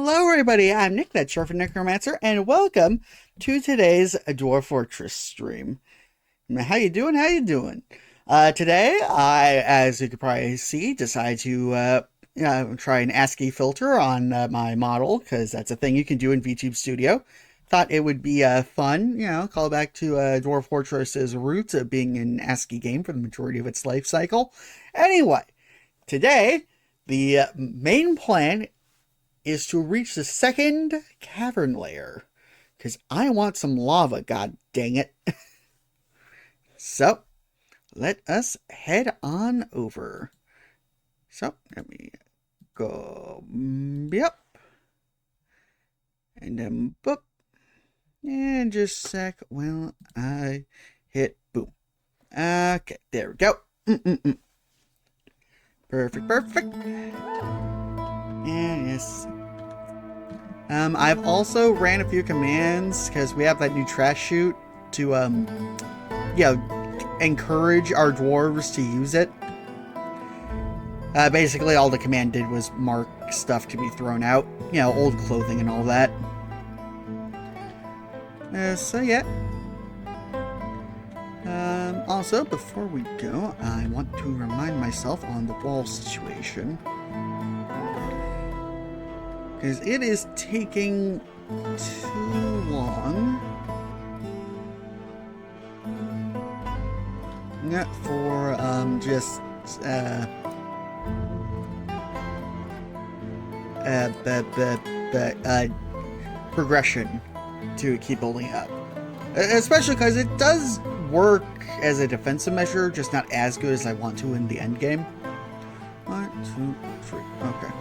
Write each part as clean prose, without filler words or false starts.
Hello, everybody. I'm Nick, that's Dwarf Necromancer, and welcome to today's Dwarf Fortress stream. How you doing? How you doing? Today, as you could probably see, decided to try an ASCII filter on my model, because that's a thing you can do in VTube Studio. Thought it would be fun, call back to Dwarf Fortress's roots of being an ASCII game for the majority of its life cycle. Anyway, today, the main plan is to reach the second cavern layer, because I want some lava, god dang it. So, let us head on over. So, let me go, yep, and then boop, and just a sec while I hit boom. Okay, there we go. Perfect. And yes. I've also ran a few commands because we have that new trash chute to, encourage our dwarves to use it. Basically, all the command did was mark stuff to be thrown out. Old clothing and all that. So, yeah. Also, before we go, I want to remind myself on the wall situation. Because it is taking too long for just progression to keep building up. Especially because it does work as a defensive measure, just not as good as I want to in the end game. 1, 2, 3. Okay.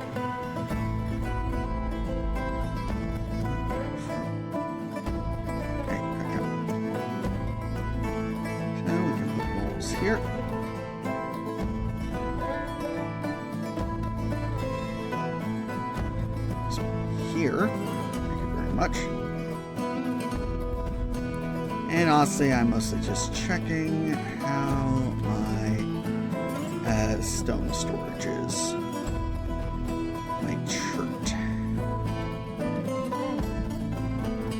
Here. So here. Thank you very much. And honestly, I'm mostly just checking how my stone storage is. My chert.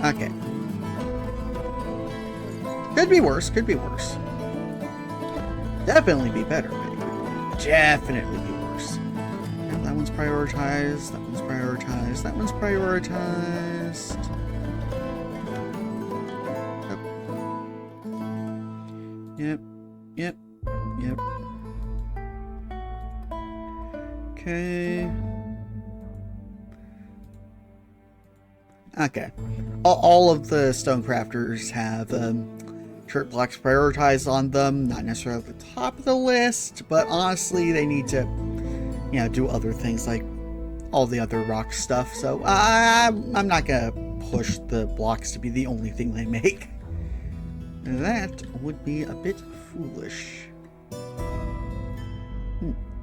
Okay. Could be worse. Definitely be better, maybe. Definitely be worse. Yeah, that one's prioritized. That one's prioritized. That one's prioritized. Yep. Okay. All of the stone crafters have chert blocks prioritized on them, not necessarily at the top of the list, but honestly they need to do other things like all the other rock stuff, so I'm not gonna push the blocks to be the only thing they make. That would be a bit foolish.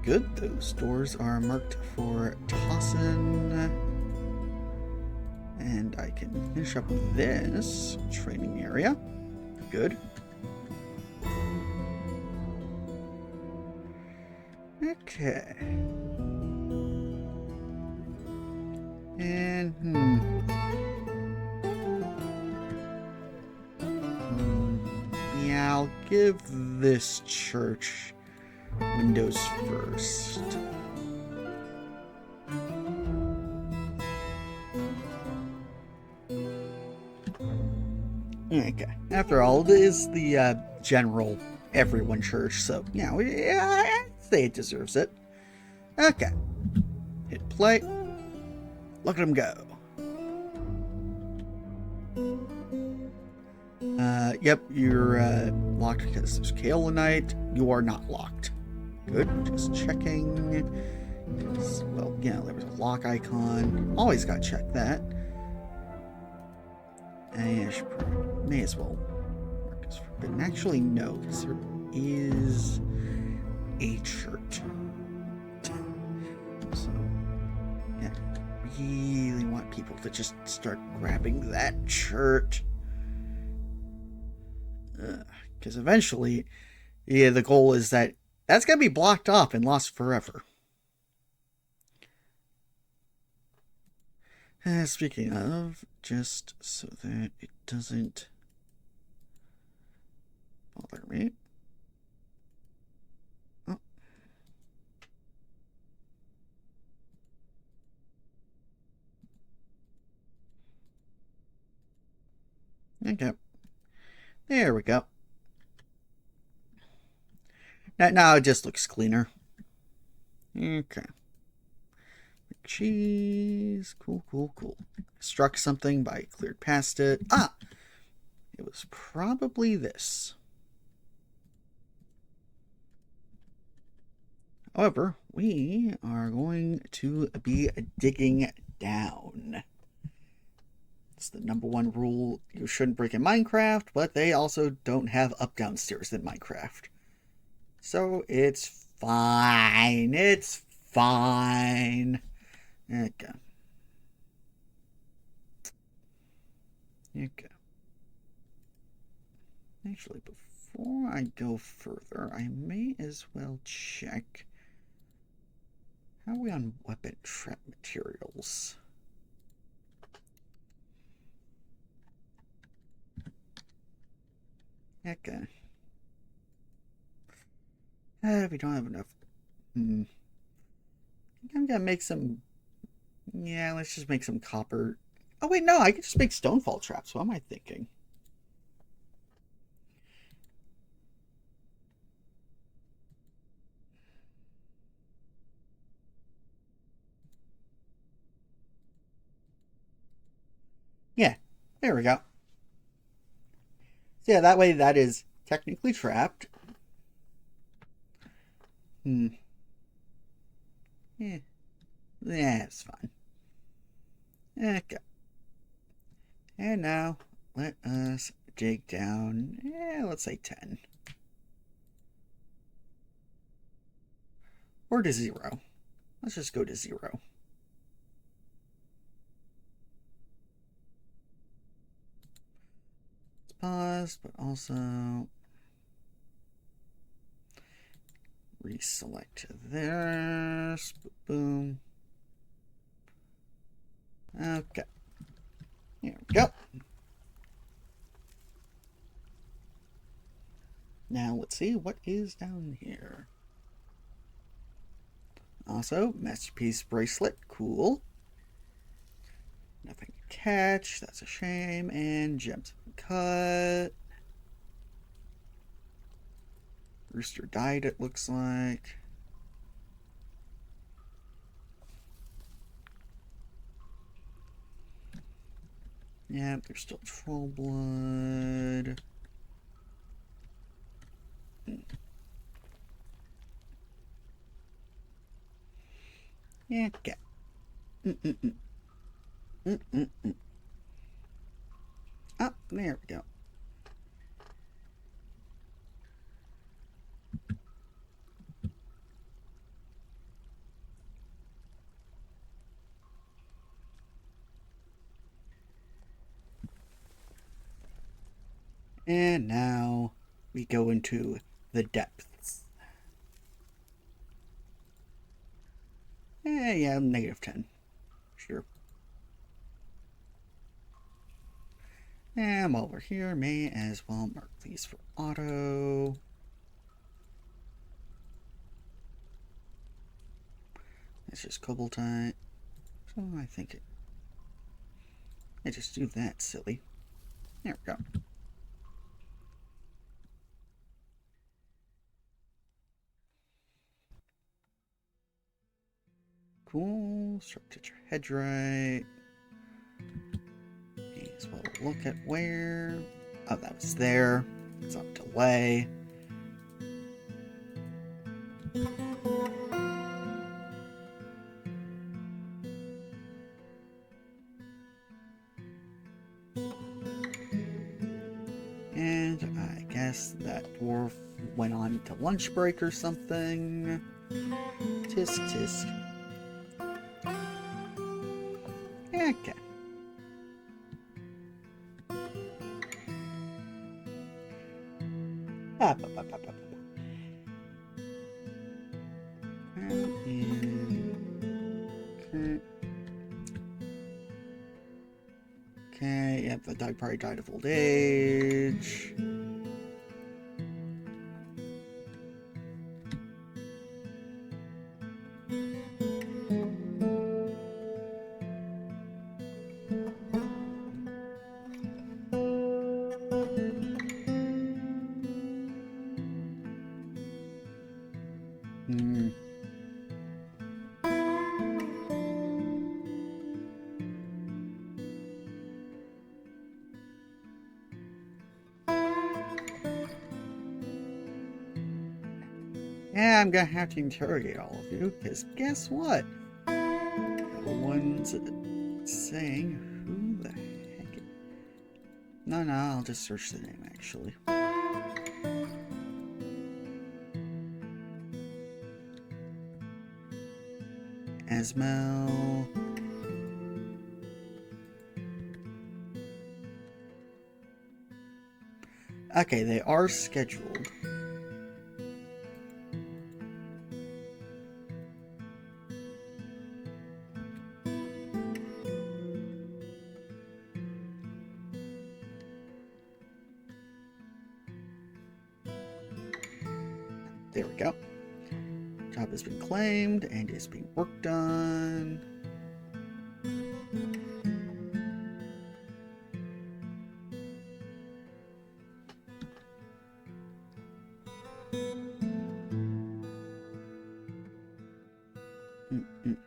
Good, those doors are marked for tossing, and I can finish up this training area. Good. Okay. And yeah, I'll give this church windows first. Okay. After all, it is the general everyone church, so I'd say it deserves it. Okay. Hit play. Look at him go. Yep, you're locked because there's kaolinite. You are not locked. Good. Just checking. Well, there was a lock icon. Always gotta check that. And may as well mark as forbidden. Actually, no, because there is a chert. So, yeah, really want people to just start grabbing that chert. Because eventually, the goal is that that's going to be blocked off and lost forever. Speaking of, just so that it doesn't bother me. Oh. Okay. There we go. Now it just looks cleaner. Okay. Cheese. Cool, cool, cool. Struck something, but I cleared past it. Ah! It was probably this. However, we are going to be digging down. It's the #1 rule you shouldn't break in Minecraft, but they also don't have up-down stairs in Minecraft. So it's fine. It's fine. Okay. Okay. Actually, before I go further, I may as well check. How are we on weapon trap materials? Okay. We don't have enough. I think I'm gonna make some. Yeah, let's just make some copper. Oh wait, no, I can just make stonefall traps. What am I thinking? Yeah, there we go. So yeah, that way that is technically trapped. Yeah, yeah, it's fine. Okay. And now let us dig down. Yeah, let's say 10. Or to 0. Let's just go to 0. Let's pause, but also reselect this. Boom. Okay. Here we go. Now let's see what is down here. Also, masterpiece bracelet, cool. Nothing to catch, that's a shame. And gems cut. Rooster died, it looks like. Yep, there's still troll blood. Yeah, okay. Oh, there we go. And now we go into the depths. Yeah, -10. Sure. And while we're here, may as well mark these for auto. It's just cobaltite. So I think I just do that, silly. There we go. Cool. Structure hedgerite. May as well look at where. Oh, that was there. It's on delay. And I guess that dwarf went on to lunch break or something. Tisk tisk. Okay. Okay, yep, the dog probably died of old age. Hmm. Yeah, I'm gonna have to interrogate all of you, because guess what? The one's saying, who the heck? No, I'll just search the name, actually. Asmel. Okay, they are scheduled. There we go. Job has been claimed and is being worked on. Mm-mm.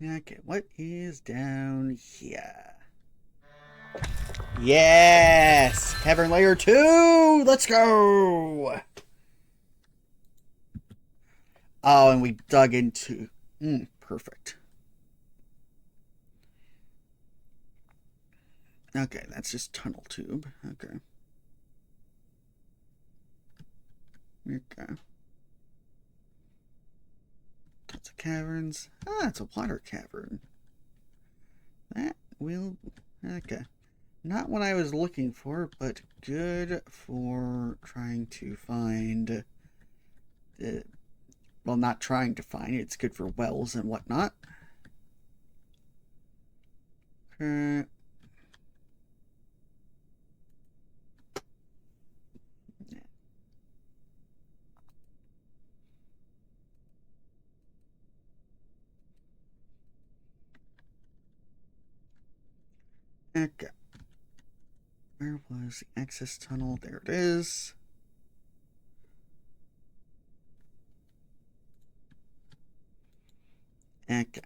Okay, what is down here? Yes! Cavern Layer 2! Let's go! Oh, and we dug into... perfect. Okay, that's just tunnel tube. Okay. Okay. Lots of caverns. Ah, it's a water cavern. That will... Okay. Not what I was looking for, but good for trying to find... well, not trying to find. It's good for wells and whatnot. Okay. Okay. Where was the access tunnel? There it is. Okay.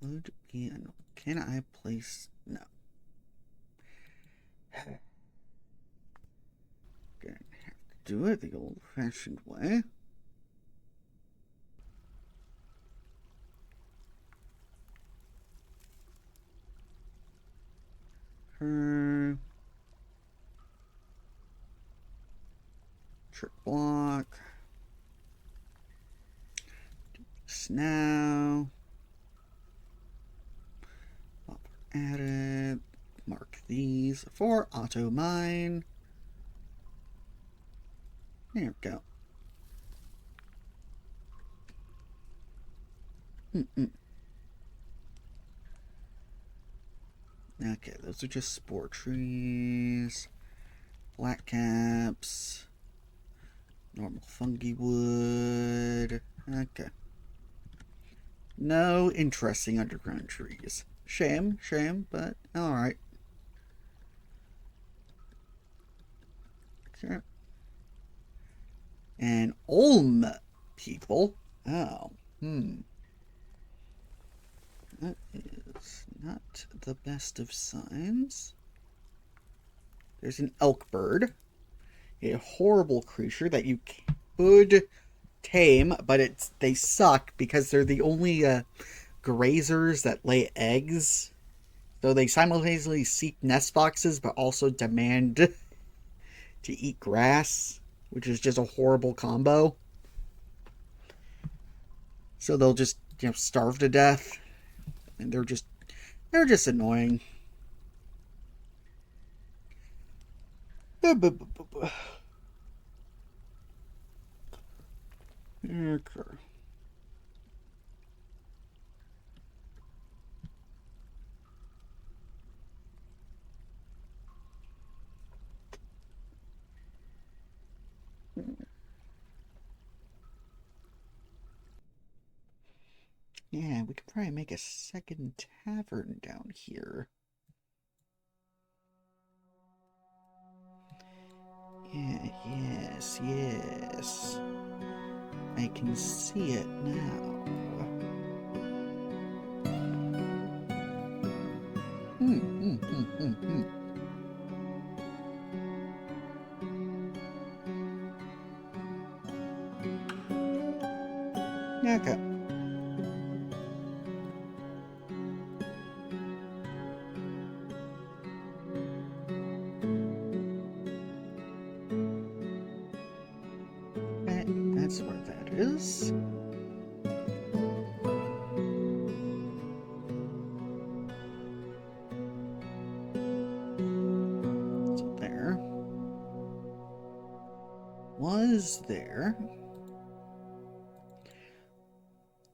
Load in. Can I place? No. Gonna have to do it the old-fashioned way. Trick block. Do this now. Added. Mark these for auto mine. There we go. Okay, those are just spore trees. Black caps. Normal fungi wood. Okay. No interesting underground trees. Shame, but alright. Okay. And Ulm people. Oh, that is not the best of signs. There's an elk bird. A horrible creature that you could tame, but they suck because they're the only grazers that lay eggs. So they simultaneously seek nest boxes, but also demand to eat grass, which is just a horrible combo. So they'll just starve to death, and they're just annoying. Okay. Yeah, we could probably make a second tavern down here. Yeah, yes, yes. I can see it now. Hmm. Okay. That's where that is. So there. Was there.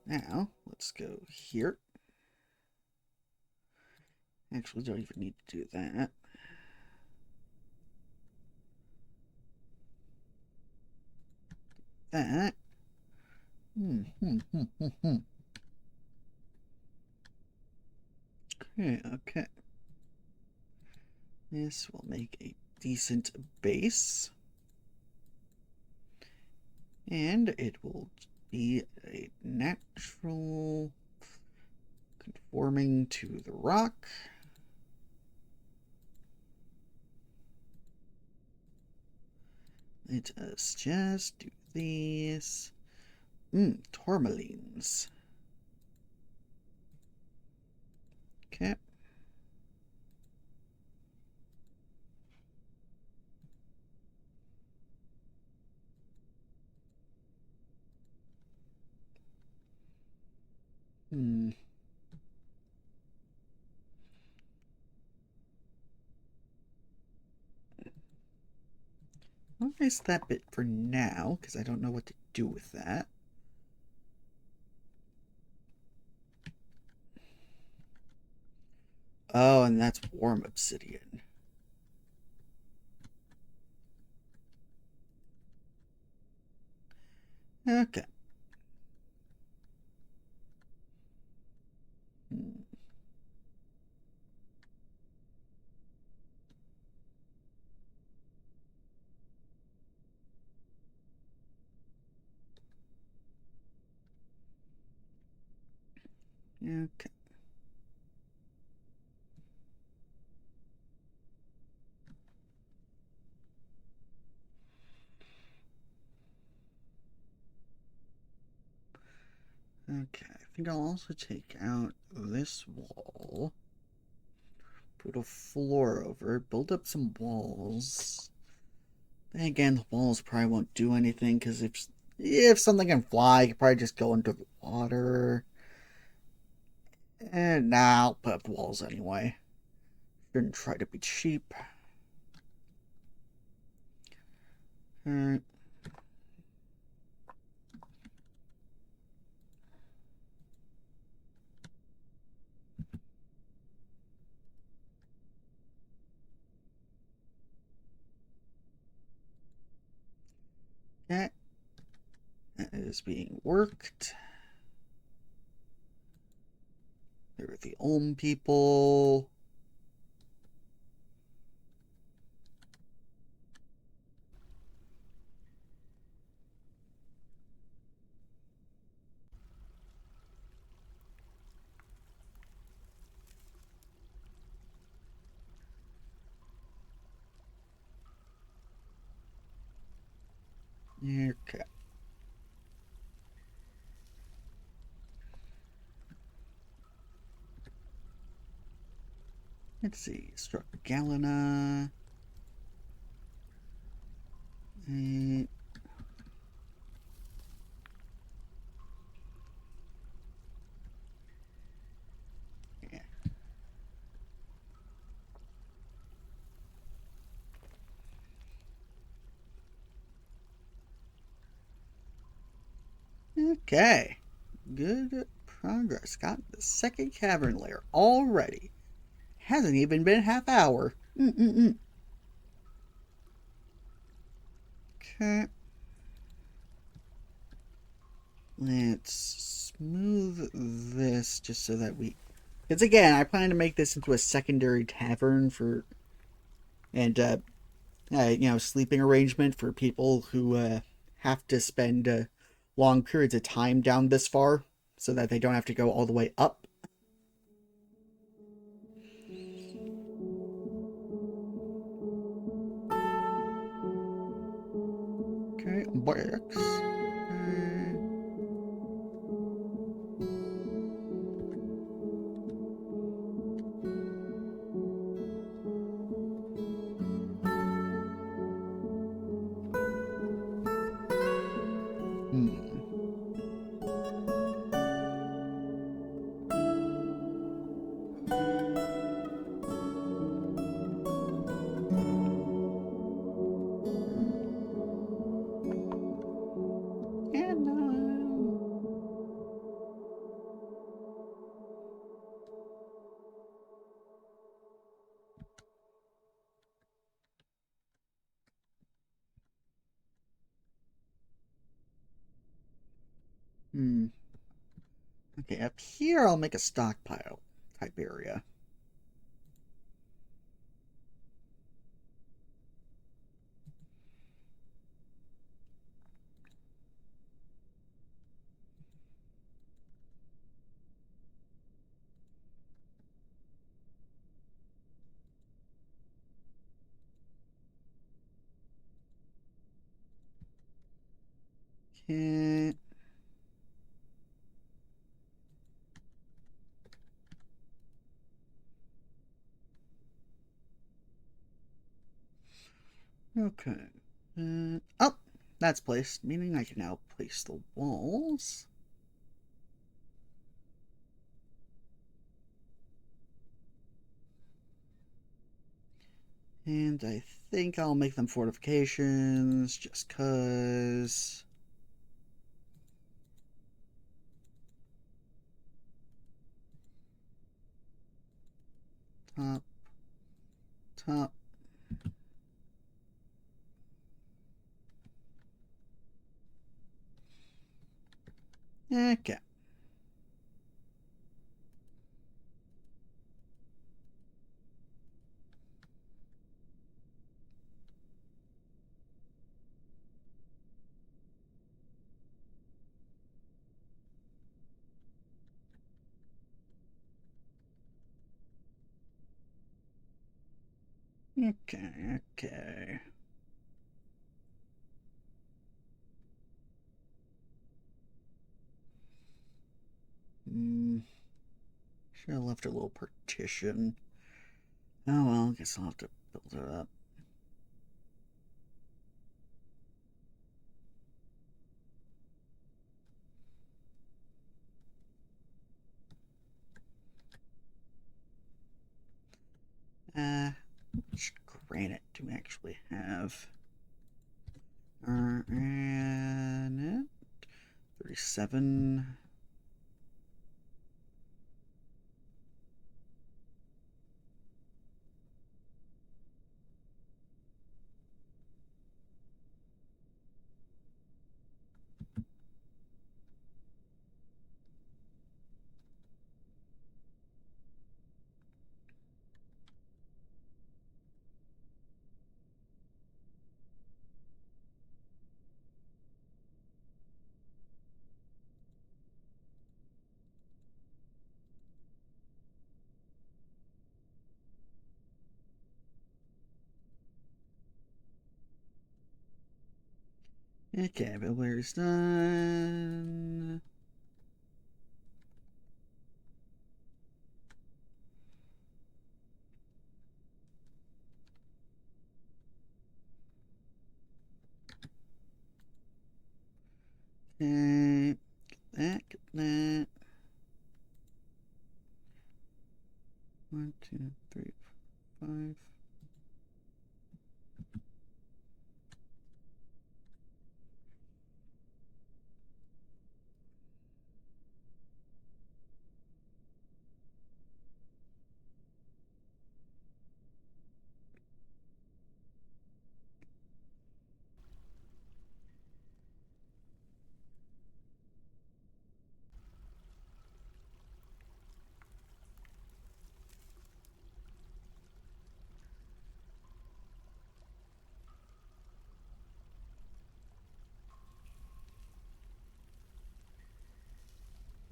Now, let's go here. Actually, don't even need to do that. That. Okay. This will make a decent base. And it will be a natural conforming to the rock. Let us just do these. Tourmalines. Okay. I'll erase that bit for now, because I don't know what to do with that. Oh, and that's warm obsidian. Okay. Okay. Okay, I think I'll also take out this wall. Put a floor over it, build up some walls. Then again, the walls probably won't do anything, because if something can fly, you can probably just go into the water. And now I'll put up walls anyway. Shouldn't try to be cheap. Alright. Okay. That is being worked. There are the Ulm people. Okay. Let's see. Struck Galena. Okay. Good progress. Got the second cavern layer already. Hasn't even been half hour. Okay. Let's smooth this just so that we... Because again, I plan to make this into a secondary tavern for... And, sleeping arrangement for people who have to spend long periods of time down this far so that they don't have to go all the way up. Okay, bricks. Hmm. And, Okay, up here I'll make a stockpile type area. Okay. Okay. Oh, that's placed, meaning I can now place the walls. And I think I'll make them fortifications just cause. Top, top. Okay. Okay. Should have left a little partition. Oh well, I guess I'll have to build it up. Which granite do we actually have? Granite 37. Okay, but where's done? Okay, get that. 1, 2, 3, 5.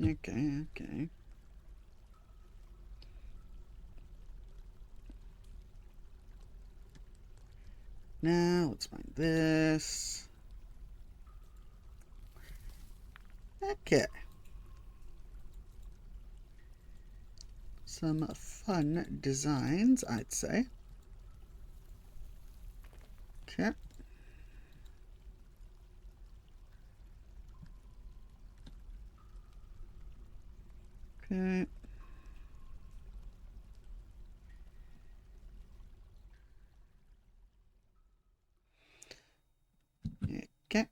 Okay, okay. Now, let's find this. Okay. Some fun designs, I'd say. Okay. Okay. Okay.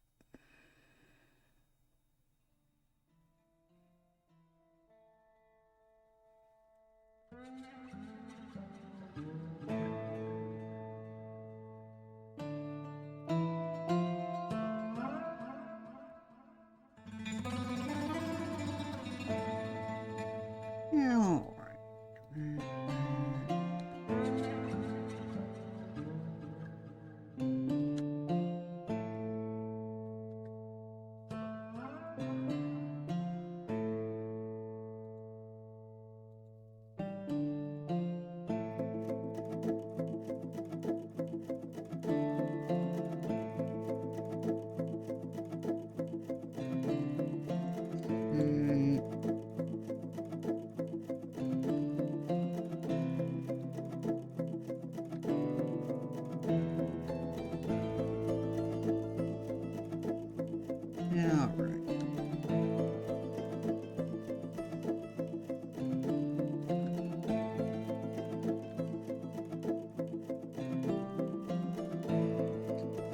Yeah, all right. Yeah, all right.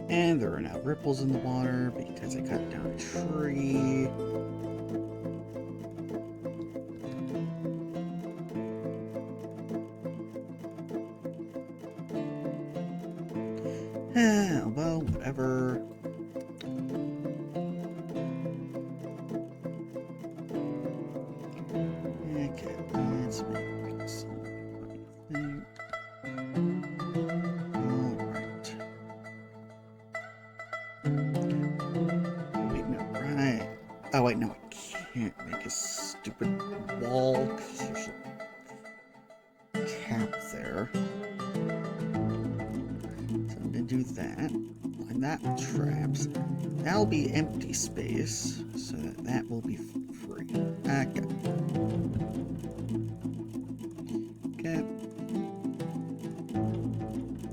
And there are now ripples in the water because I cut down a tree. Well, whatever. Okay, let's make this. What do you think? Alright. Wait, no, right. Oh, wait, no, I can't make a stupid wall because there's a cap there. So I'm gonna do that. Line that with traps. That'll be empty space, so that will be free. Okay. Okay.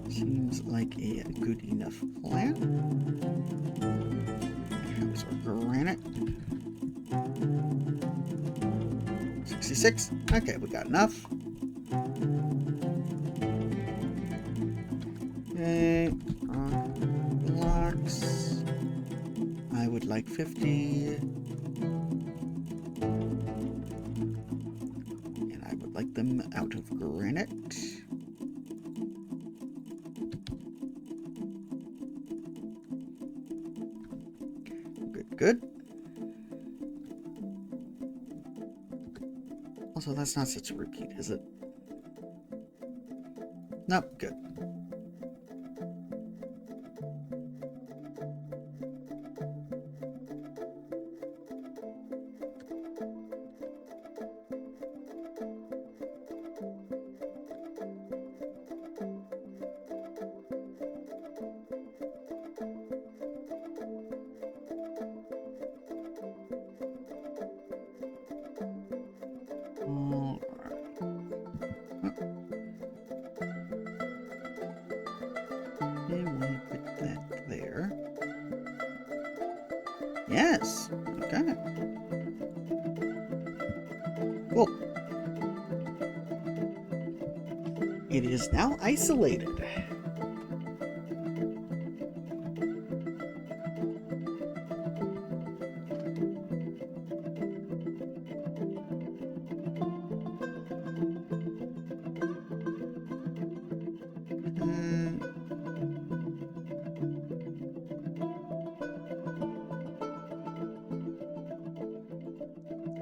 Seems like a good enough plan. How's our granite? 66. Okay, we got enough. Okay, blocks. I would like 50. And I would like them out of granite. Good, good. Also, that's not such a repeat, is it? Nope, good. Yes. Okay. Cool. It is now isolated.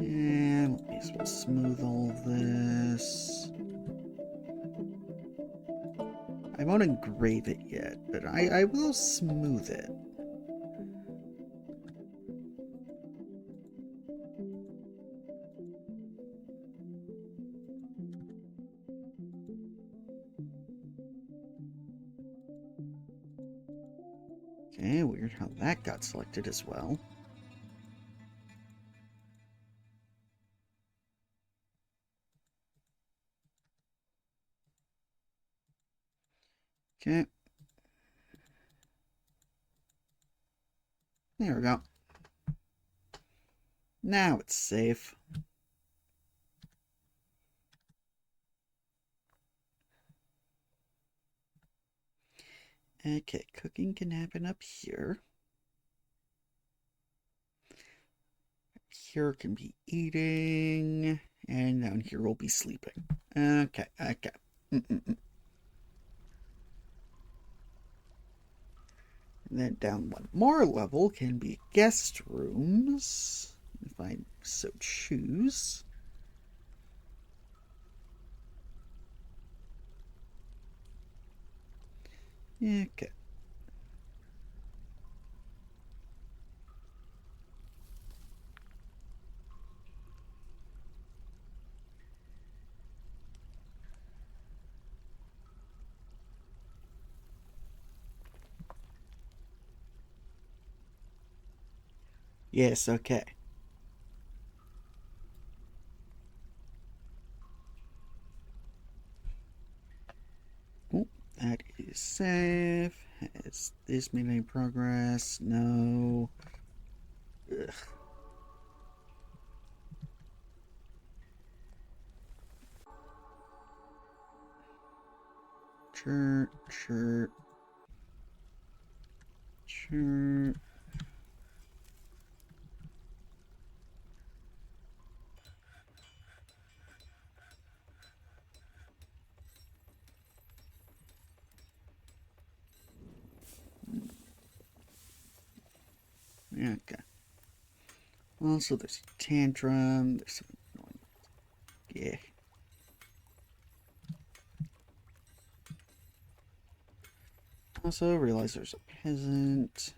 And let me as well smooth all this. I won't engrave it yet, but I will smooth it. Okay, weird how that got selected as well. Okay. There we go. Now it's safe. Okay, cooking can happen up here. Here can be eating, and down here we'll be sleeping. Okay. Mm-mm-mm. And then down one more level can be guest rooms, if I so choose. Okay. Yes, okay. Oh, that is safe. Has this made any progress? No. Ugh. Sure. Okay. Also, there's a tantrum. There's some. Yeah. Also, realize there's a peasant.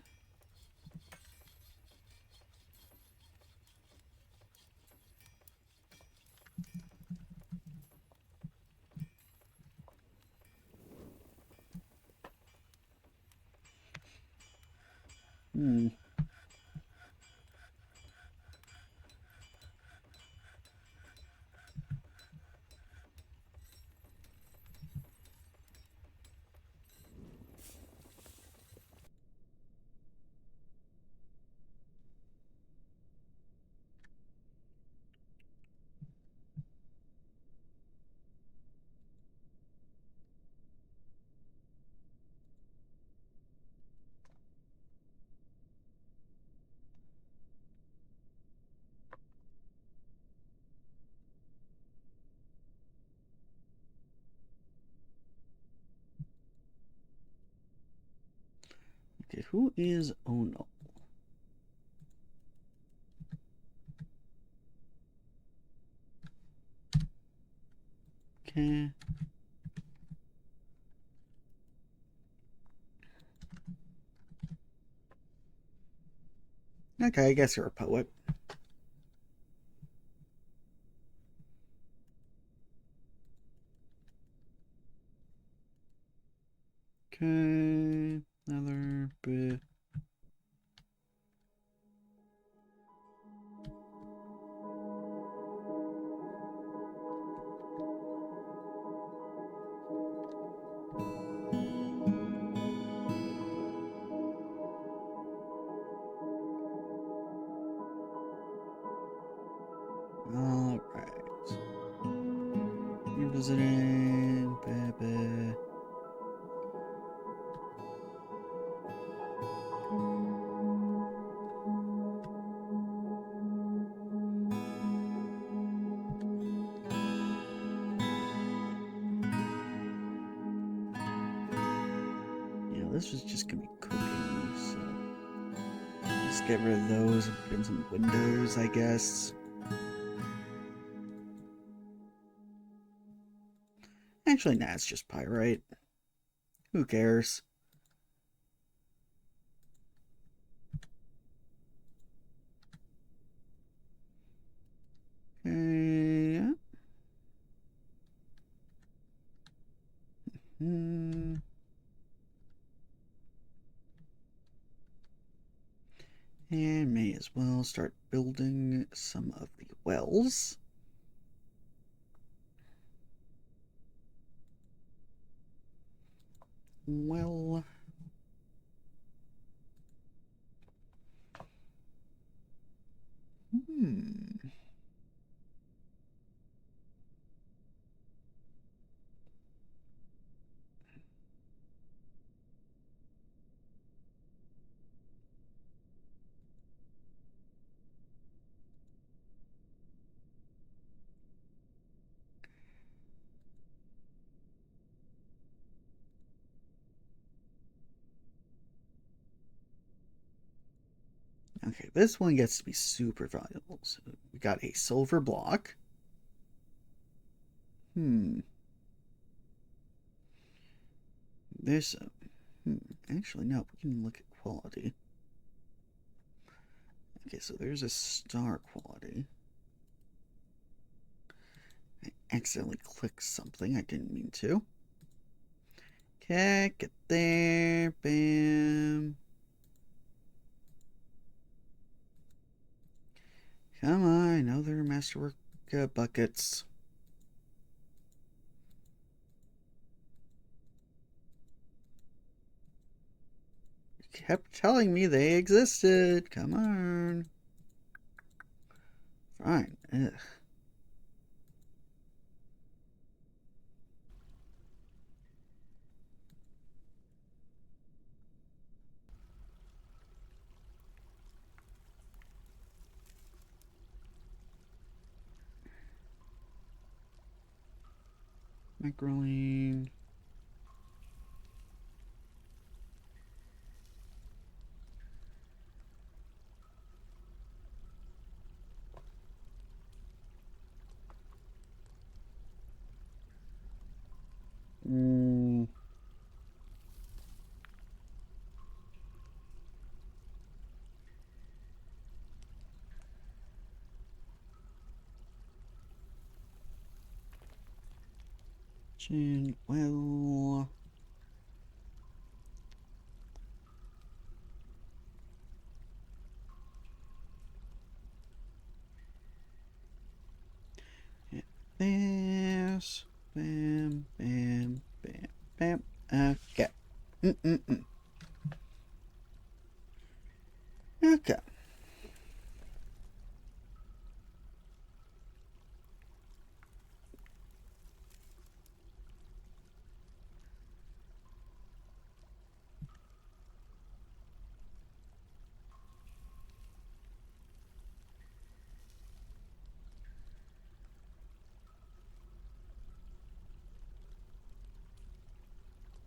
Hmm. Okay, who is Ono? Okay. Okay, I guess you're a poet. Okay. Another bit. Alright. You're visiting. Baby. Yeah, this was just gonna be cooking, so. Just get rid of those and put in some windows, I guess. Actually, nah, it's just pyrite. Who cares? Okay. Hmm. And may as well start building some of the wells. Well, hmm. Okay, this one gets to be super valuable. So we got a silver block. Hmm. There's a, actually no, we can look at quality. Okay, so there's a star quality. I accidentally clicked something I didn't mean to. Okay, get there. Bam. Come on, I know they're masterwork buckets. You kept telling me they existed. Come on. Fine. Ugh. Microline. Mm. Well. This. Bam, bam, bam, bam. Okay. Mm-mm-mm. Okay.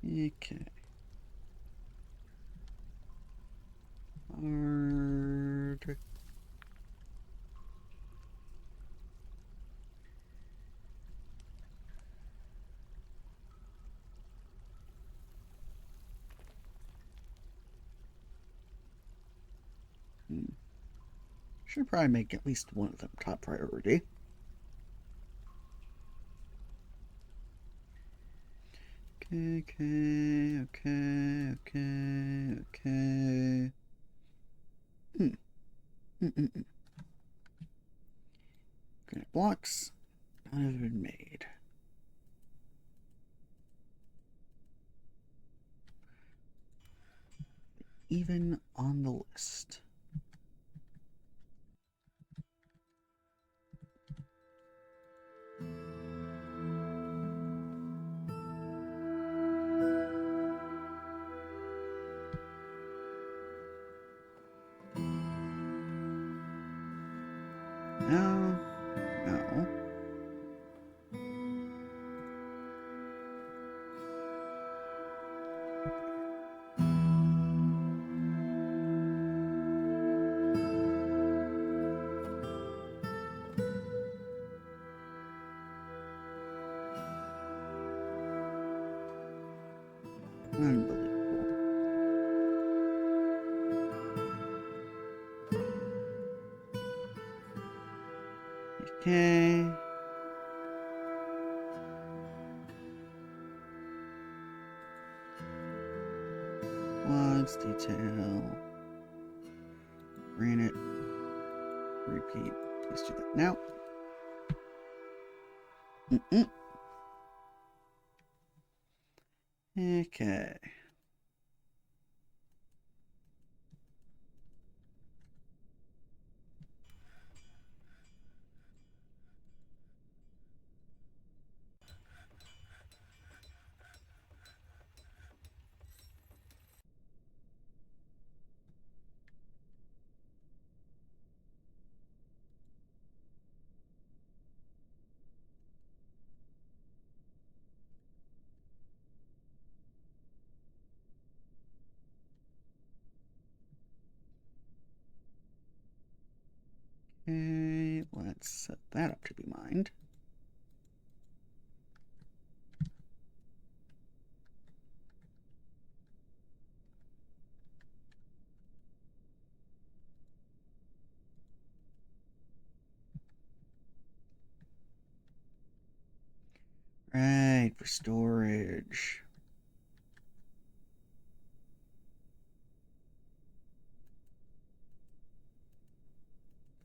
Okay. Hard. Should probably make at least one of them top priority. Okay, okay, okay, okay, okay. Mm-mm-mm. Granite blocks. None have been made. Even on the list. No, no. Unbelievable. Okay. Quads detail. granite. Repeat. Please do that now. Okay. Okay, let's set that up to be mined. Right, for storage.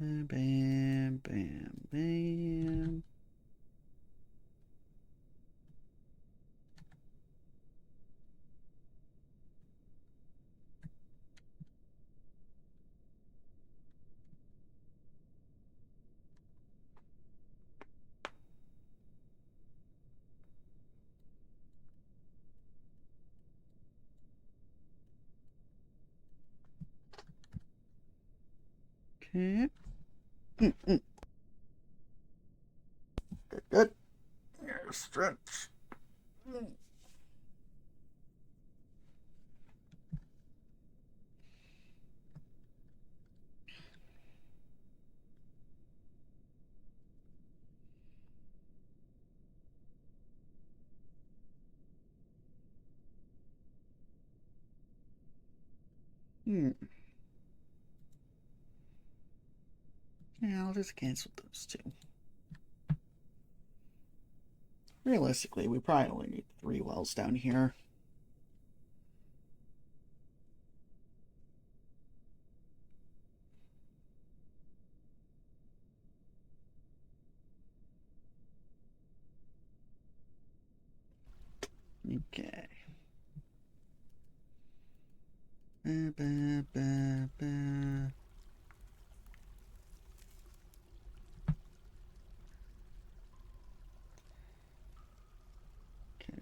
Bam, bam, bam, bam. Okay. Good, good. Here's stretch. Yeah, I'll just cancel those two. Realistically, we probably only need 3 wells down here. Okay. Ba, ba, ba, ba.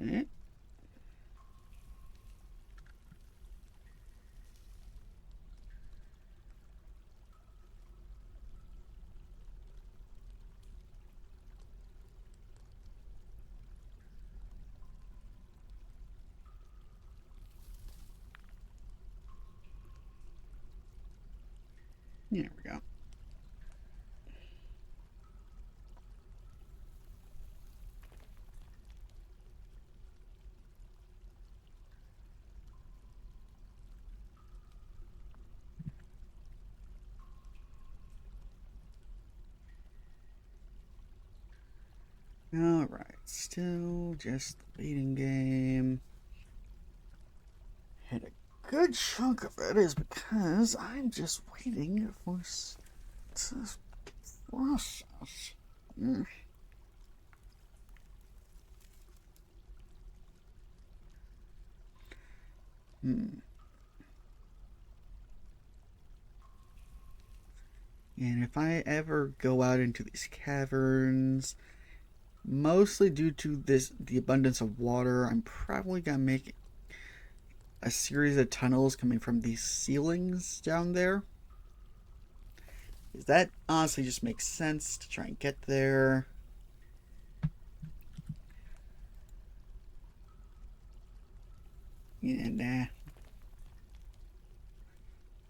Okay. There we go. Alright, still just the waiting game. And a good chunk of it is because I'm just waiting for to process. Mm. Hmm. And if I ever go out into these caverns, mostly due to the abundance of water, I'm probably gonna make a series of tunnels coming from these ceilings down there. Because that honestly just makes sense to try and get there.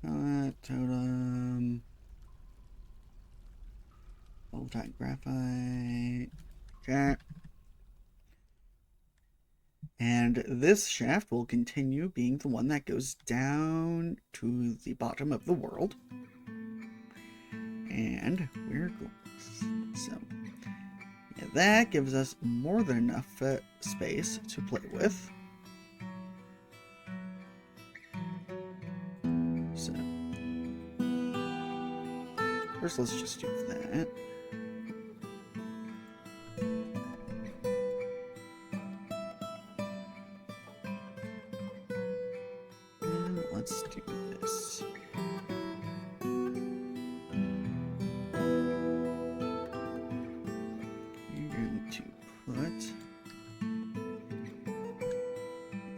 And totem. Voltite graphite. Okay. And this shaft will continue being the one that goes down to the bottom of the world. And we're going. So, yeah, that gives us more than enough space to play with. So, First, let's just do that. And let's do this. You're going to put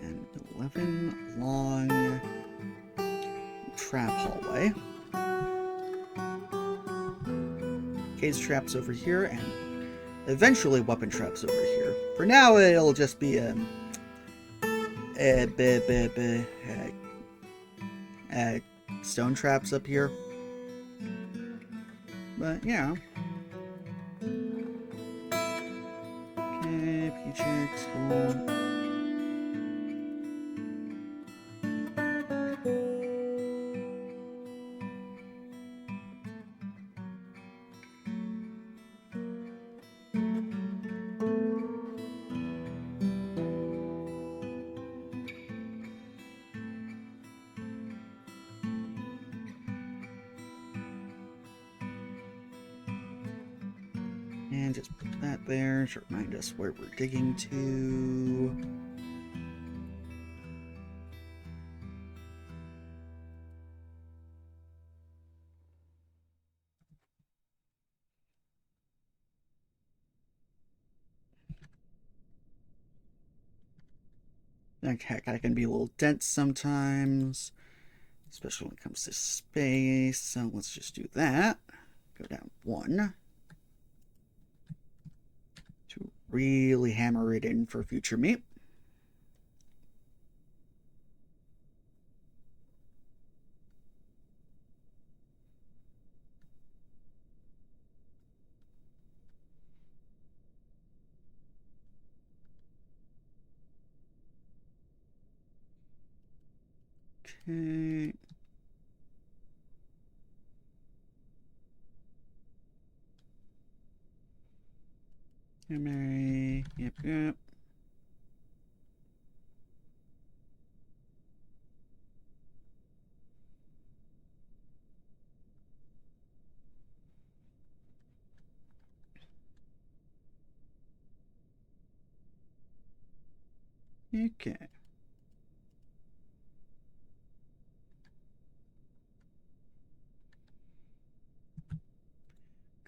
an 11 long trap hallway. Cage traps over here, and eventually weapon traps over here. For now, it'll just be stone traps up here. But yeah. Okay, P-checks, cool. And just put that there to remind us where we're digging to. Like, heck, I can be a little dense sometimes, especially when it comes to space. So let's just do that. Go down 1. To really hammer it in for future meat. Okay. Mary. Yep, yep. Okay.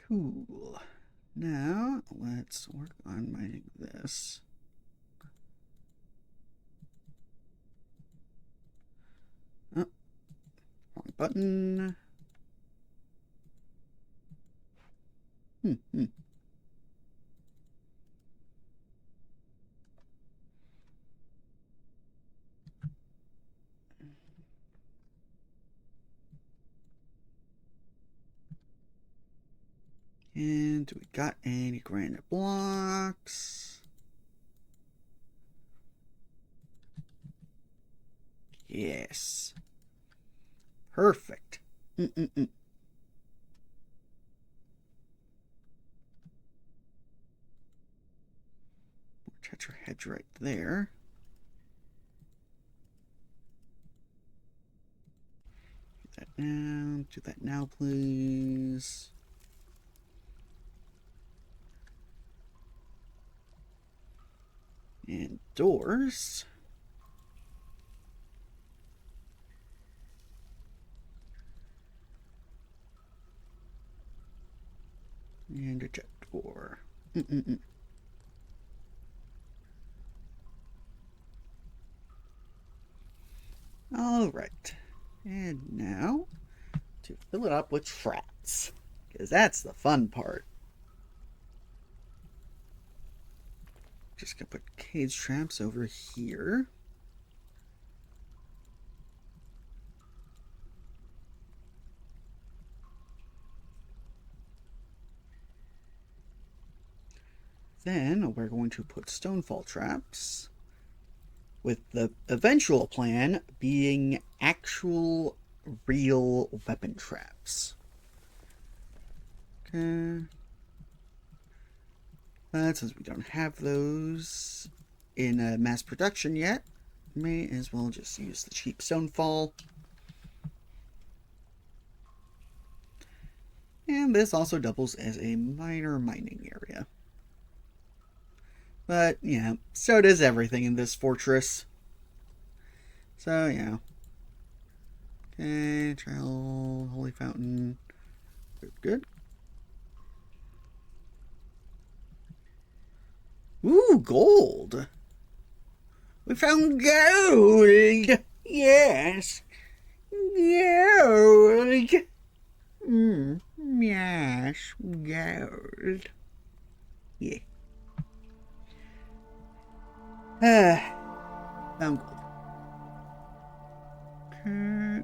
Cool. Now, let's work on mining this. Oh, wrong button. Hmm. And do we got any granite blocks? Yes. Perfect. More tetrahedrite right there. Do that now. Do that now, please. And doors. And a jet door. All right. And now to fill it up with traps, because that's the fun part. Just gonna put cage traps over here. Then we're going to put stonefall traps, with the eventual plan being actual real weapon traps. Okay. But since we don't have those in mass production yet, may as well just use the cheap stonefall. And this also doubles as a minor mining area. But, yeah, so does everything in this fortress. So, yeah. Okay, trail, holy fountain. Good. Ooh, gold. We found gold. Yes. Gold. Yes, gold. Yeah. Found gold. Okay.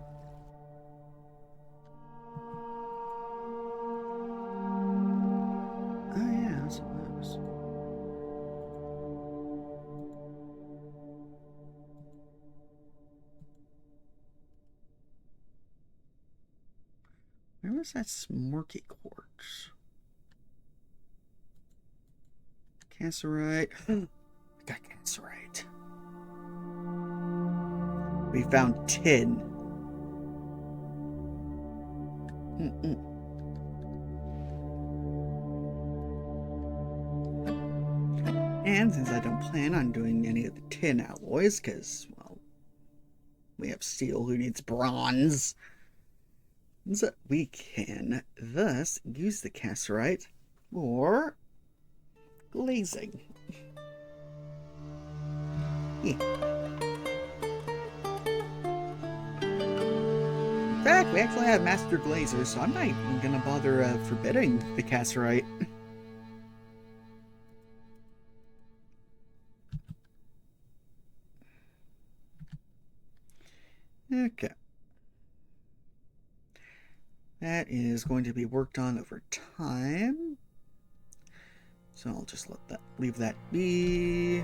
Oh, yeah, I suppose. Where was that smorky quartz? Cassiterite. I got cassiterite. We found tin. And since I don't plan on doing any of the tin alloys, because, well, we have steel who needs bronze, so we can thus use the cassiterite for glazing. Yeah. In fact, we actually have master glazers, so I'm not even going to bother forbidding the cassiterite. Okay. That is going to be worked on over time. So I'll just leave that be.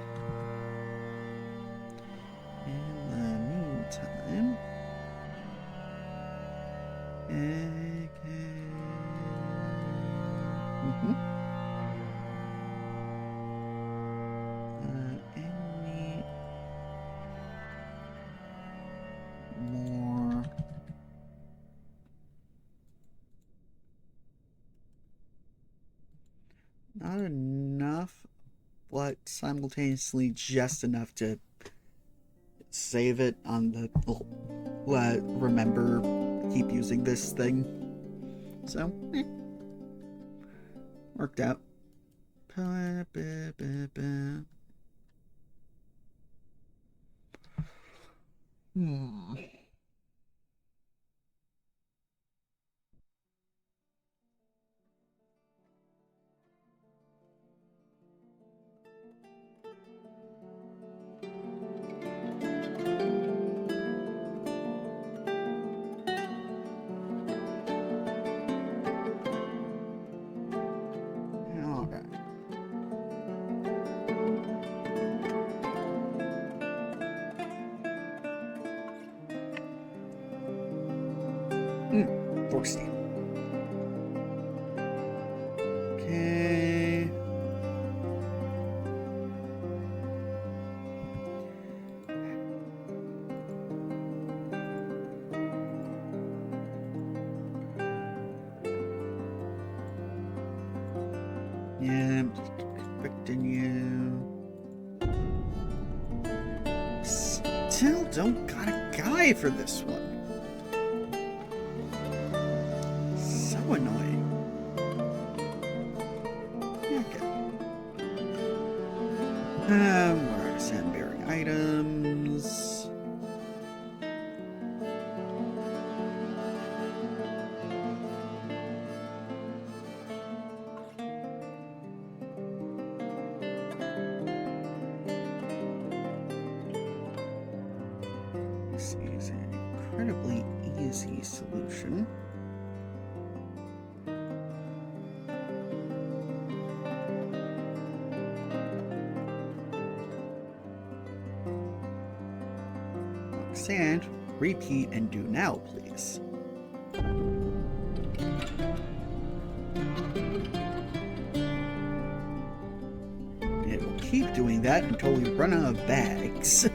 In the meantime, okay. Any more? Not enough, but simultaneously just enough to save it on the remember keep using this thing. So worked out. Fork steel. Okay. Yeah, I'm just expecting you. Still don't got a guy for this one. So annoying. Okay. Where are sand bearing items? This is an incredibly easy solution. Sand, repeat, and do now, please. And it will keep doing that until we run out of bags.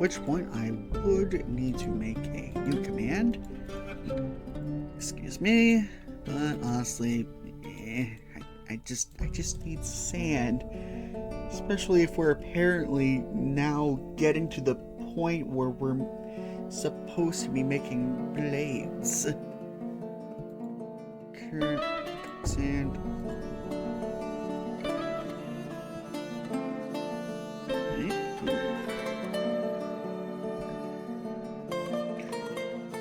which point I would need to make a new command. Excuse me, but honestly, I just need sand. Especially if we're apparently now getting to the point where we're supposed to be making blades. Current sand.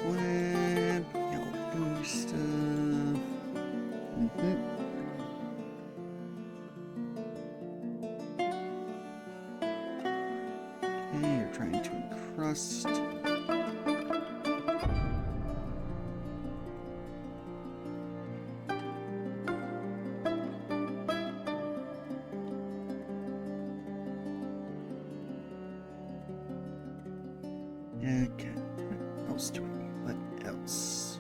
Web, yellow stuff. Okay, you're trying to encrust. Okay, what else do we need? What else?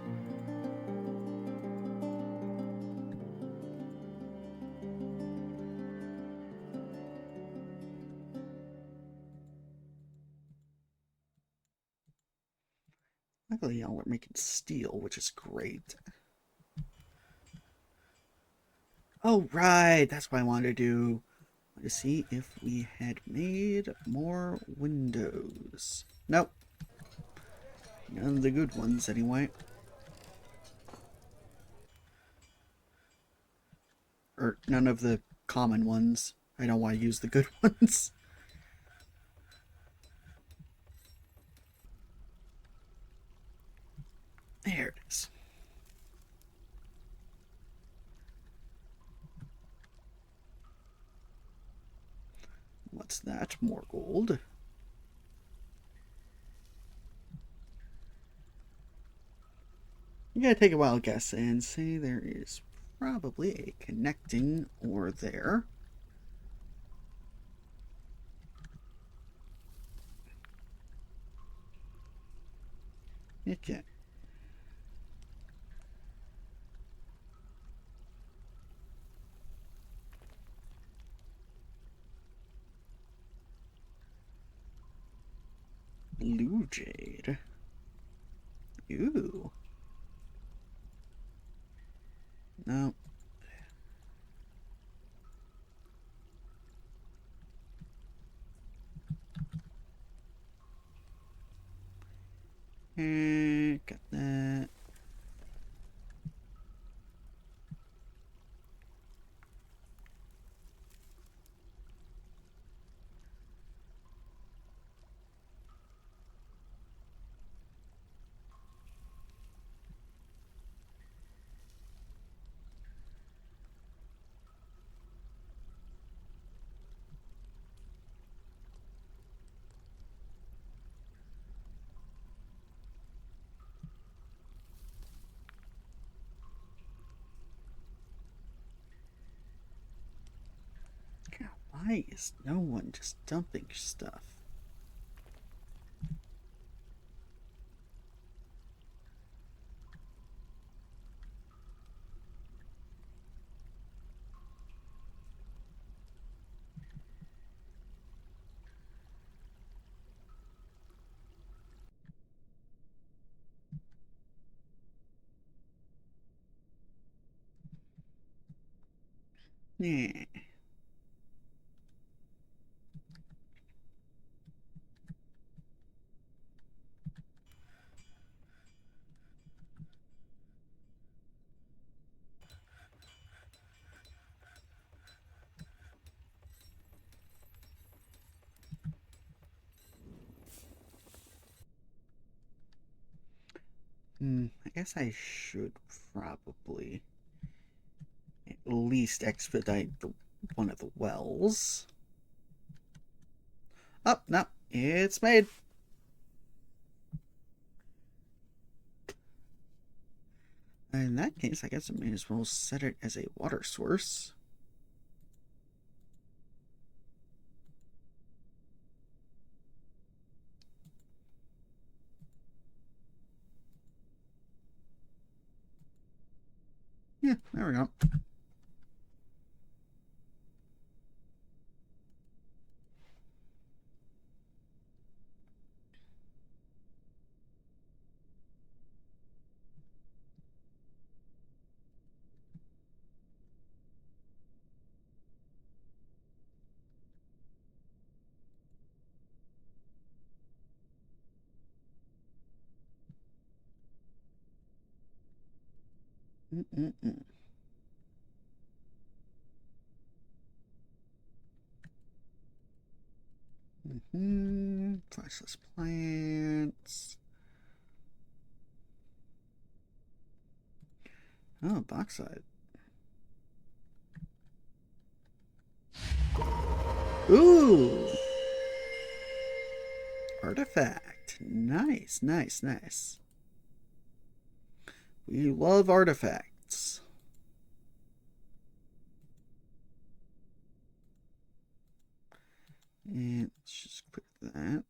Luckily, y'all are making steel, which is great. Oh, right, that's what I wanted to do. To see if we had made more windows. Nope. None of the good ones, anyway. Or none of the common ones. I don't want to use the good ones. There it is. What's that? More gold. You gotta take a wild guess and say there is probably a connecting ore there. Okay. Blue jade. Ooh. No. Got that. God, why is no one just dumping stuff? Yeah. I guess I should probably at least expedite one of the wells. Oh, no, it's made. In that case, I guess I may as well set it as a water source. Yeah, there we go. Mm-mm-mm. Fleshless plants. Oh, bauxite. Ooh! Artifact. Nice, nice, nice. We love artifacts. And let's just click that.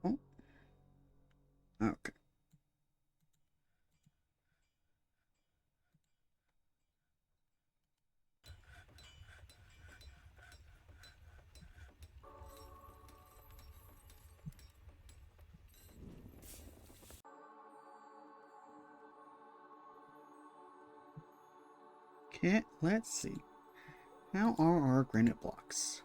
Oh, okay. Okay, let's see. How are our granite blocks?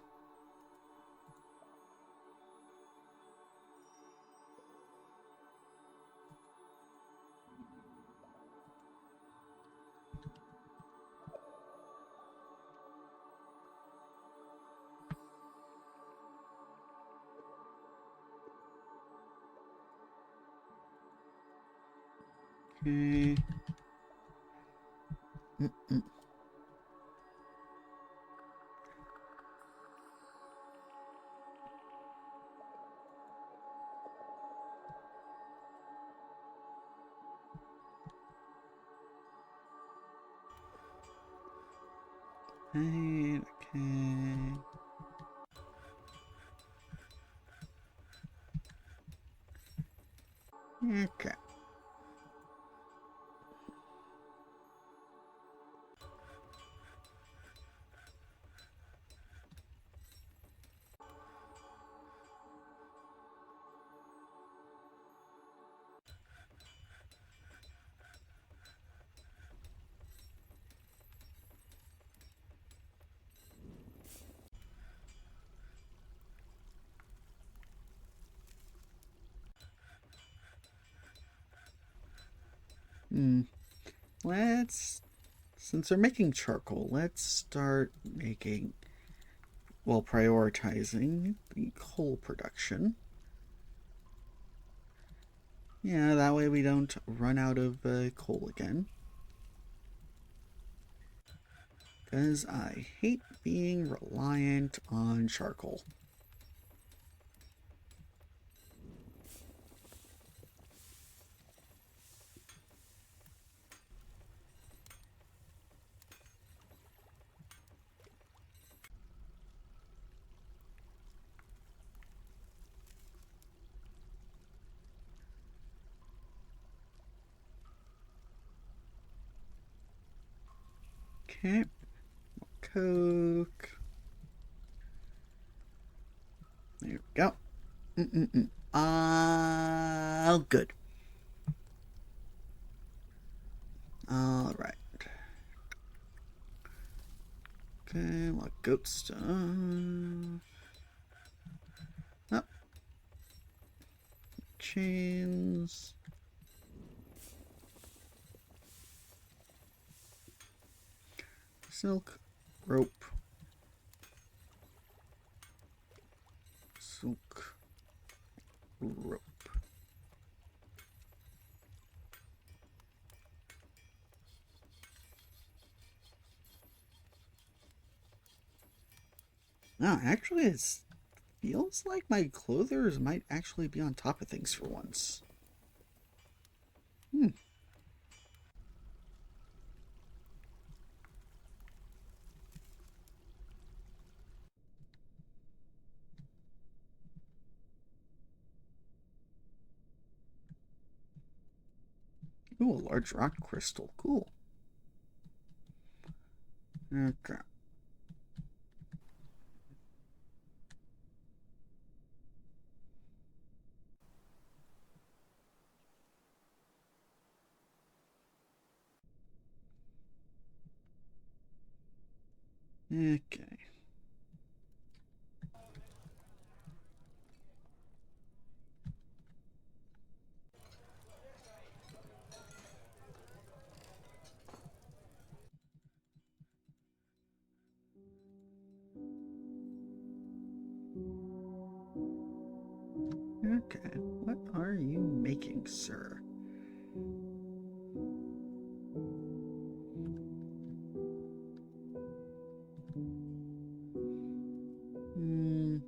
Okay. Mm-mm. Right, okay. Okay. Hmm. Let's, since we're making charcoal, let's start making, well, prioritizing the coal production. Yeah, that way we don't run out of coal again. Because I hate being reliant on charcoal. Okay. Coke. There we go. Mm-mm-mm. Good. All right. Okay, like goat stuff. Oh, chains. Silk. Rope. Silk. Rope. No, actually, it feels like my clothers might actually be on top of things for once. Hmm. Ooh, a large rock crystal. Cool. Okay. Okay. Okay. What are you making, sir? Mm.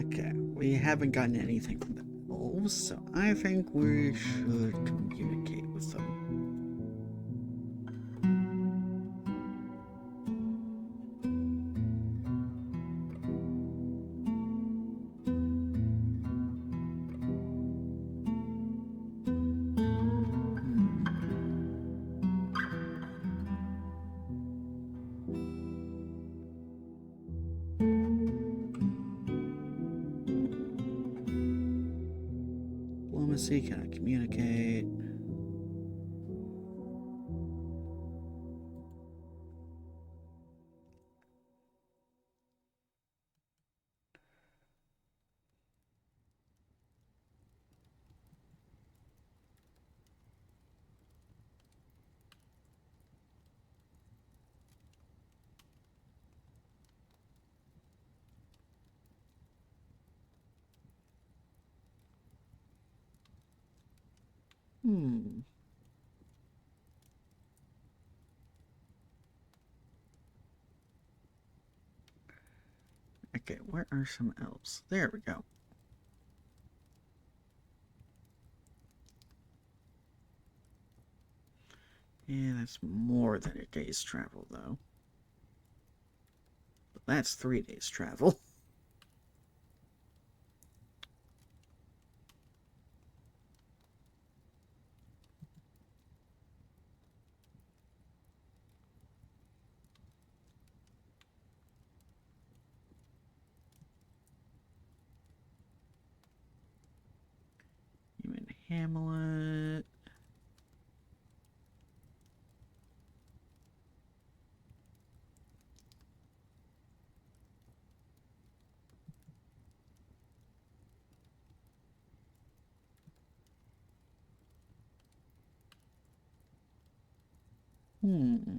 Okay, we haven't gotten anything from the elves, so I think we should communicate with them. Diplomacy, can I communicate? Hmm. Okay, where are some elves? There we go. Yeah, that's more than a day's travel, though. But that's 3 days' travel. Human Hamlet. Hmm.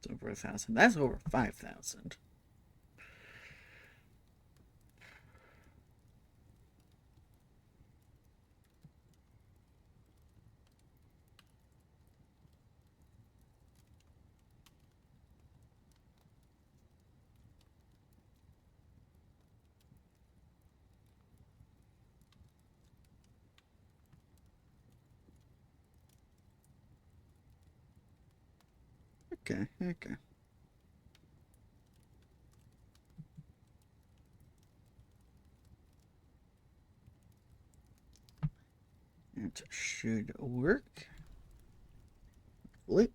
It's over 1,000. That's over 5,000. Okay, okay. That should work. Hopefully.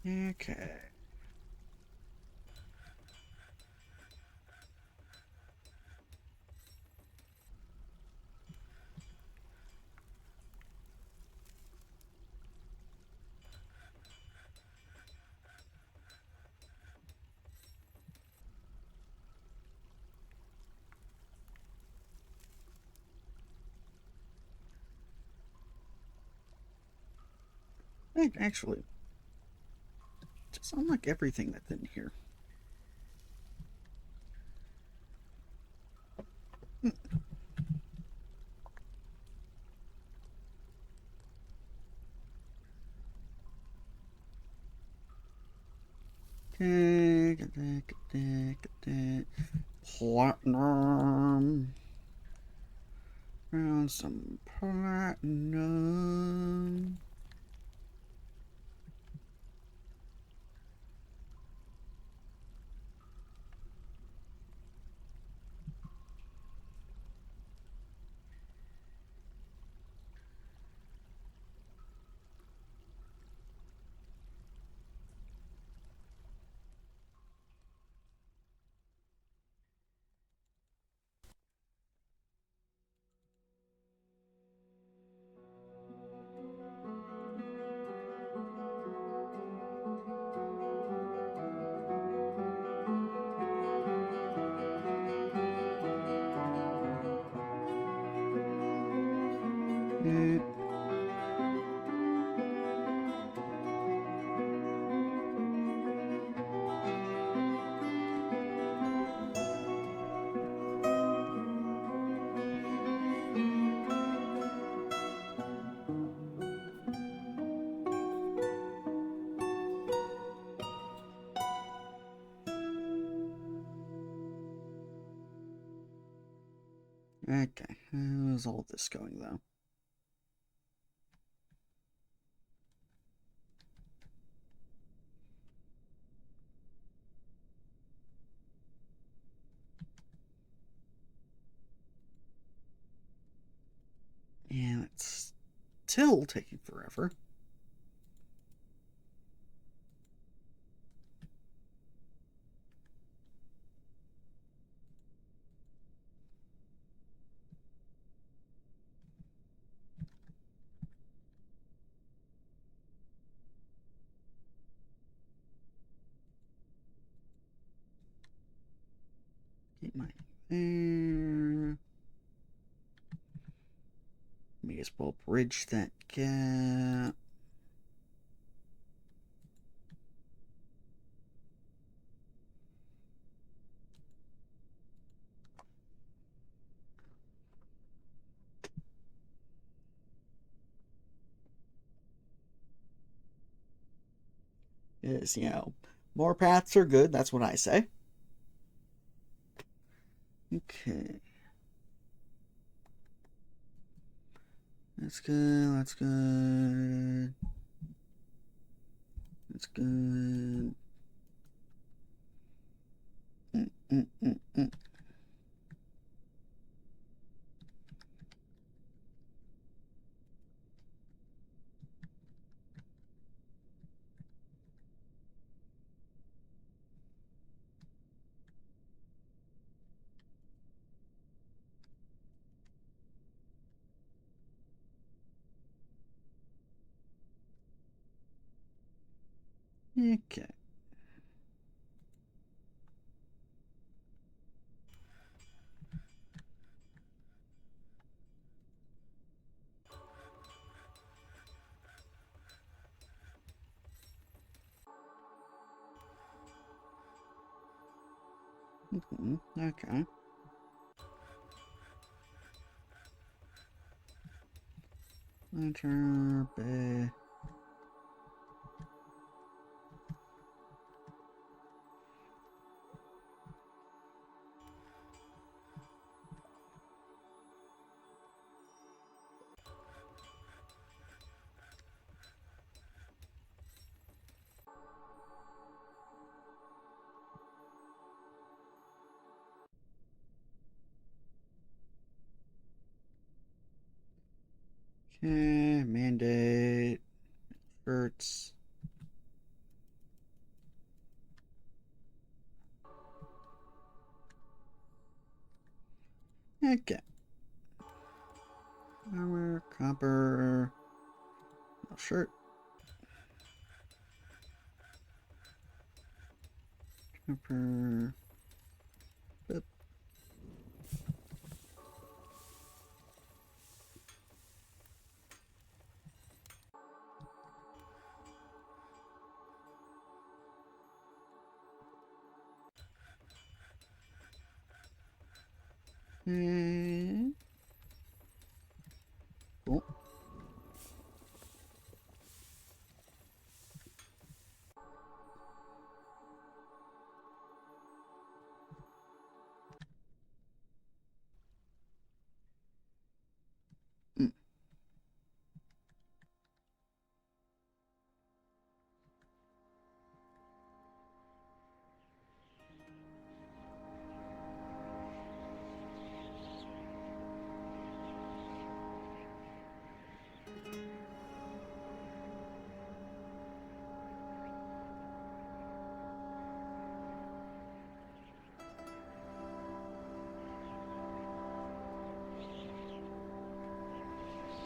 Okay. Actually, just unlock everything that's in here. Okay, get that, get that, get that. Platinum. Found some platinum. Mm. Okay, how's all this going though? Yeah, it's still taking forever. Keep mining there. May as well bridge that gap. Is, more paths are good. That's what I say. Okay. That's good. That's good. That's good. Mm, mm, mm, mm. Okay. Okay. Enter bay. Okay. Mandate. Shirts. Okay. Armor, copper. No shirt. Copper. Boop. Okay. Cool.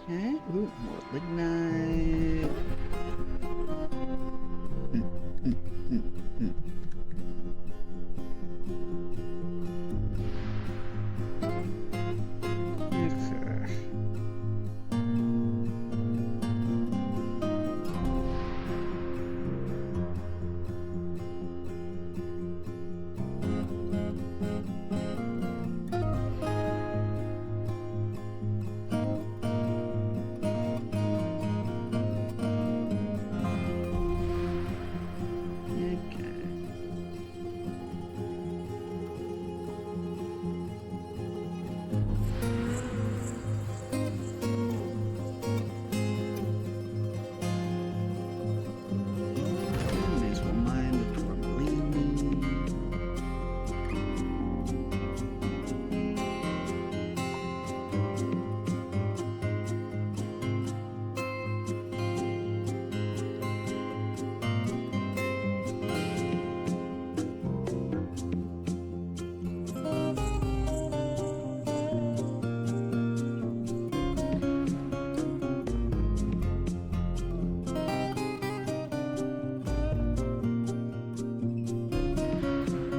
Okay. Ooh, more lignite. Mm, mm, mm, mm. Okay. Okay. May as well mine the tourmaline.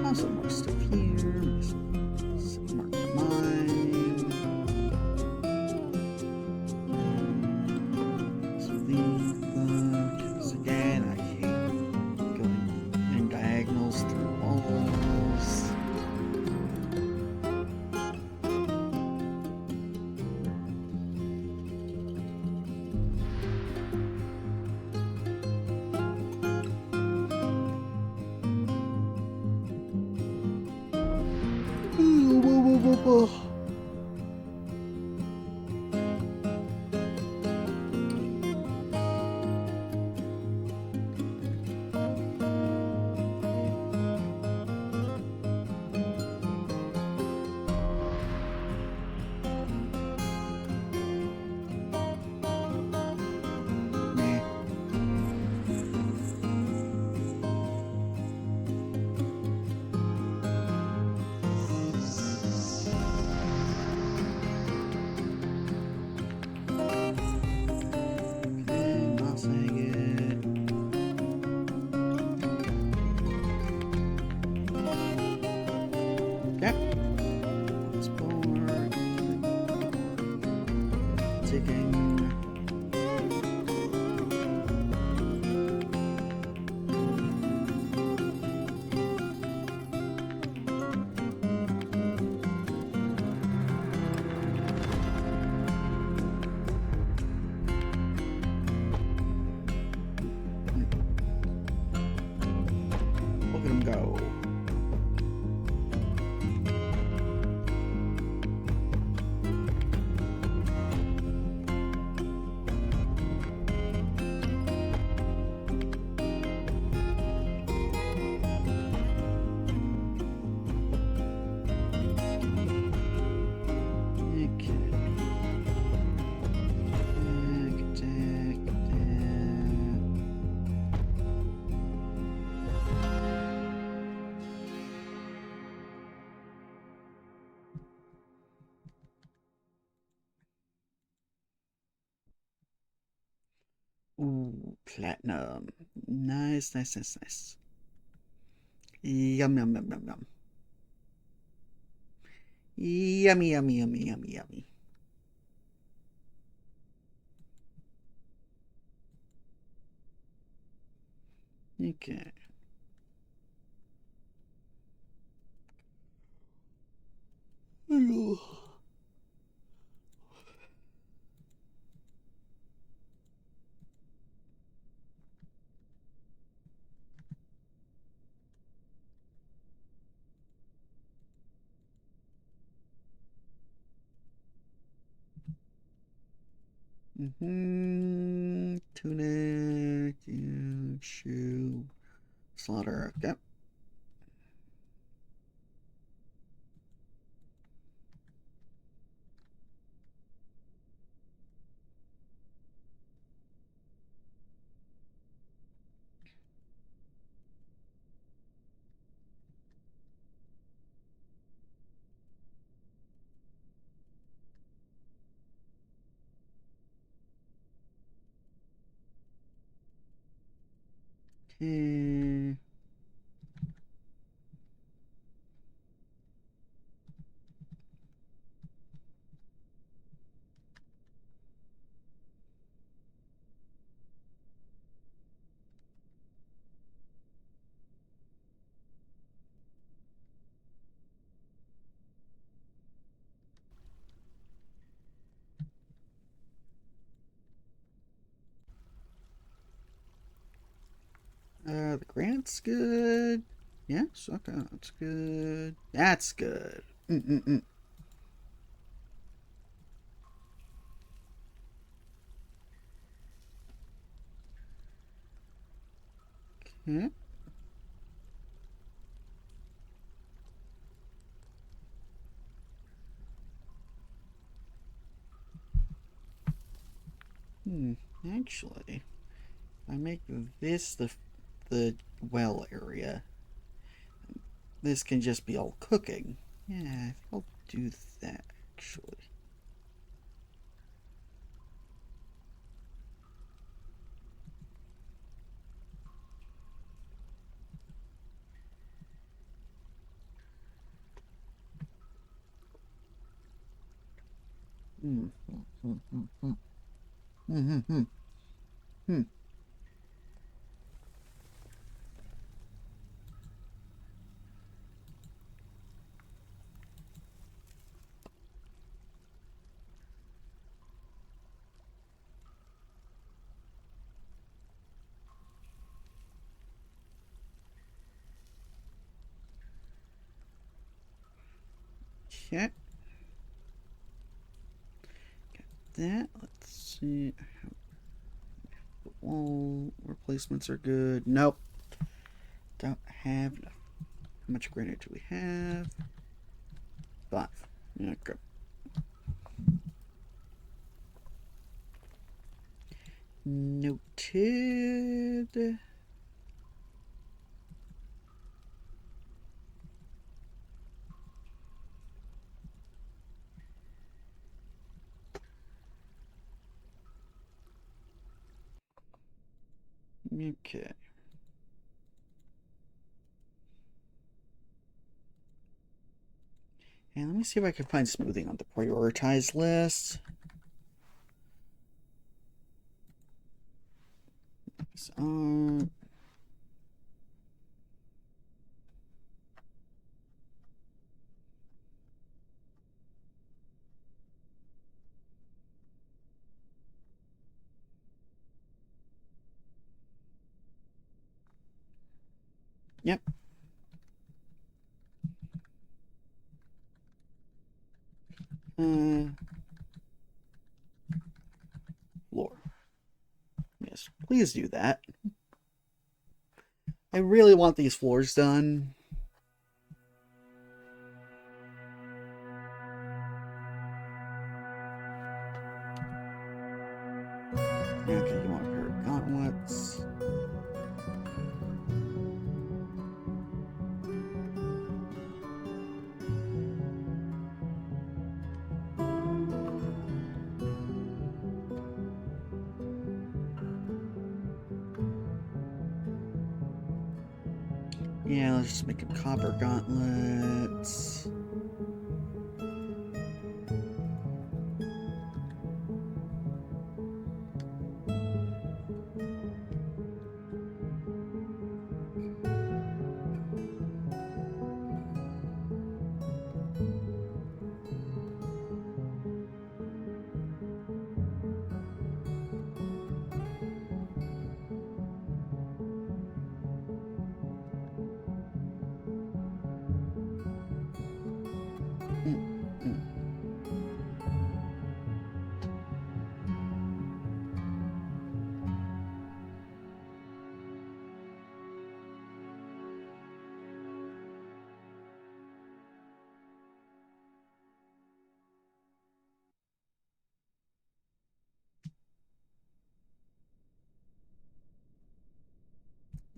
Also more stuff here. Mark the mine. Some leaf because again I hate going in diagonals through walls. Nah. Okay, mouse agate. Okay. Once more. Digging. Look at him go. Ooh, platinum. Nice, nice, nice, nice. Yum, yum, yum, yum, yum. Yummy, yummy, yummy, yummy, yummy. Okay. Ooh. Tunic, shoe, slaughter. Okay. Okay. The granite's good. Yes, okay, that's good. That's good. Mm-mm-mm. Okay. Hmm. Actually, I make this the well area. This can just be all cooking. Yeah, I think I'll do that actually. Hmm. Hmm. Hmm. Hmm. Hmm. Hmm. Hmm. Okay. Got that. Let's see. Wall replacements are good. Nope. Don't have enough. How much granite do we have? 5. Okay. Noted. Okay. And let me see if I can find smoothing on the prioritized list. So, yep. Uh, Floor. Yes, please do that. I really want these floors done. Okay, you want a pair of gauntlets. Yeah, let's just make them copper gauntlets. Mm, mm.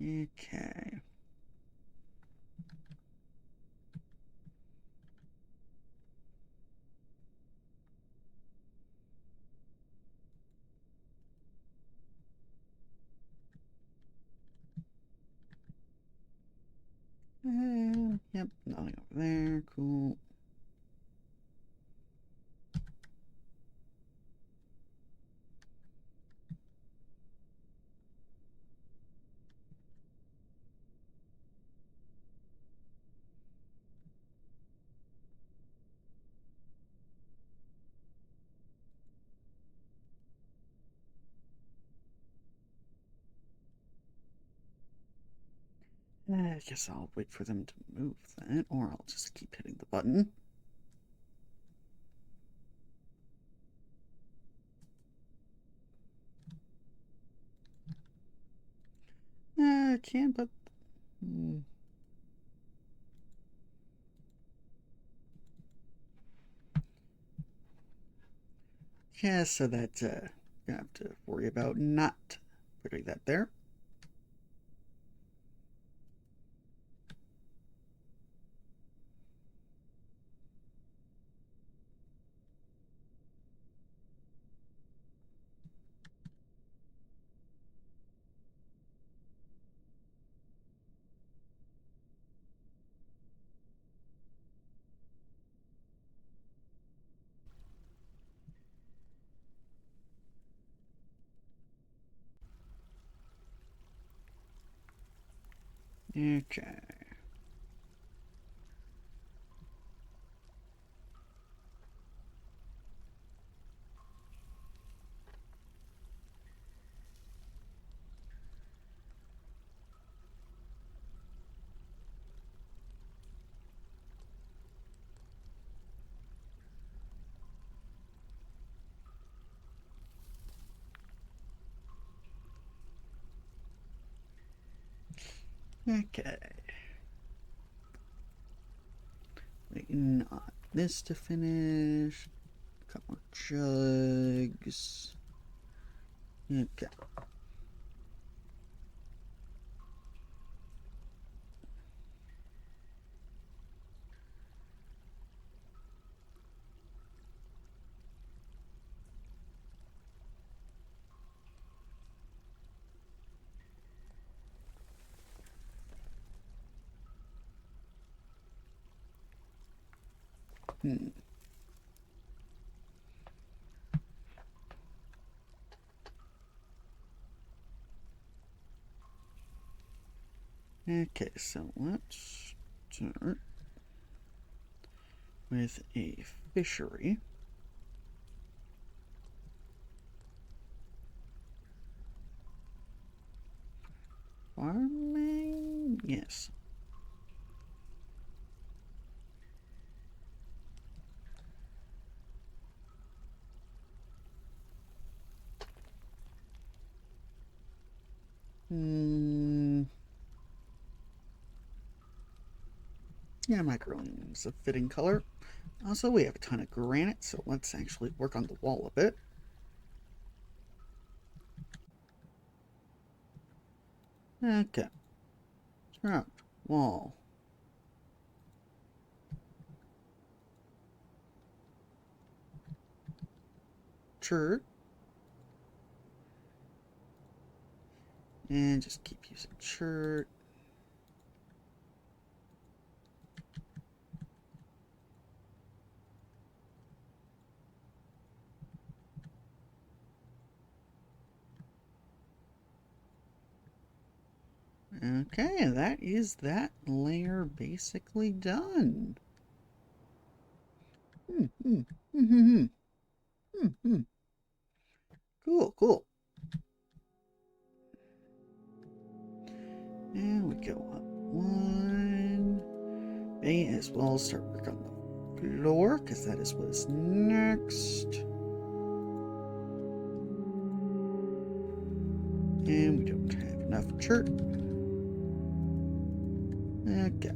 Okay. Yep, nothing over there. Cool. I guess I'll wait for them to move that, or I'll just keep hitting the button. I can, but... Yeah, so that, you have to worry about not putting that there. Okay. Okay. Waiting on this to finish. A couple more jugs. Okay. Okay, so let's start with a fishery. Farming? Yes. Yeah, macaroon is a fitting color. Also, we have a ton of granite, so let's actually work on the wall a bit. Okay. Trout, wall. Chert. And just keep using chert. Okay, that is that layer basically done. Cool, cool. And we go up one. May as well start work on the floor, because that is what is next. And we don't have enough chert. Okay.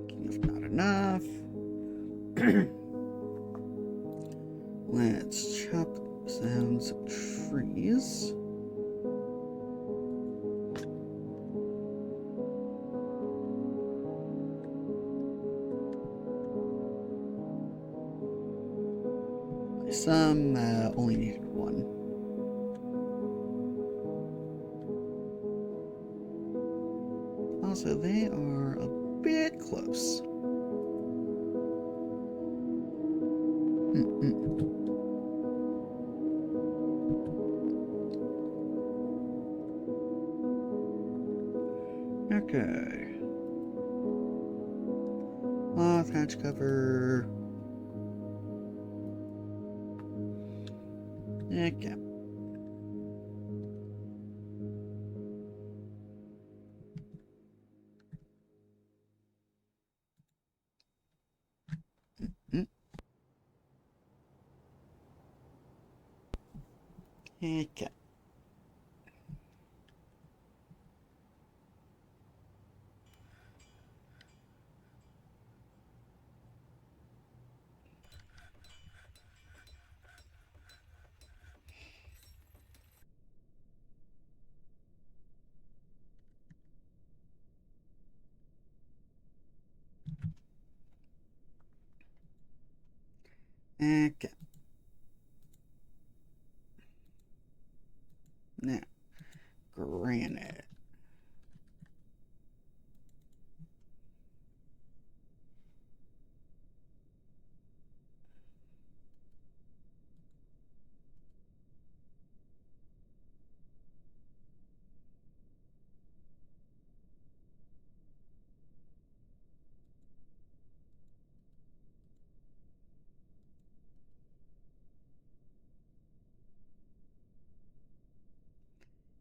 Thinking of not enough. Let's chop down some trees. Some only needed one. Also, they are a bit close. Okay. Hatch cover. Okay. Okay. Okay. Now, granite.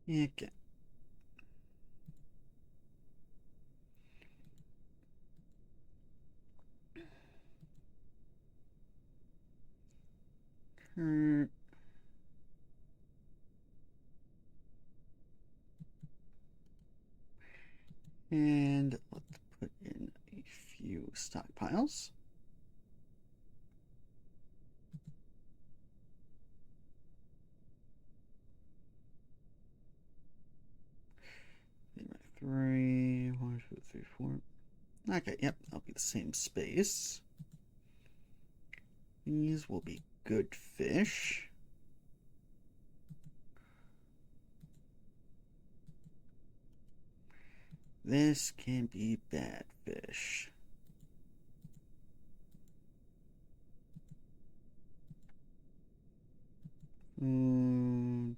Okay. Hmm. And let's put in a few stockpiles. Three, 1, 2, 3, 4. Okay, yep, that'll be the same space. These will be good fish. This can be bad fish. Food,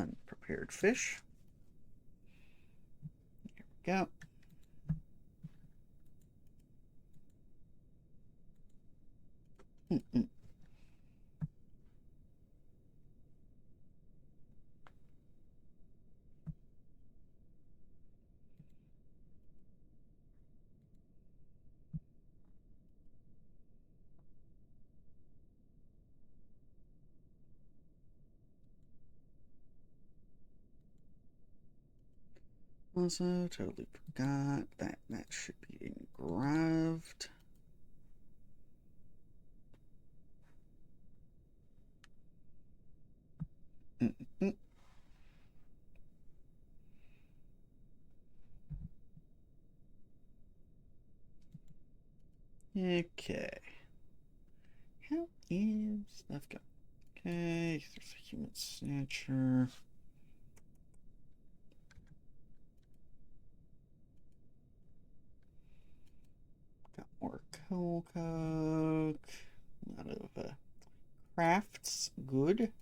unprepared fish. Here we go. Also, totally forgot that that should be engraved. Okay. How is stuff go? Okay, there's a human snatcher. Got more coal coke. A lot of crafts. Good.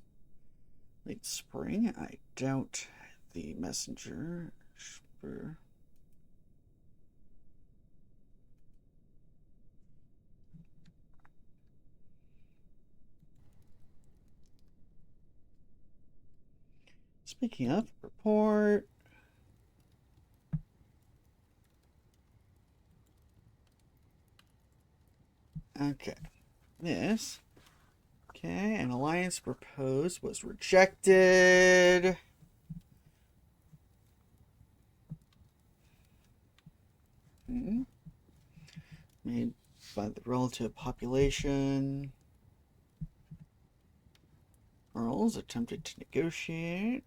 Late spring. I doubt the messenger. Sure. Speaking of, report. Okay. This. Okay, an alliance proposed was rejected. Made by the relative population. Earls attempted to negotiate.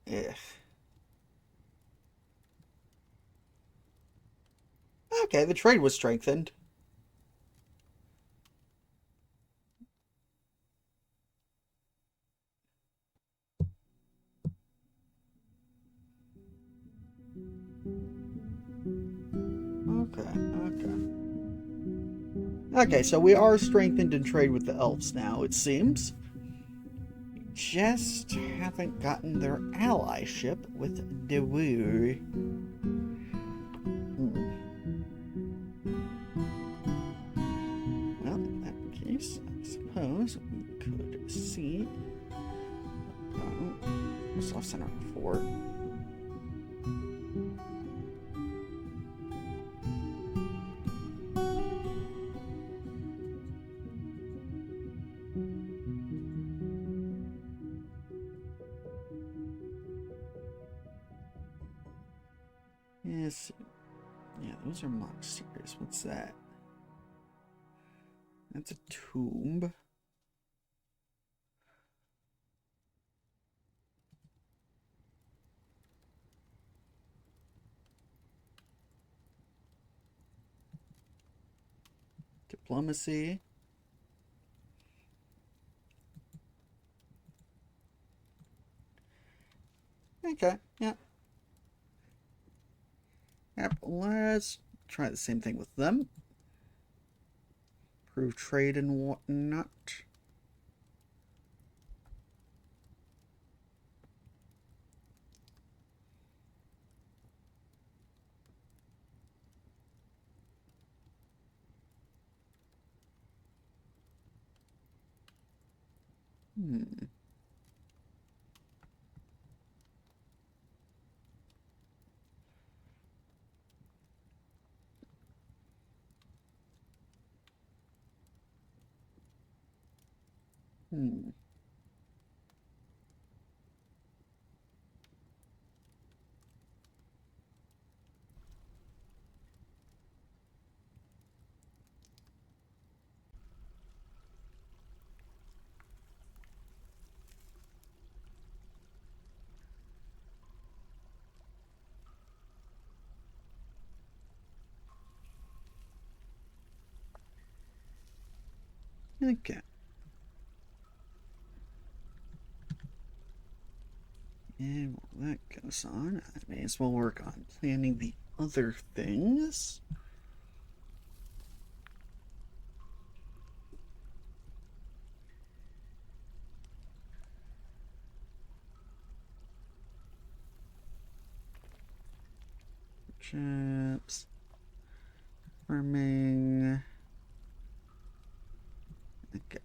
Ugh. Okay, the trade was strengthened. Okay. Okay, so we are strengthened in trade with the elves now, it seems. Just haven't gotten their allyship with Dwarf. Well, in that case, I suppose we could see. Soft center fort. Yes. Yeah, those are monsters. What's that? That's a tomb. Diplomacy. Okay, yeah. Yep, let's try the same thing with them. Prove trade and whatnot. Hmm. Hmm. Okay. And while that goes on, I may as well work on planning the other things. Chips. Farming. Okay.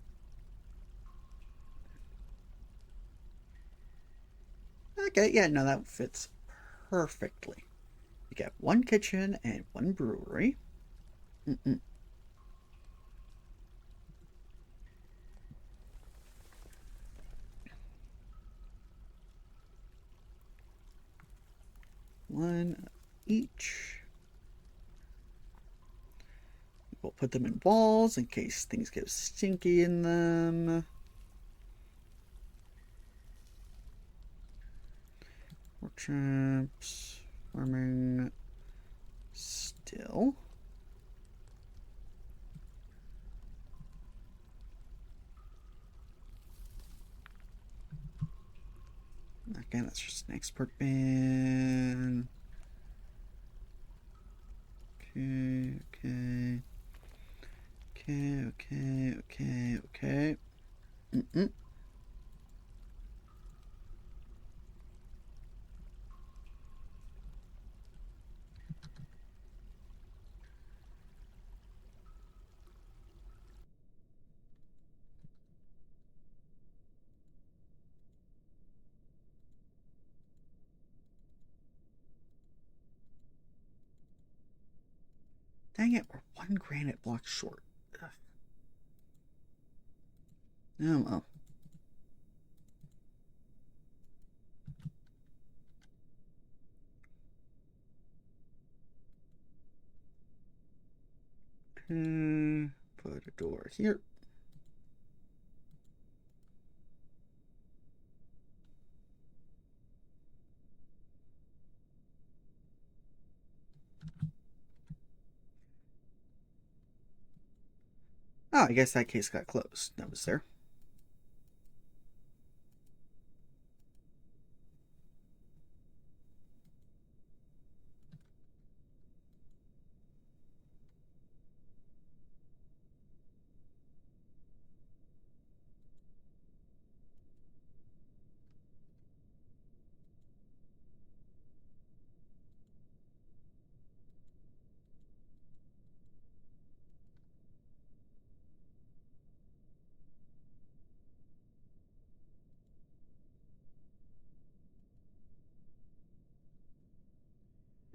Okay, yeah, no, that fits perfectly. We got one kitchen and one brewery. Mm-mm. One each. We'll put them in walls in case things get stinky in them. More traps. Farming. Still. Again, that's just an export ban. Okay, okay. Okay. Mm-mm. Dang it, we're one granite block short. Ugh. Oh well. Put a door here. Oh, I guess that case got closed. That was there.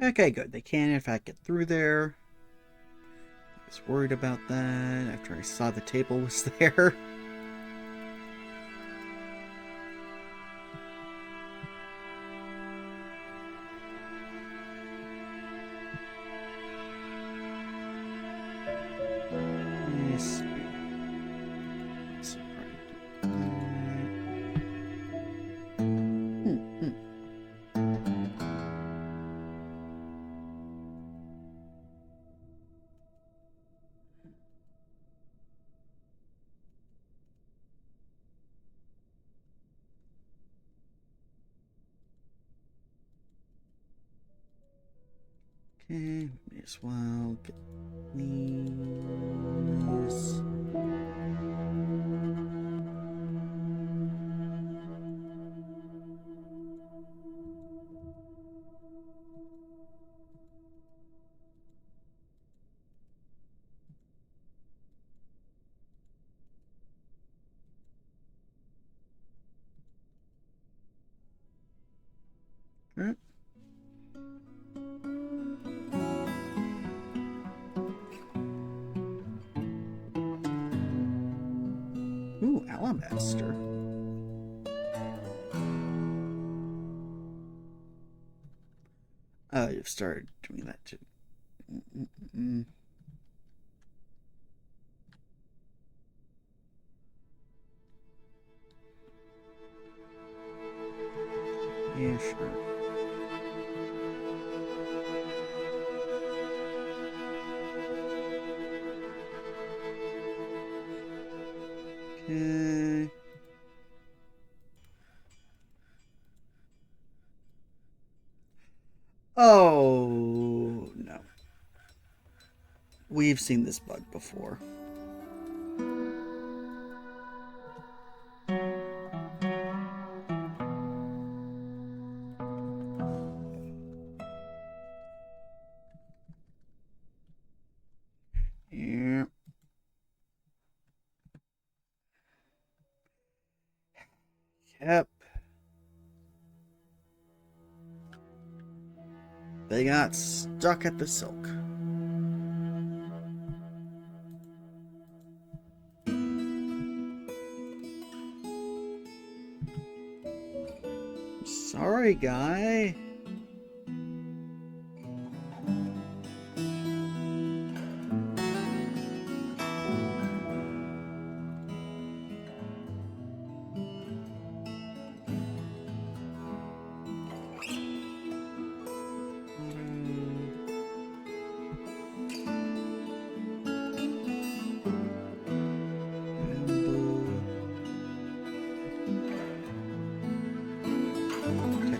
Okay, good. They can, in fact, get through there. I was worried about that after I saw the table was there. Yes. So okay, may as well get these. Right. Ooh, alabaster. Oh, you've started doing that too. Yeah, sure. Okay. Oh, no. We've seen this bug before. Yeah. Yep. They got stuck at the silk. Sorry, guy.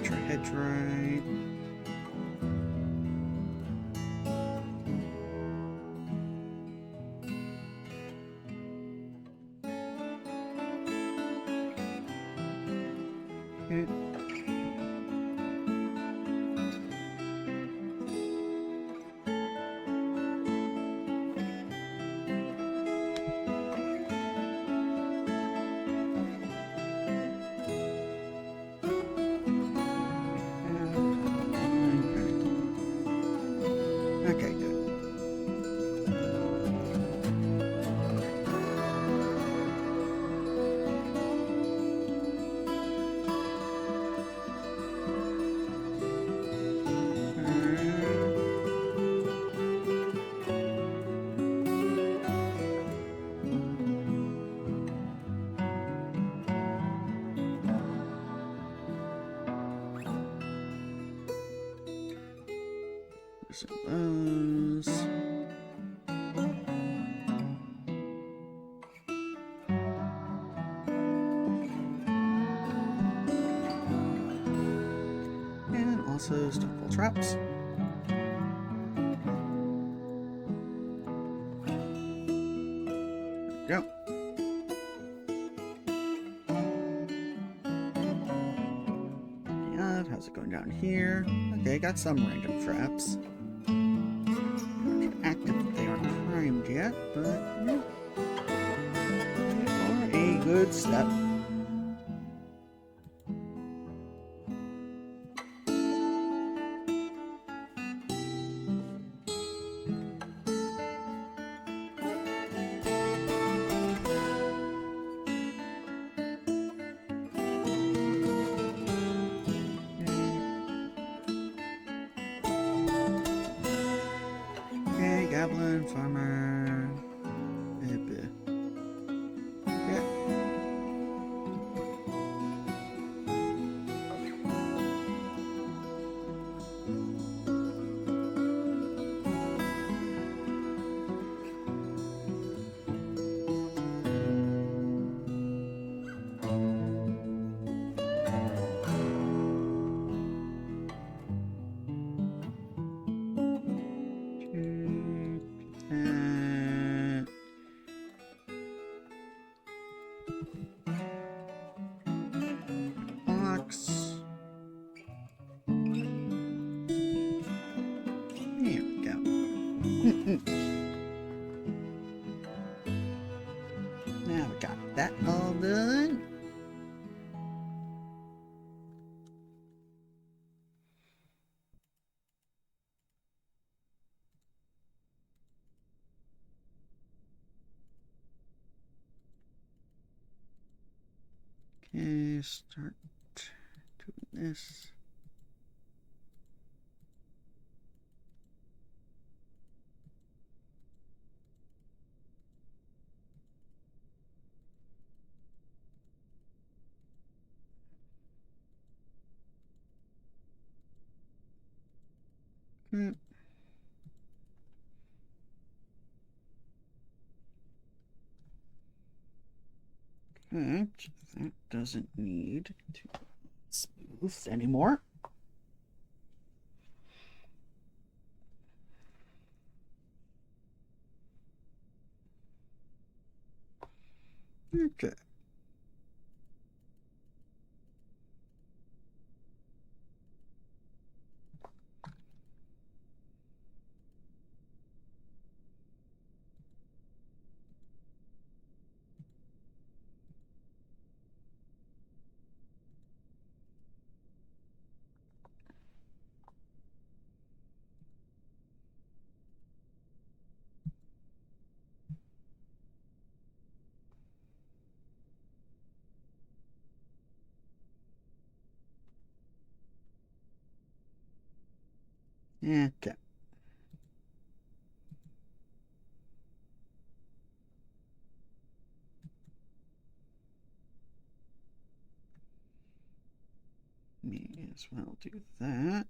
Tetrahedrite. Okay. Okay, good. There's those. And also stonefall traps. There we go. Yeah, how's it going down here? Okay, got some random traps. Not active, they aren't primed yet, but yeah. They are a good step. Box. There we go. Now we got that all done. Okay, start doing this. Okay. That doesn't need to smooth anymore. Okay. Okay. May as well do that.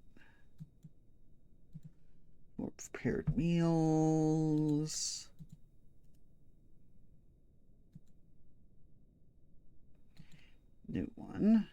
More prepared meals. New one.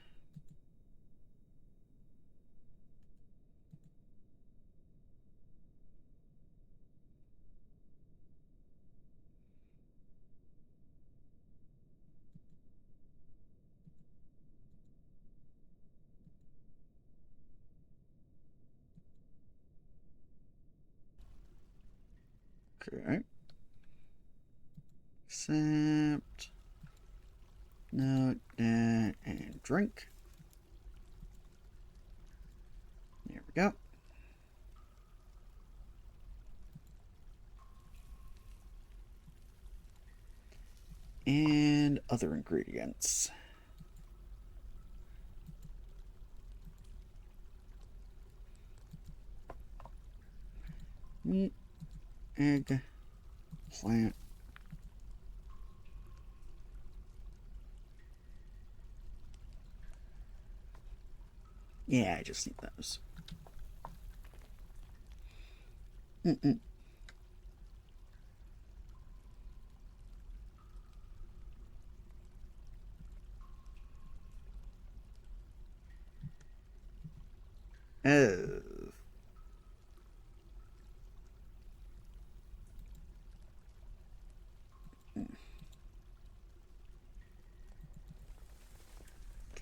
Okay. Accept. Note that and drink. There we go. And other ingredients. Meat, egg, plant. Yeah, I just need those. Mm-mm. Oh.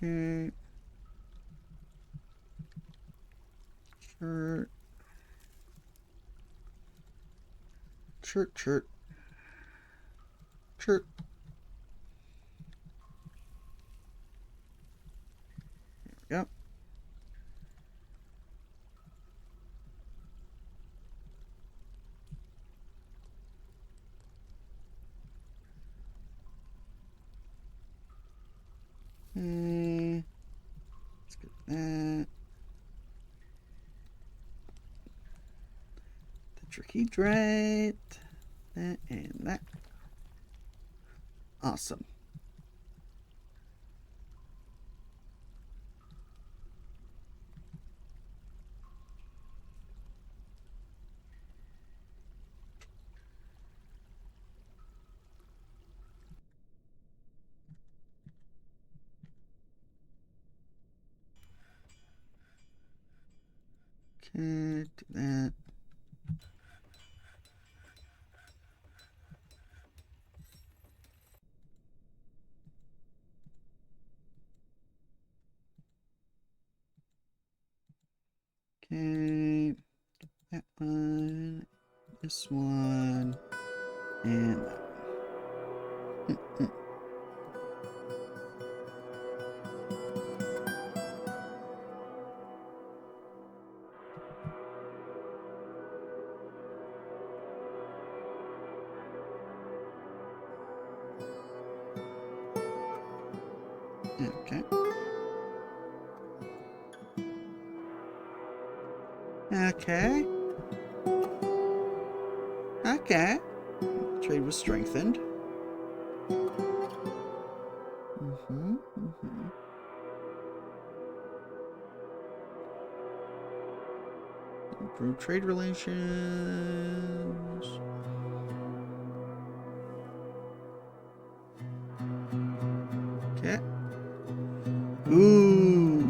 Okay. Shirt. Shirt, shirt. Shirt. There we go. Okay. Let's get that. Tetrahedrite. That and that. Awesome. Okay, do that. Okay. That one. This one. And that one. Okay. Okay. Okay. Trade was strengthened. Mm-hmm. Improve trade relations. Okay. Ooh.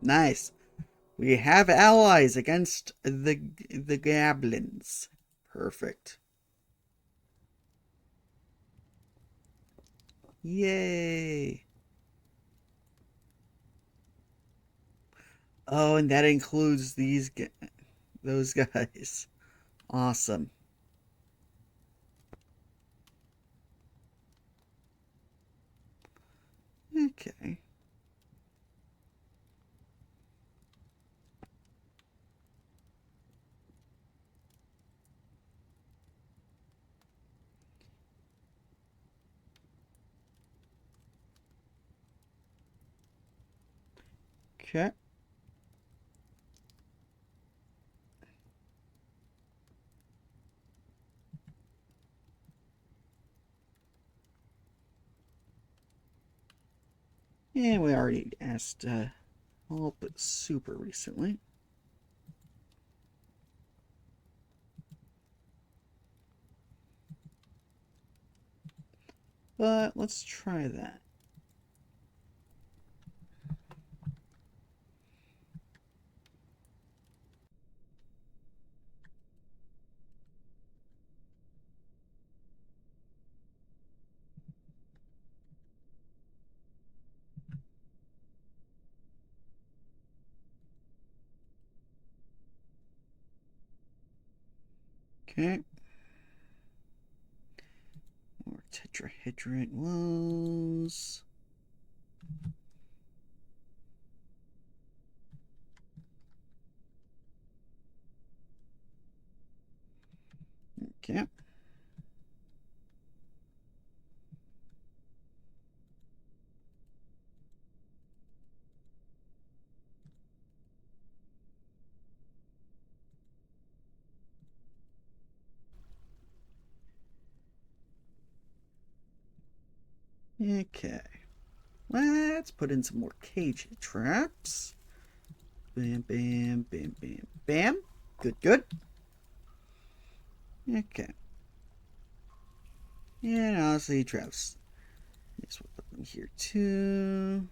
Nice. We have allies against the goblins. Perfect. Yay. Oh, and that includes those guys. Awesome. Okay. Okay. And we already asked all but super recently. But let's try that. Okay. More tetrahedron woes. Okay. Okay. Let's put in some more cage traps. Bam, bam, bam, bam, bam. Good, good. Okay. And honestly, traps. Yes, we'll put them here too.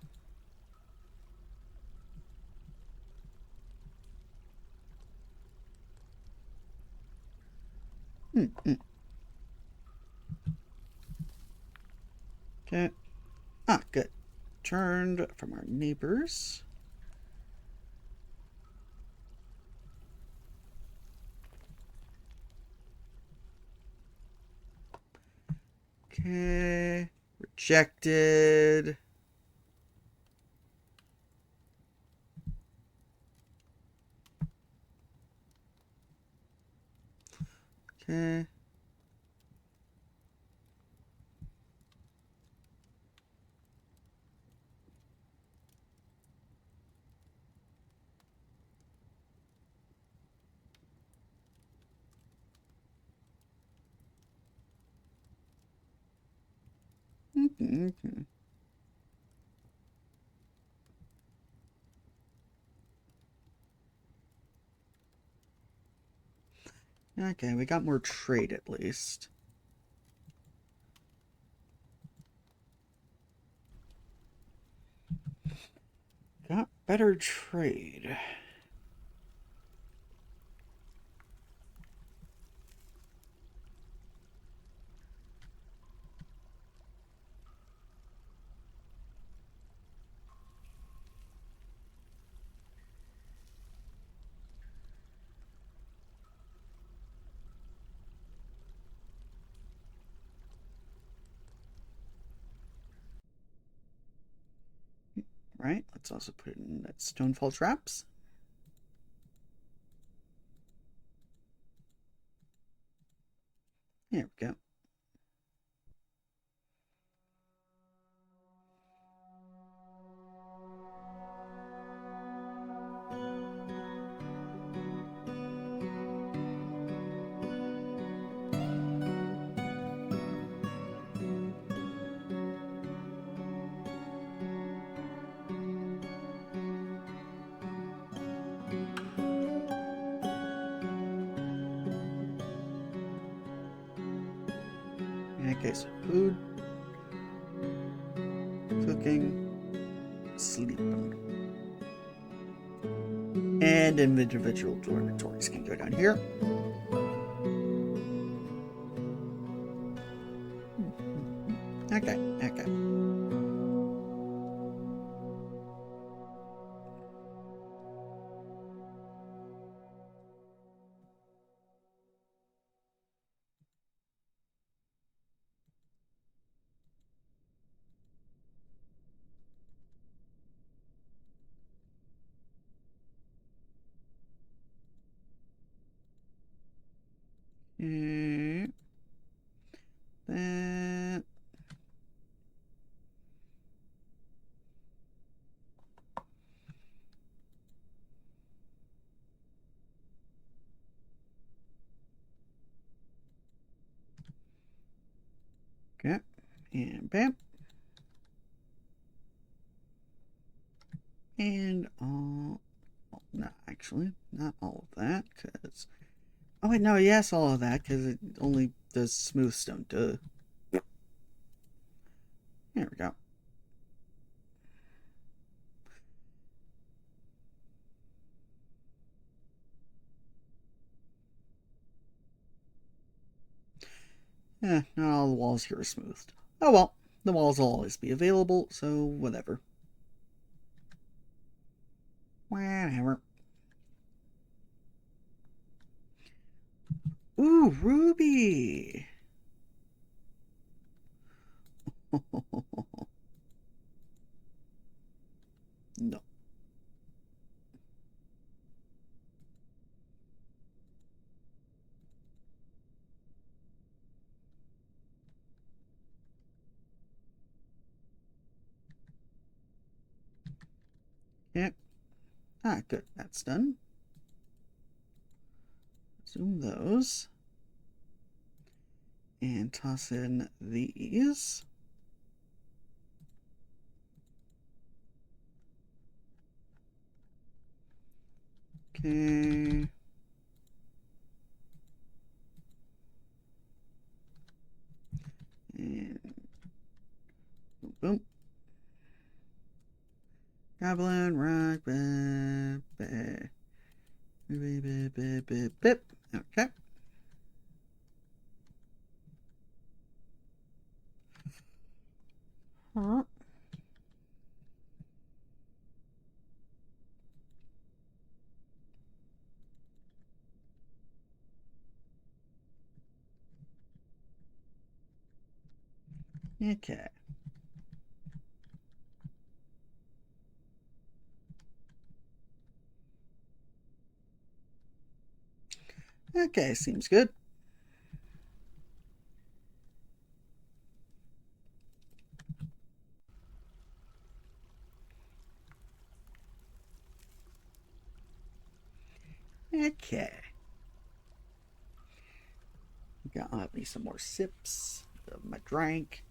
Okay. Ah, good. Turned from our neighbors. Okay. Rejected. Okay. Okay. Okay, we got more trade at least. Got better trade. Right, let's also put in that stonefall traps. There we go. Okay, so food, cooking, sleeping. And individual dormitories can go down here. Okay, okay. That. Okay, and bam. And all, no, actually, not all of that, because, oh wait, no, yes, all of that, because it only does smooth stone, duh. There we go. Not all the walls here are smoothed. Oh well, the walls will always be available, so whatever. Whatever. Ooh, Ruby! No. Yep. Ah, good. That's done. Zoom those. And toss in these. Okay. And boom, boom. Goblin, rock, bip. Okay. Huh. Okay. Okay, seems good. Okay. I'll have me some more sips of my drink.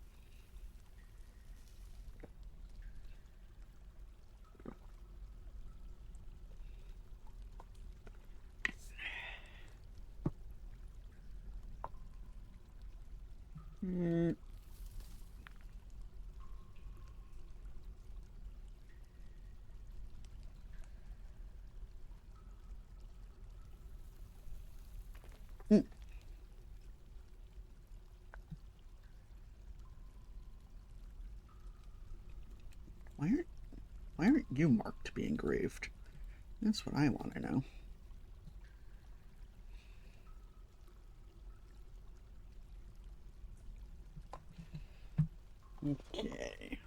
why aren't you marked to be engraved? That's what I want to know. Okay.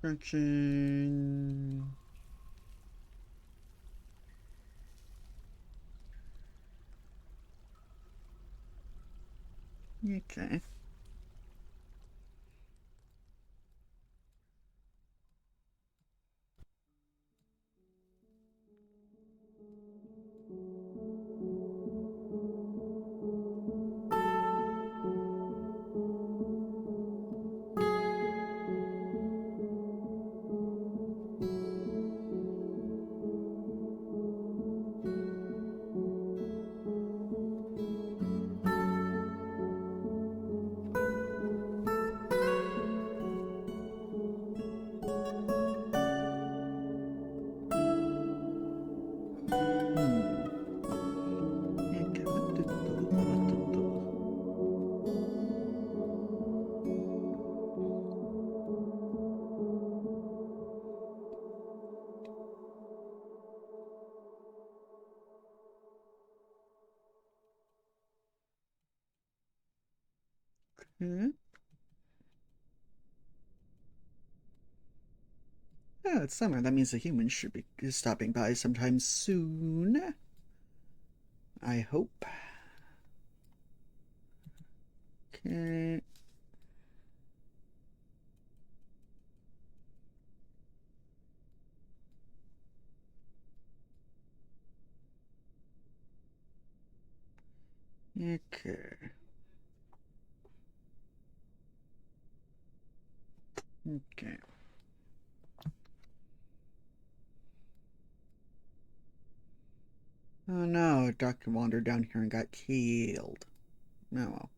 Construction. Okay. Hmm. Okay. Okay. Oh, it's summer. That means the humans should be stopping by sometime soon. I hope. Okay. Okay. Okay. Oh no, a duck wandered down here and got killed. Oh well.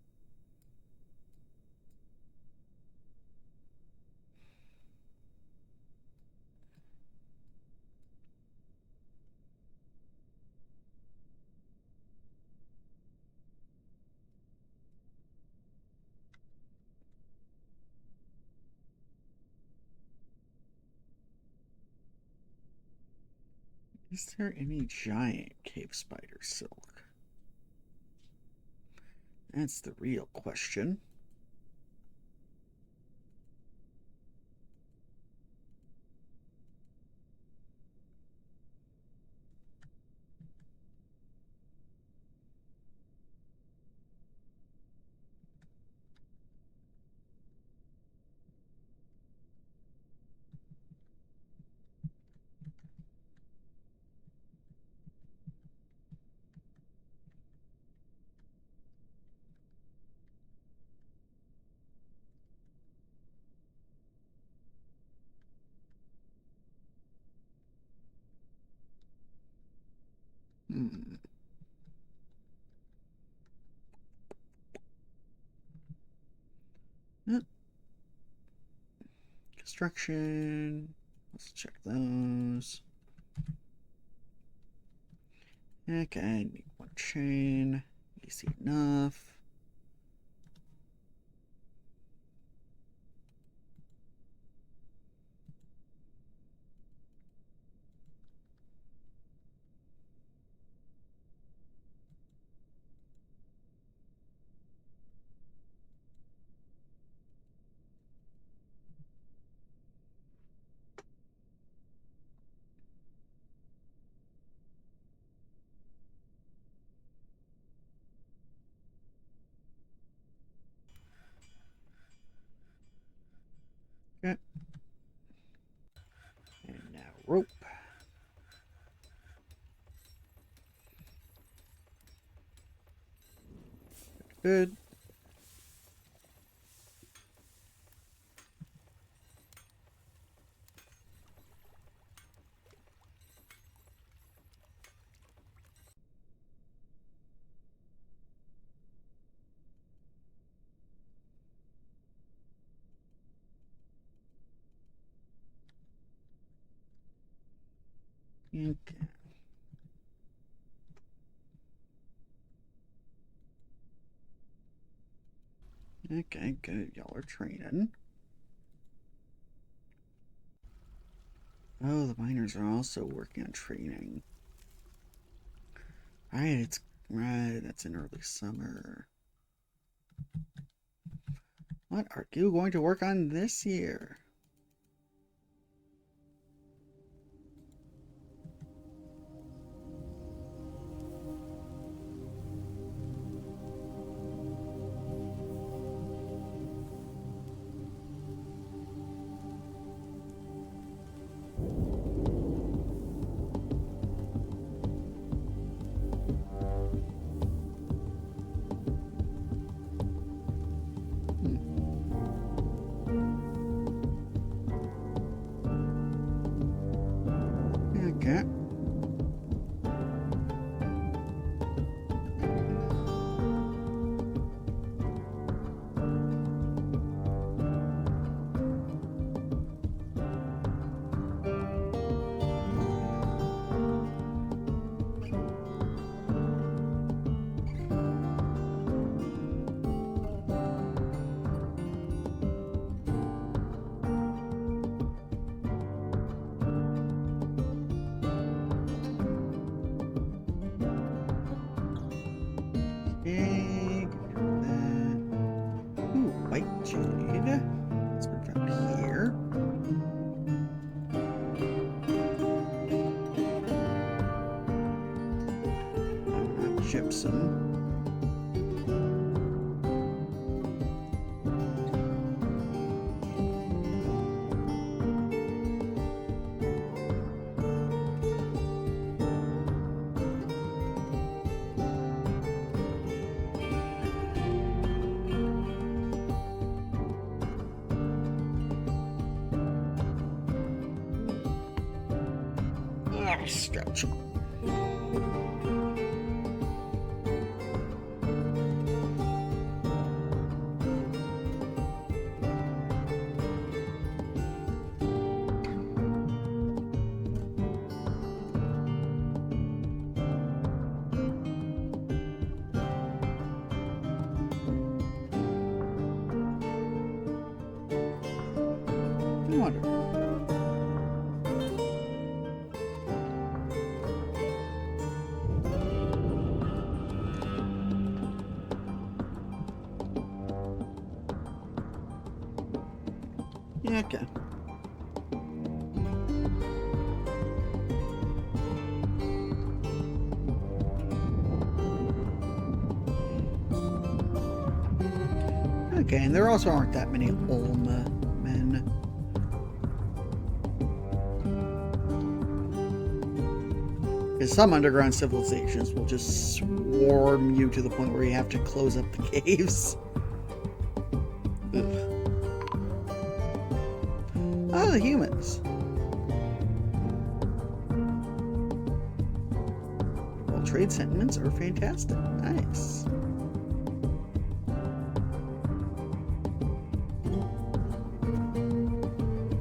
Is there any giant cave spider silk? That's the real question. Hmm. Uh, Construction. Let's check those. Okay, I need one chain. Easy enough. Okay. And now rope. Good. Okay. Okay, good. Y'all are training. Oh, the miners are also working on training. Right, it's right. That's in early summer. What are you going to work on this year? Okay. Big. Ooh, white jade. It's been found here. Gypsum. Stretch. I wonder. Yeah, okay. Okay, and there also aren't that many Ulm men. Because some underground civilizations will just swarm you to the point where you have to close up the caves. Ugh. Oh, the humans. World trade sentiments are fantastic. Nice.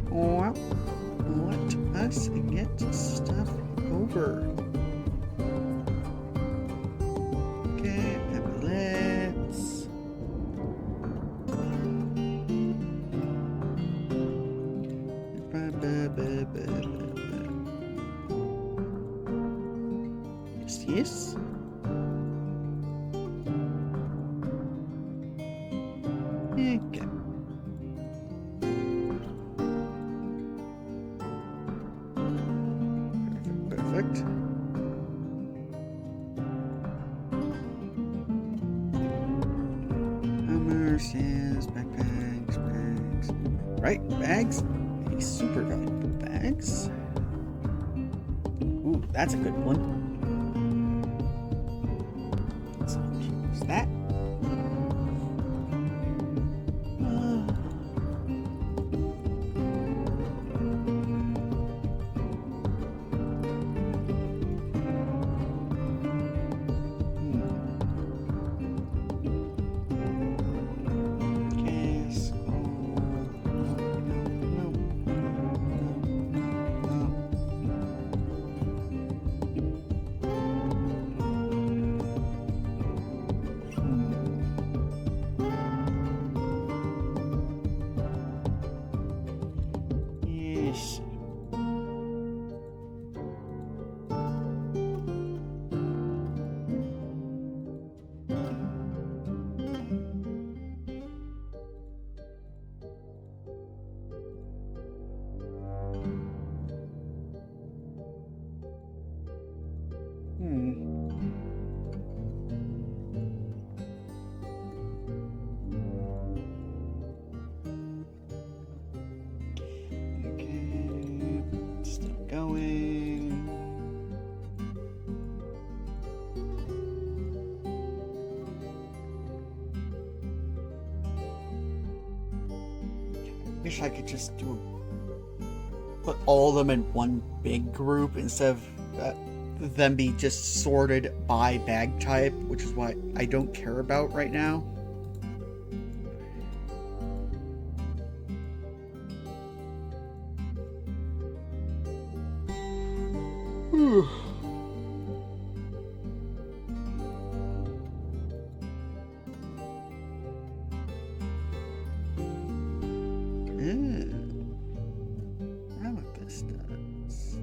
Well, let us get stuff over. Okay, let's. Yes. Okay. Perfect. Hammers, yes, backpacks, bags. Right, bags. These super valuable bags. Ooh, that's a good one. Let's use that. Yes. Hmm. Okay. Still going. Wish I could just put all of them in one big group instead of them be just sorted by bag type, which is what I don't care about right now. Ooh, I know what this does.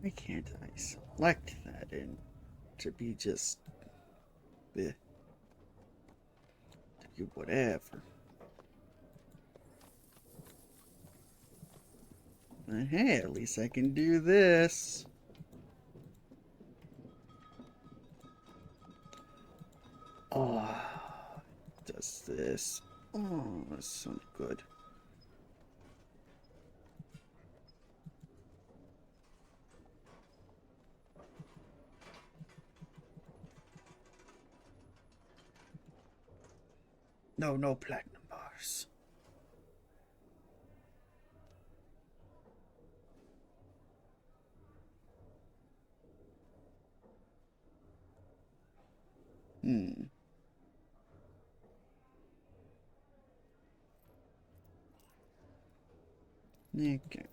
Why can't I select that and to be just to be whatever? But hey, at least I can do this. Oh, does this? Oh, that sounds good. No, no platinum bars. Hmm. Okay.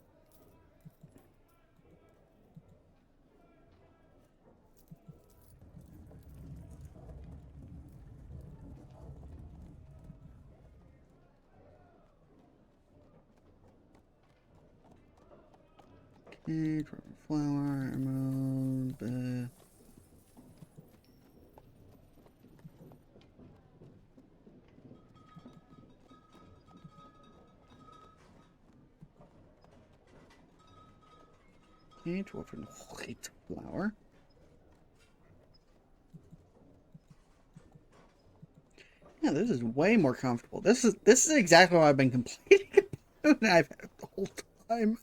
Okay, flour, emerald, okay, dwarf and white flour. Yeah, this is way more comfortable. This is exactly what I've been complaining about. I've had the whole time.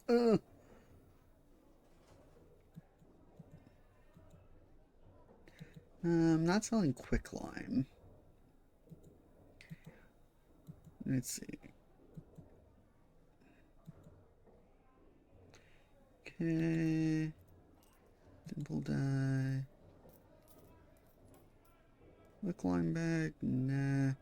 I'm not selling quicklime. Let's see. Okay. Dimple dye. Quicklime bag? Nah.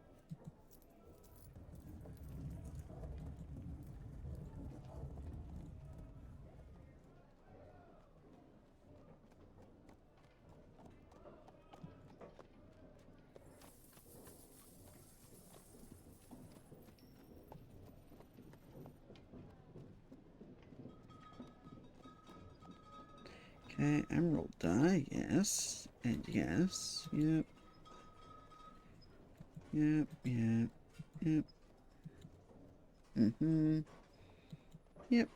Okay, emerald dye, yes. And yes. Yep. Yep, yep, yep. Mm-hmm. Yep.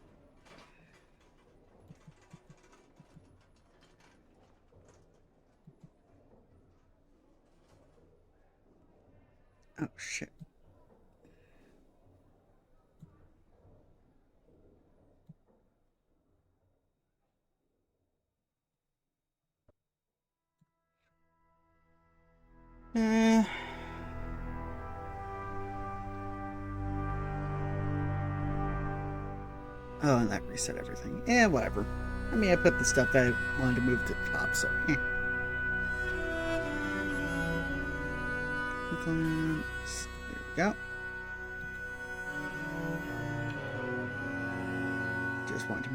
Oh, shit. Oh, and that reset everything. Whatever. I mean, I put the stuff that I wanted to move to the top, so There we go. Just want to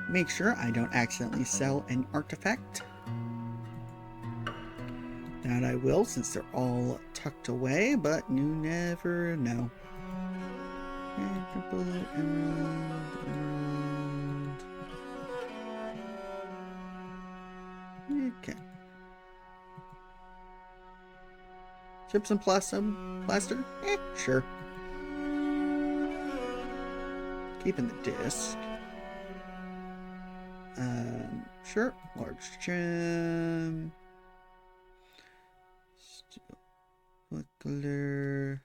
make sure I don't accidentally sell an artifact. That I will, since they're all tucked away, but you never know. Emerald. Okay. Chips and plaster? Sure. Keeping the disc. Sure. Large gem. Buckler.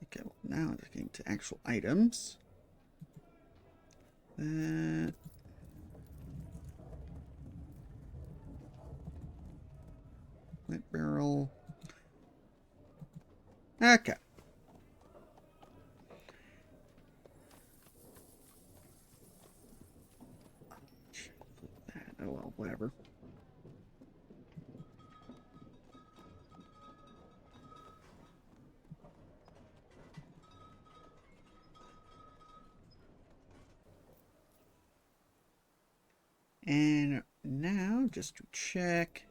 Okay, well, now we're getting to actual items. That. Light barrel. Okay. Oh well, whatever. And now, just to check.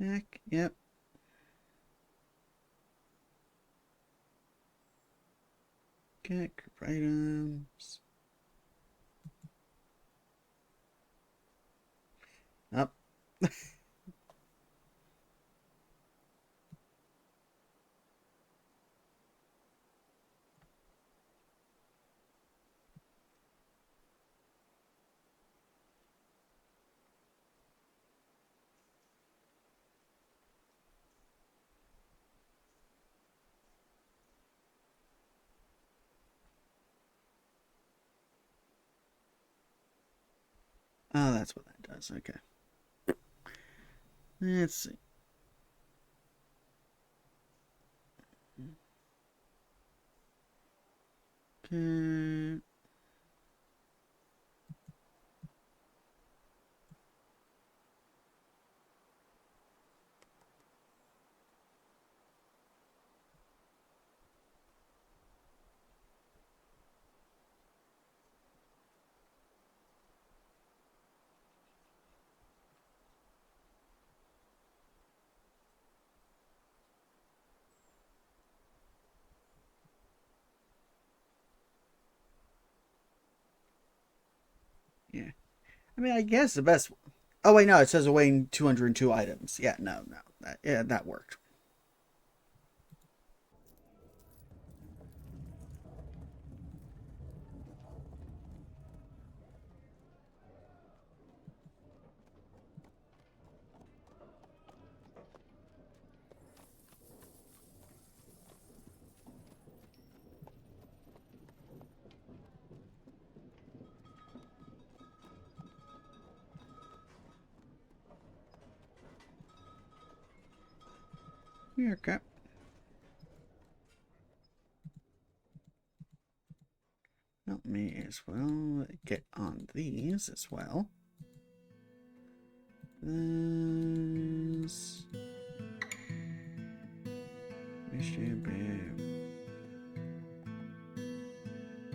Heck, yep. Okay, group items. Up. Oh, that's what that does. Okay. Let's see. Okay. Yeah. I mean, I guess the best. Oh wait, no. It says weighing 202 items. Yeah, no. That worked. Here, okay. Help me as well get on these as well. This.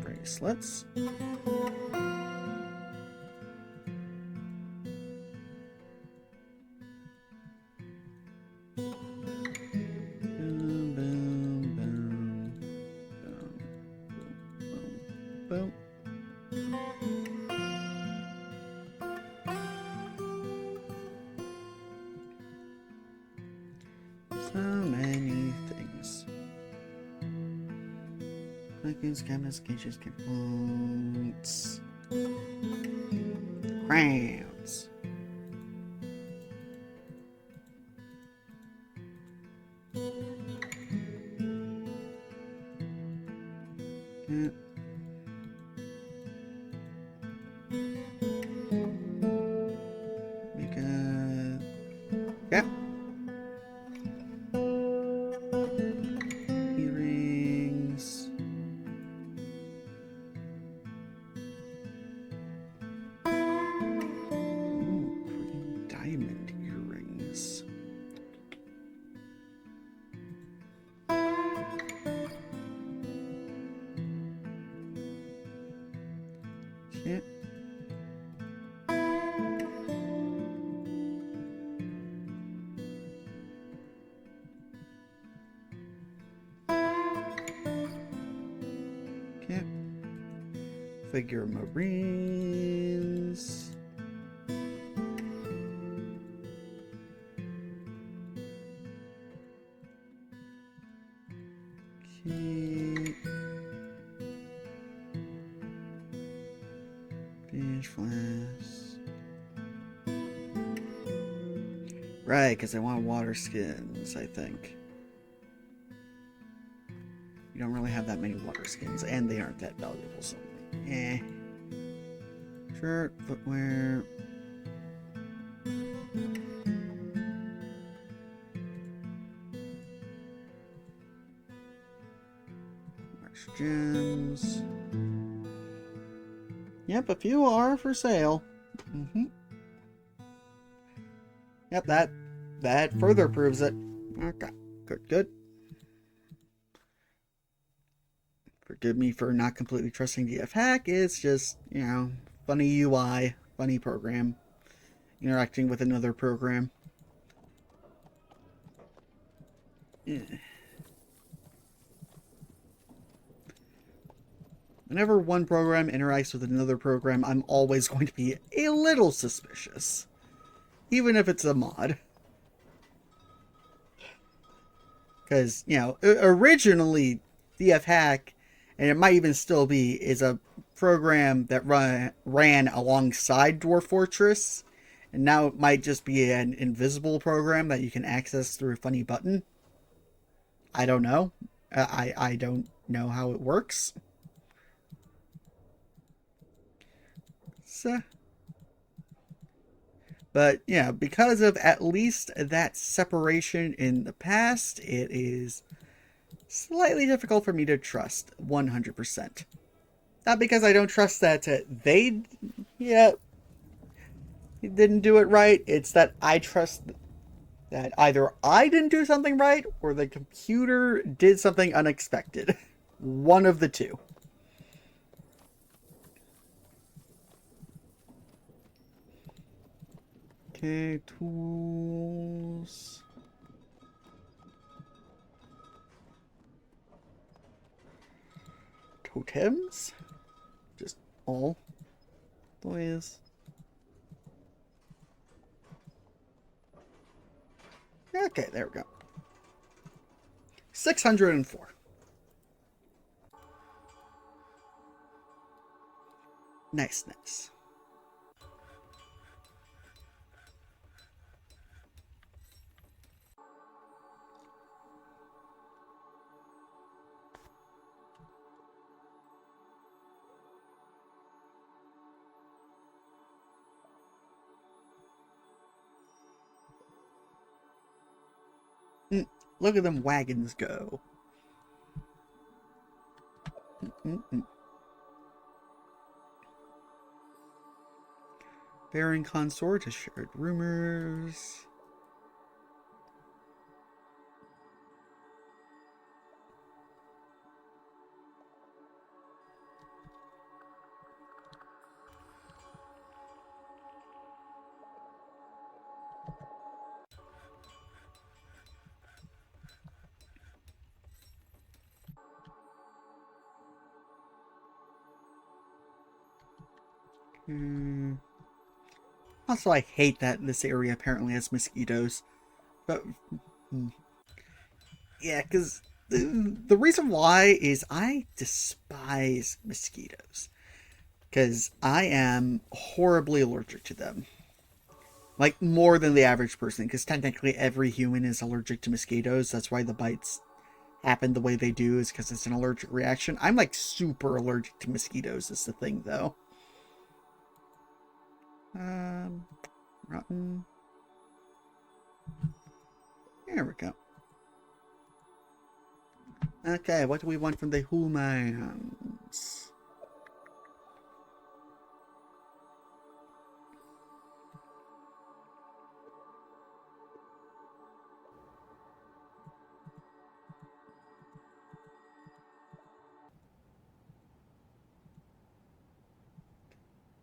Bracelets. Boom, boom, boom, boom, boom, boom. So many things. Plugins, cabinets, cages, points. Crowns. Yeah. Make a... Yeah. Earrings. Ooh, green diamond earrings. Yeah. Okay. Figure marines. Okay. Fish flask. Right, because I want water skins, I think. You don't really have that many water skins, and they aren't that valuable, so eh. Shirt, footwear. Marsh gems. Yep, a few are for sale. Yep, that further proves it. Okay, good. Forgive me for not completely trusting DF Hack. It's just, you know, funny UI, funny program. Interacting with another program. Yeah. Whenever one program interacts with another program, I'm always going to be a little suspicious. Even if it's a mod. Because, you know, originally DF Hack, and it might even still be, is a program that ran alongside Dwarf Fortress. And now it might just be an invisible program that you can access through a funny button. I don't know. I don't know how it works. So, but yeah, because of at least that separation in the past, it is slightly difficult for me to trust 100%. Not because I don't trust that they, yeah, didn't do it right. It's that I trust that either I didn't do something right or the computer did something unexpected. One of the two. Okay, tools. Totems? Just all boys. Okay, there we go. 604. Nice. Look at them wagons go. Baron consort has shared rumors. Also, I hate that this area apparently has mosquitoes. But, yeah, because the reason why is I despise mosquitoes. Because I am horribly allergic to them. Like, more than the average person. Because technically every human is allergic to mosquitoes. That's why the bites happen the way they do is because it's an allergic reaction. I'm like super allergic to mosquitoes is the thing though. Rotten. There we go. Okay, what do we want from the humans?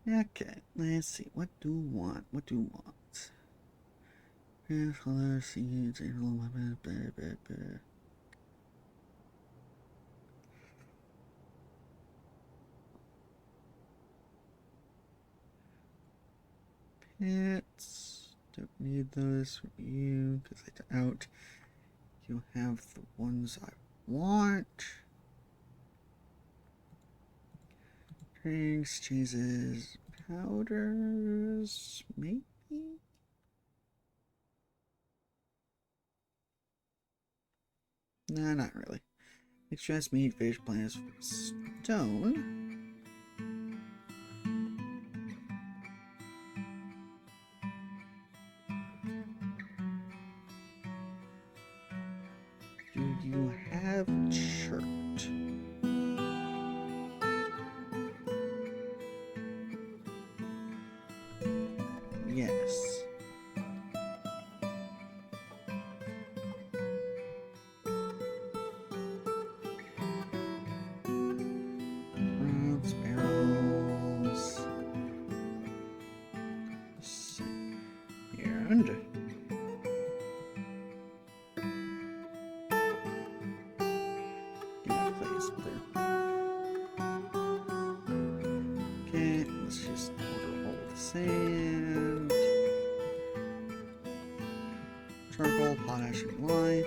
Okay, let's see. What do we want? What do we want? Color, seeds, weapons, pits. Don't need those from you because I doubt you have the ones I want. Drinks, cheeses, powders, maybe? Nah, not really. Extract meat, fish, plants, stone. Do you have shirt? Yes. Roots, barrels. And yeah, place there. Okay, let's just order all the sand. Charcoal, potash, and lime.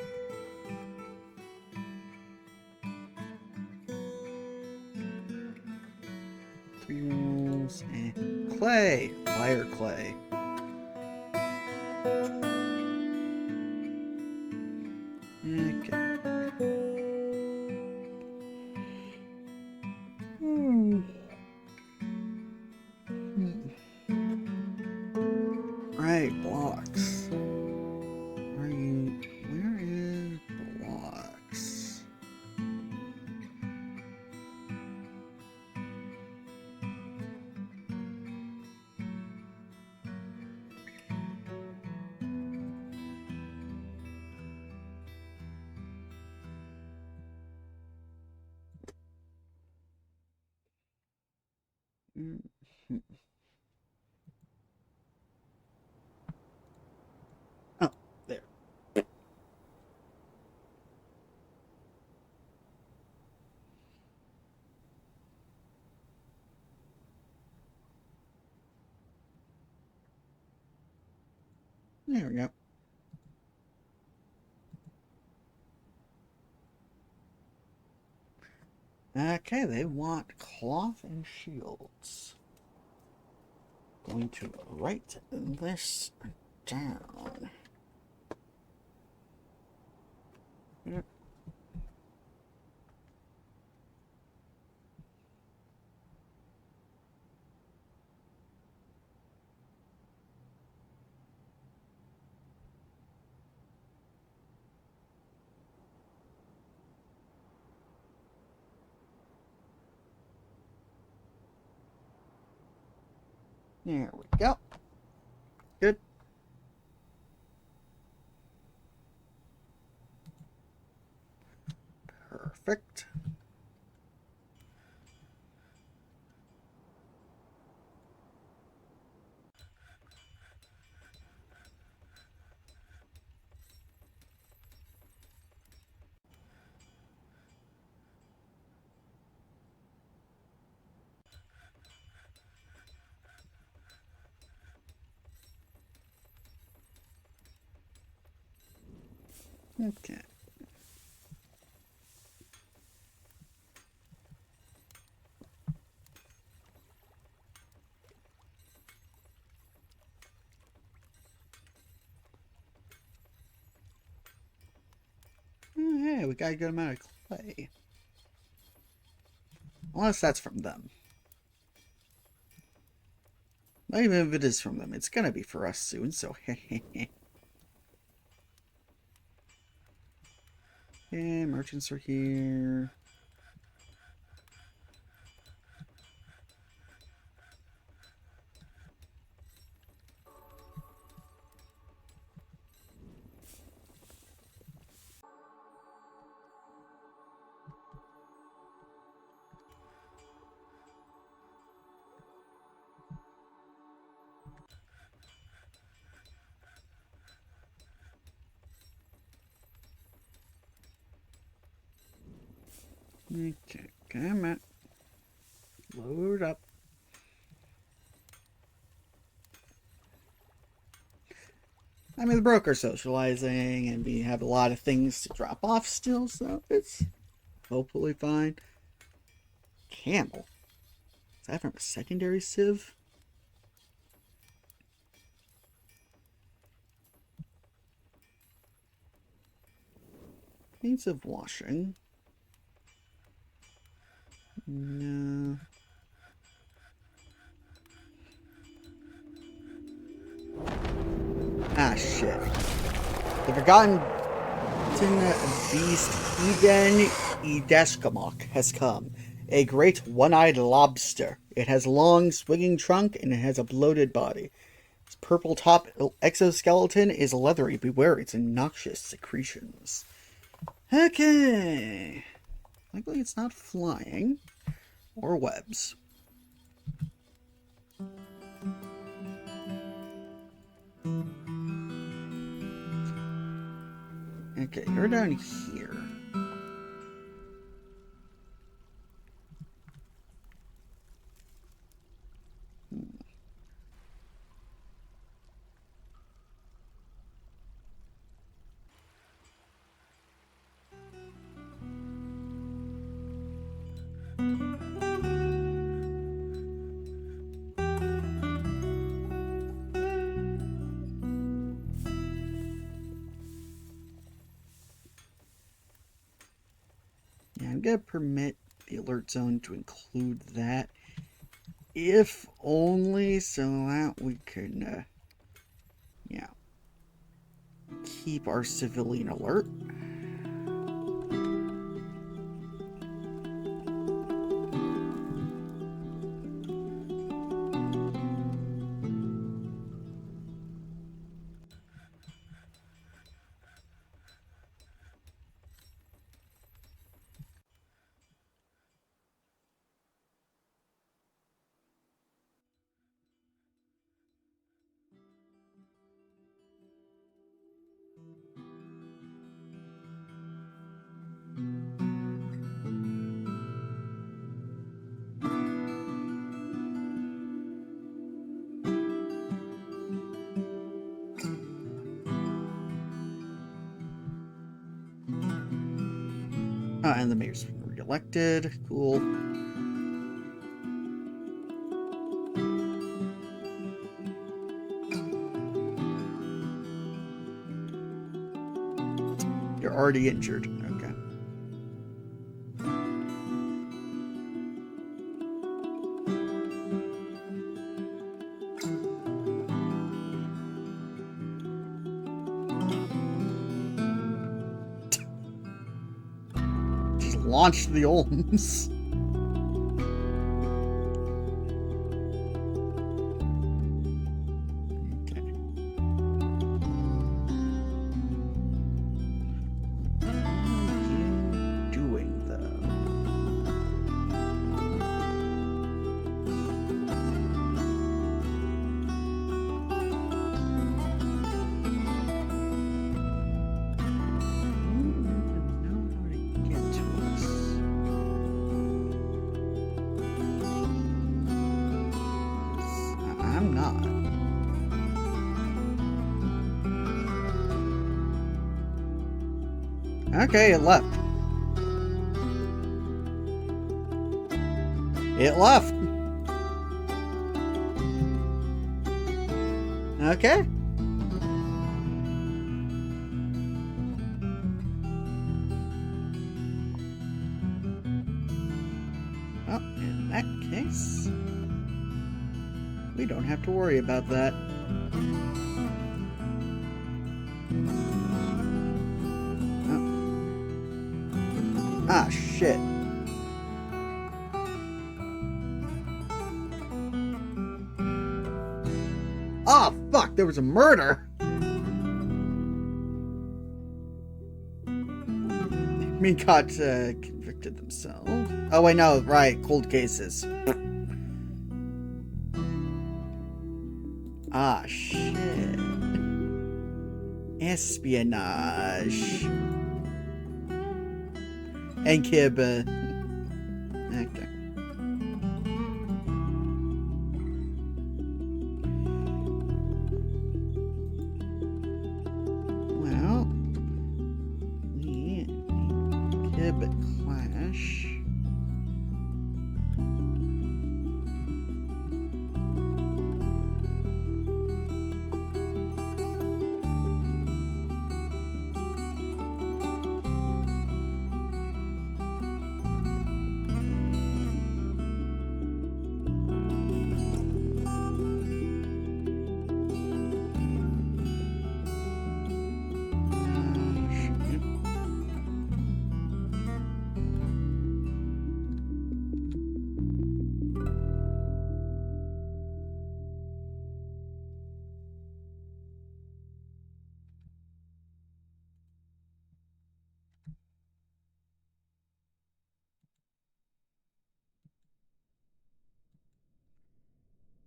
Tools and clay. Fire clay. Okay. Right, blocks. Where is blocks? Oh, there. There we go. Okay, they want cloth and shields. Going to write this down. There we go. Good. Perfect. Okay. Oh, hey, we got a good amount of clay. Unless that's from them. Not even if it is from them, it's gonna be for us soon, so hey, merchants are here. Okay, come on. Load up. I mean, the broker's socializing, and we have a lot of things to drop off still, so it's hopefully fine. Camel. Is that from a secondary sieve? Needs of washing. No. Ah, shit. The Forgotten Beast Eden Edeshkamok has come. A great one-eyed lobster. It has a long, swinging trunk, and it has a bloated body. Its purple top exoskeleton is leathery. Beware its noxious secretions. Okay. Likely it's not flying. Or webs. Okay, you're down here. Yeah, I'm going to permit the alert zone to include that. If only so that we can, yeah, keep our civilian alert. And the mayor's been re-elected. Cool. You're already injured. Okay. Just launched the Olms. I'm not. Okay, it left. It left. Okay. Well, in that case, we don't have to worry about that. Oh. Ah, shit. Oh, fuck, there was a murder! Me got convicted themselves. Oh, wait, no, right, cold cases. Ah, shit. Espionage. And Kib, okay. Well, yeah, Kib clash.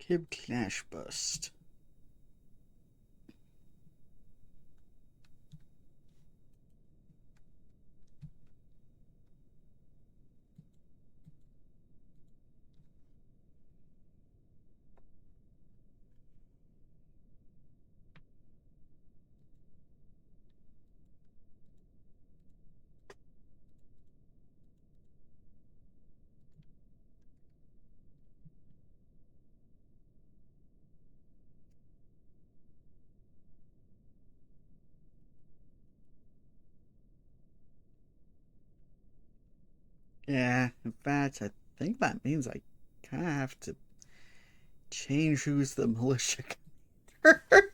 Kib clash bust. Yeah, in fact, I think that means I kind of have to change who's the militia commander.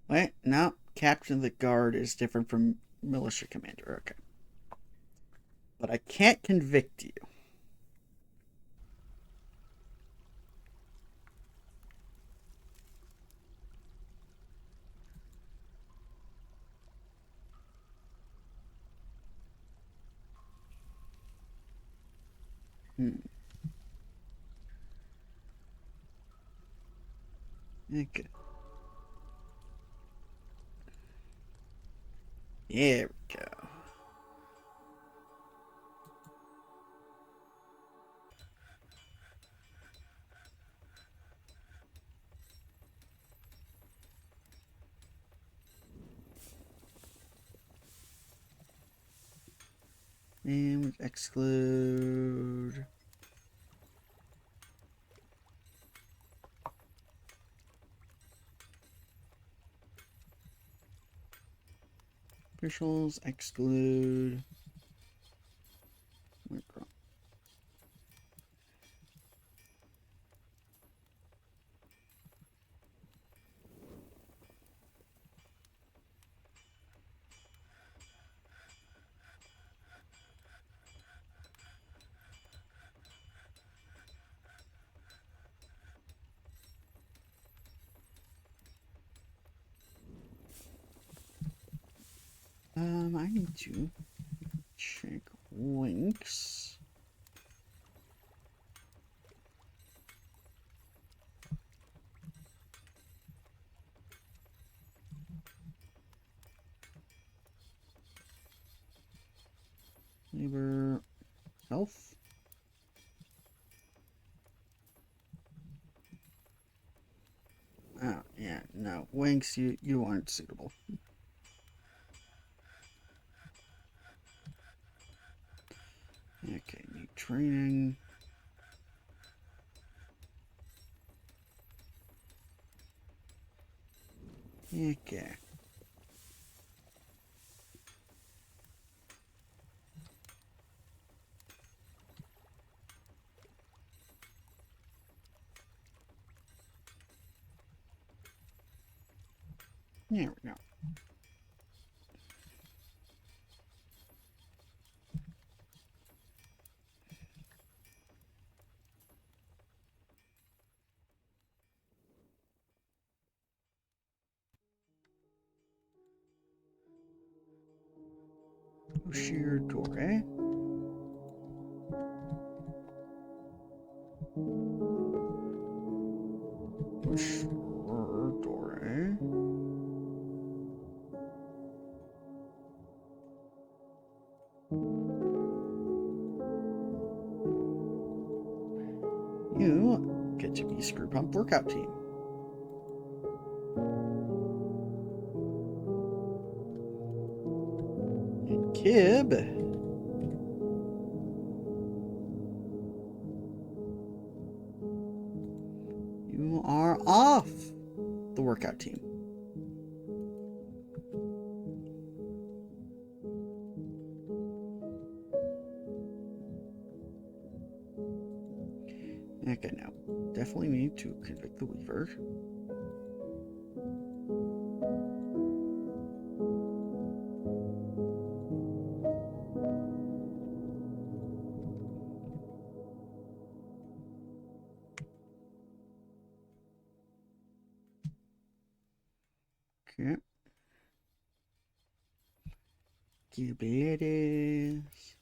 Wait, no, captain of the guard is different from militia commander. Okay. But I can't convict you. Hmm. Okay. There we go. And exclude. Officials, exclude. I need to check links. Labor, health. Oh, yeah, no. Winks, you aren't suitable. Okay, need training. Okay. There we go. Sheer door, eh? Sheer door, eh? You get to be Screw Pump Workout Team. And Kib, you are off the workout team. Okay, now, definitely need to convict the Weaver. Okay. Kib it is.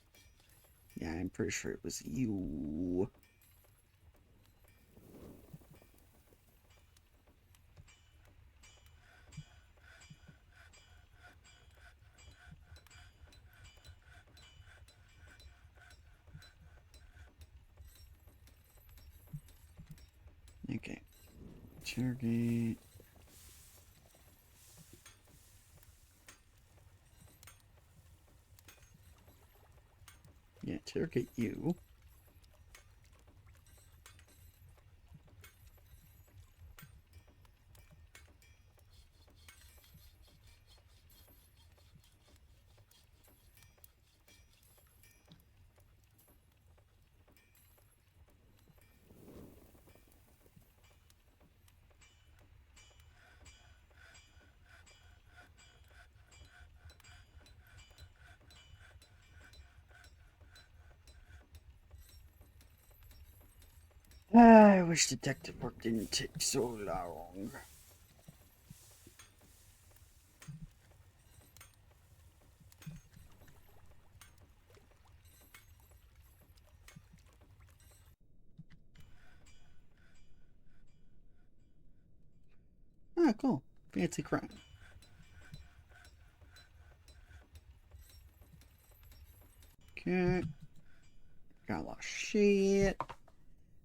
Yeah, I'm pretty sure it was you. Okay. Target. Yeah, target you. I wish detective work didn't take so long. Ah, cool. Fancy crime. Okay. Got a lot of shit.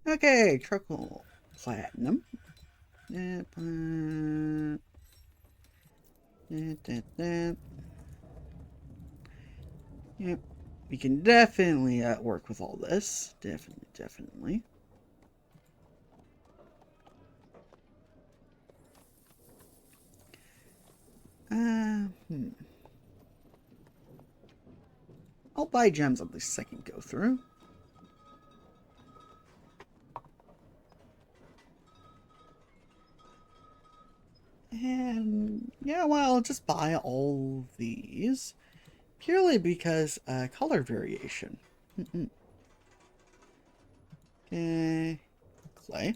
Okay, charcoal platinum. Yep. We can definitely work with all this. Definitely. I'll buy gems on the second go through. And yeah, well, I'll just buy all these purely because color variation. Okay, clay.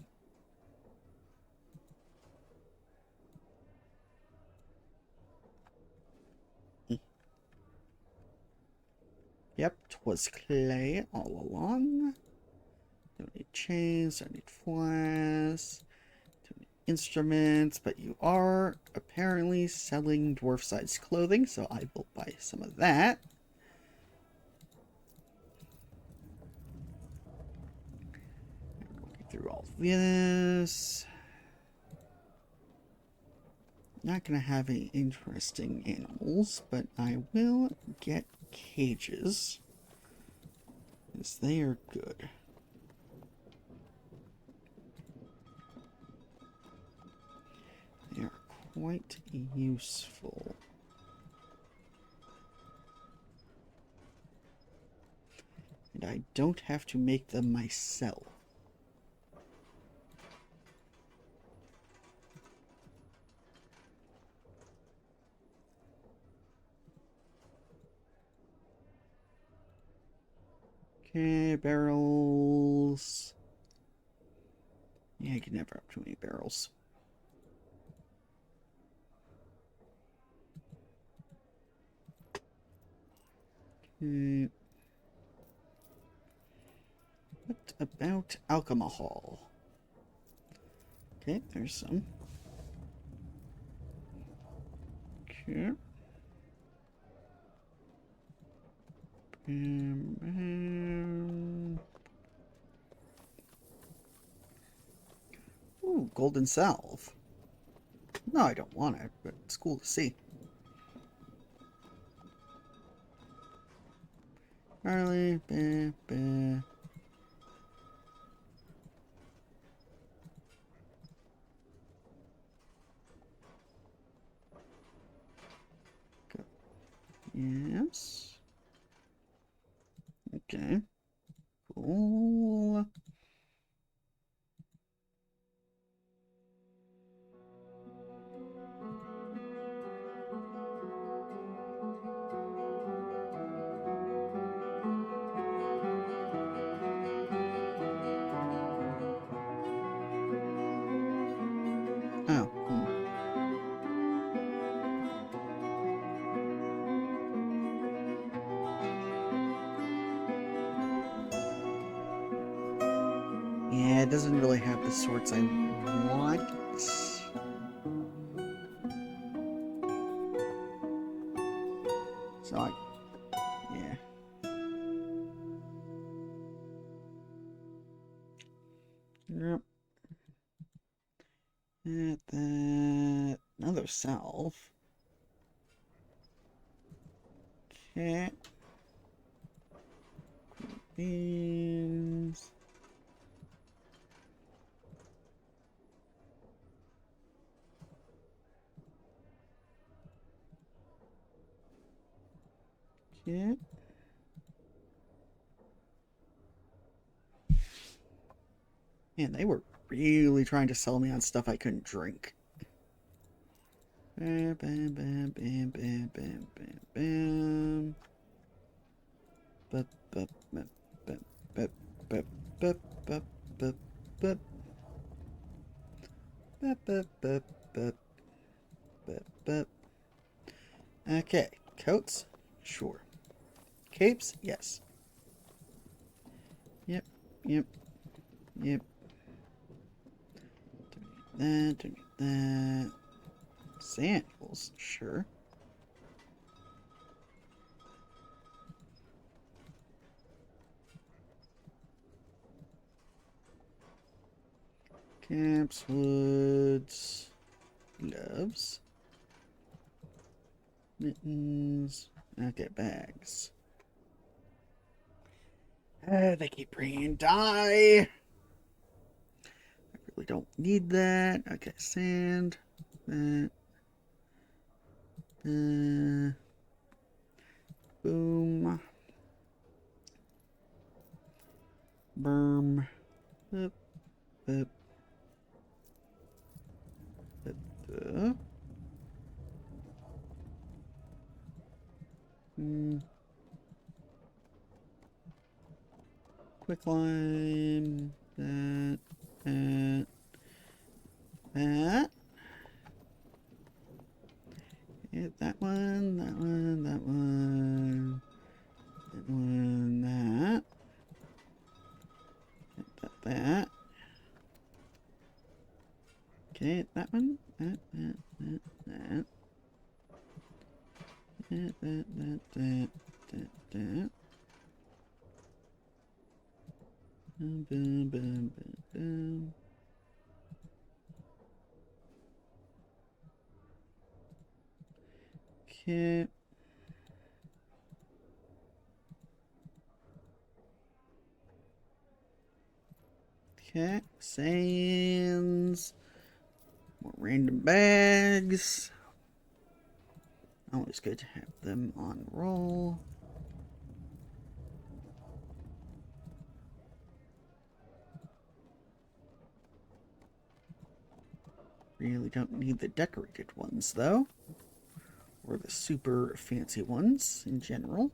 Yep, 'twas clay all along. Don't need chains, don't need flasks, don't need instruments, but you are apparently selling dwarf-sized clothing, so I will buy some of that. Working through all this. Not gonna have any interesting animals, but I will get cages, because they are good. They are quite useful. And I don't have to make them myself. Okay, barrels. Yeah, I can never have too many barrels. Okay. What about alcohol? Okay, there's some. Okay. Ooh, golden salve. No, I don't want it, but it's cool to see. Barley, bah, bah. Go. Yes. Okay. Cool. Oh. Yeah, it doesn't really have the sorts I want. So yeah. Yep. At that. Another salve. Okay. Beans. Okay. Man, they were really trying to sell me on stuff I couldn't drink. Bam, bam, bam, bam, bam, bam, bam, bam. Bup, bup, bup, bup, bup, bup, bup, bup, bup, bup. Bup, bup, bup, bup, bup, bup. Okay, coats? Sure. Capes? Yes. Yep, yep, yep. Don't get that. Sandals? Sure. Caps, hoods, gloves, mittens. Okay, bags. They keep bringing dye. I really don't need that. Okay, sand. That. Boom. Berm. Up, up, up, up. Quick line. That. That. That. Hit that one. That one. That one. That one. That. That. Okay, that one. That. That. That. Boom, boom, boom, boom, boom. Okay. Okay. Sands. More random bags. Always good to have them on roll. Really don't need the decorated ones, though. Or the super fancy ones in general.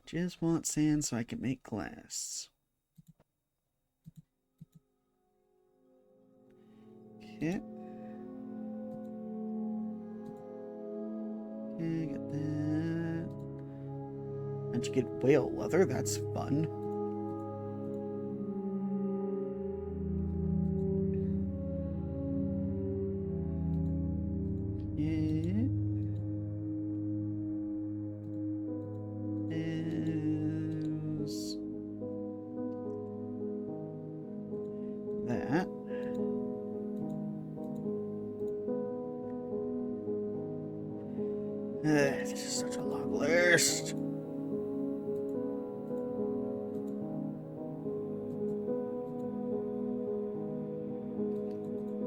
Just want sand so I can make glass. Okay. Okay, get that. How'd you get whale leather? That's fun. Yeah. Is that. This is such a long list.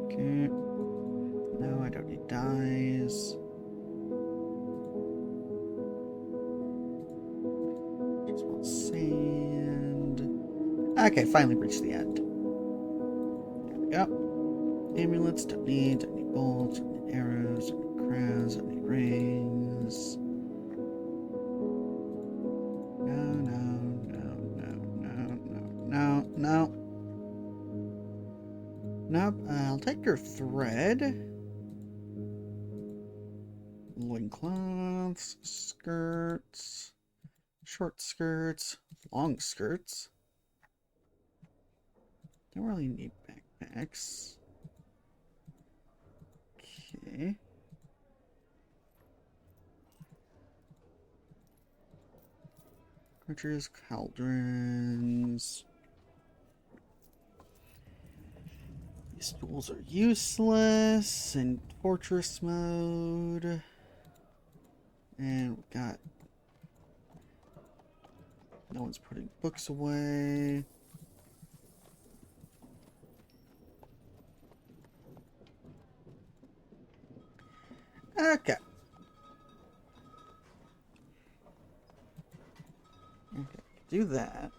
Okay. No, I don't need dyes. Just want sand. Okay, finally reached the end. There we go. Amulets, don't need bolts, don't need arrows, don't need crowns, don't need rings. No. Nope, I'll take your thread. Loincloths, skirts, short skirts, long skirts. Don't really need backpacks. Okay. Archers, cauldrons. These tools are useless in fortress mode. And we got... No one's putting books away. Okay. Okay, do that.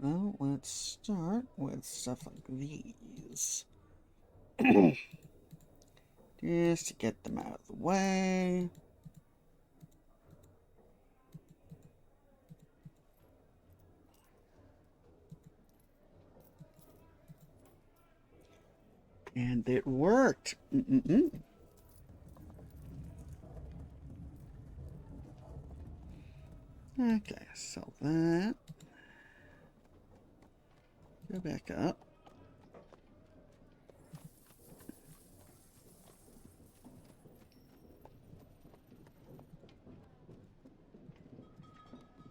Well, let's start with stuff like these. Just to get them out of the way. And it worked. Okay, sell that. Go back up.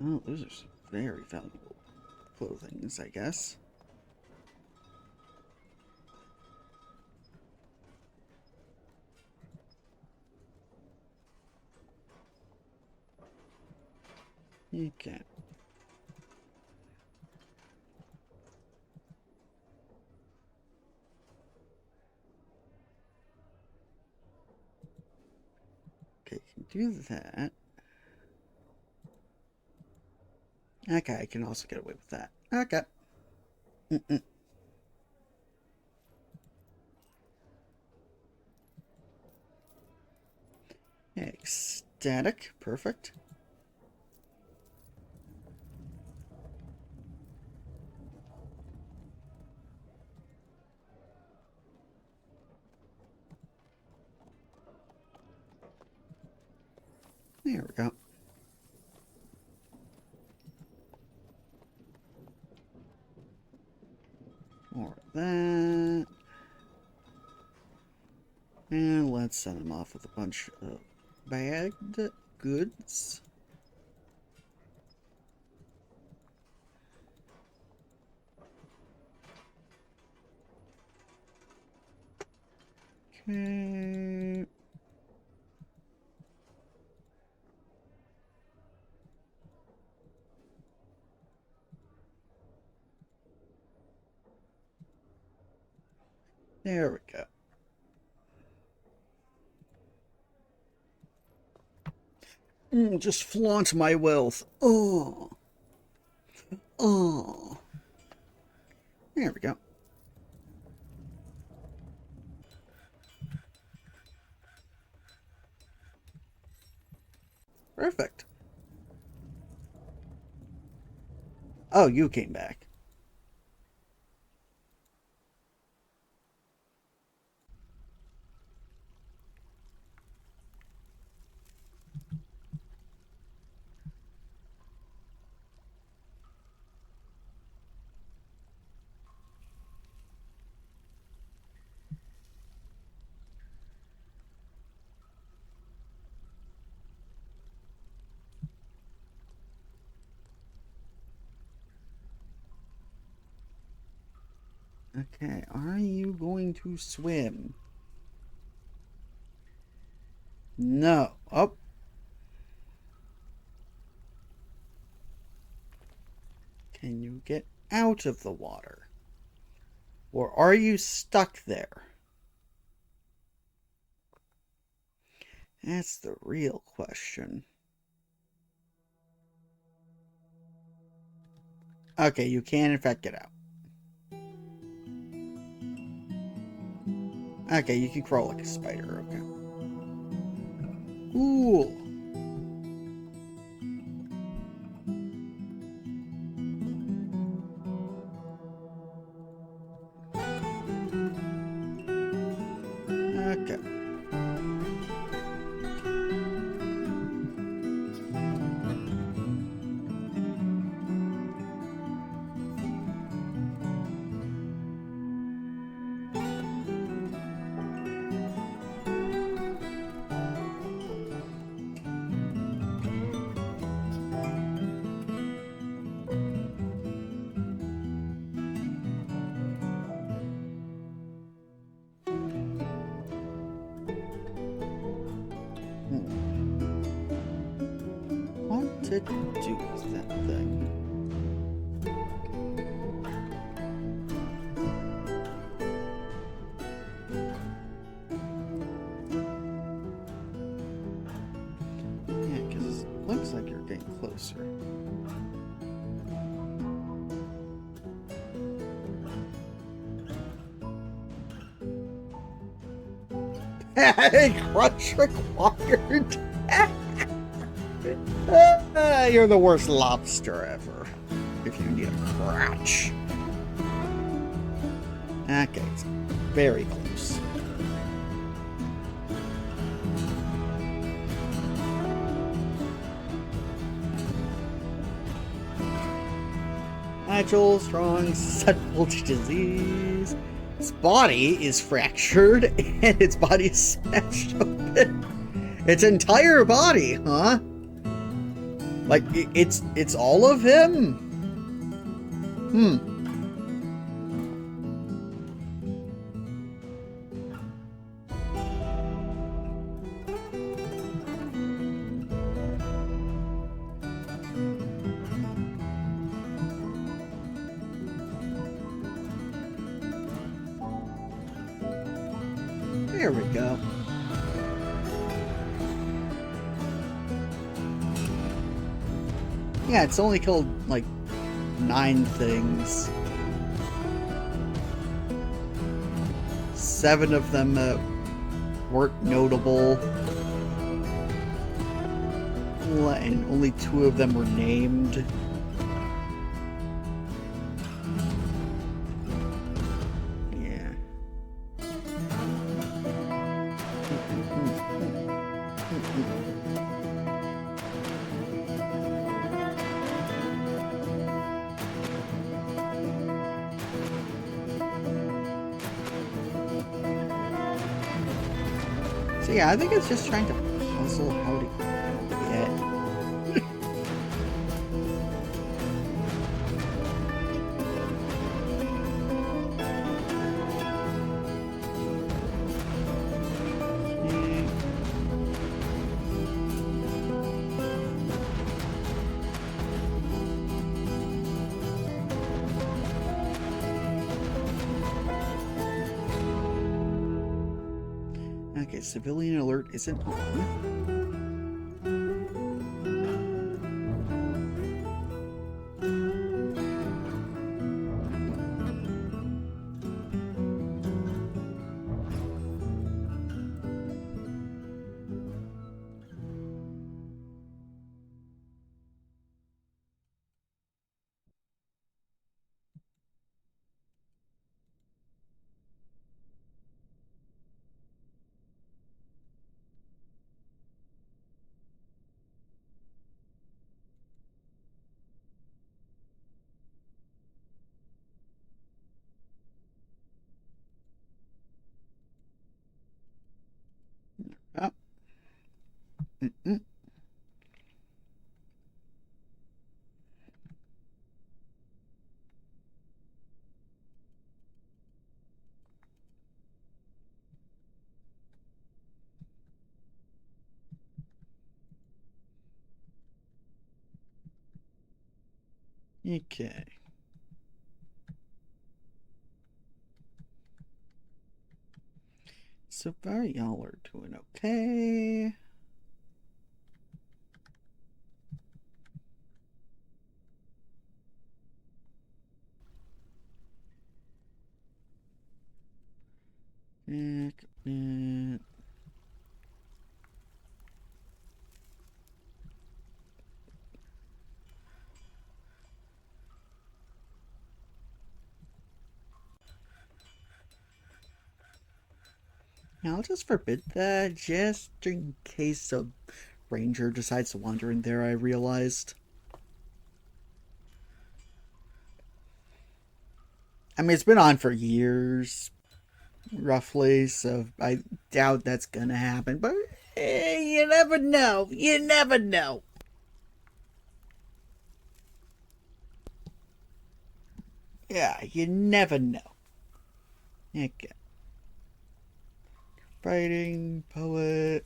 Oh, those are some very valuable clothings, I guess. Okay. Okay, can do that. Okay, I can also get away with that. Okay. Ecstatic. Perfect. There we go. More of that. And let's send them off with a bunch of bagged goods. Okay. There we go. Just flaunt my wealth. Oh. Oh. There we go. Perfect. Oh, you came back. Okay, are you going to swim? No. Oh. Can you get out of the water? Or are you stuck there? That's the real question. Okay, you can in fact get out. Okay, you can crawl like a spider, okay. Cool. Okay. What to do with that thing? Yeah, because it looks like you're getting closer. Crunch required. You're the worst lobster ever. If you need a crunch. Okay, it's very close. Natural, strong, susceptible to disease. Its body is fractured and its body is smashed open. Its entire body, huh? Like, it's all of him? There we go. Yeah, it's only killed, like, 9 things. 7 of them weren't notable. And only 2 of them were named. Yeah. So yeah, I think it's just trying to puzzle how to get. Okay, civilian alert isn't on. Oh. Mm-mm. Okay. So far, y'all are doing okay. Equipment. Now, I'll just forbid that just in case a ranger decides to wander in there, I realized. I mean, it's been on for years, roughly, so I doubt that's gonna happen, but you never know. You never know. Yeah, you never know. Okay. Writing, poet.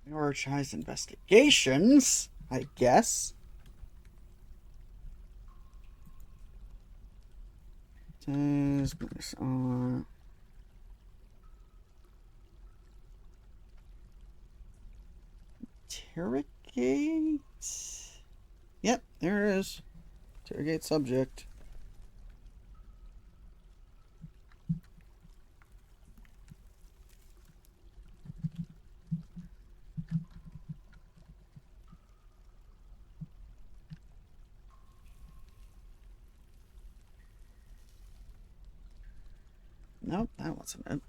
Prioritize investigations, I guess. Interrogate? Yep, there it is. Interrogate subject. Nope, that wasn't it.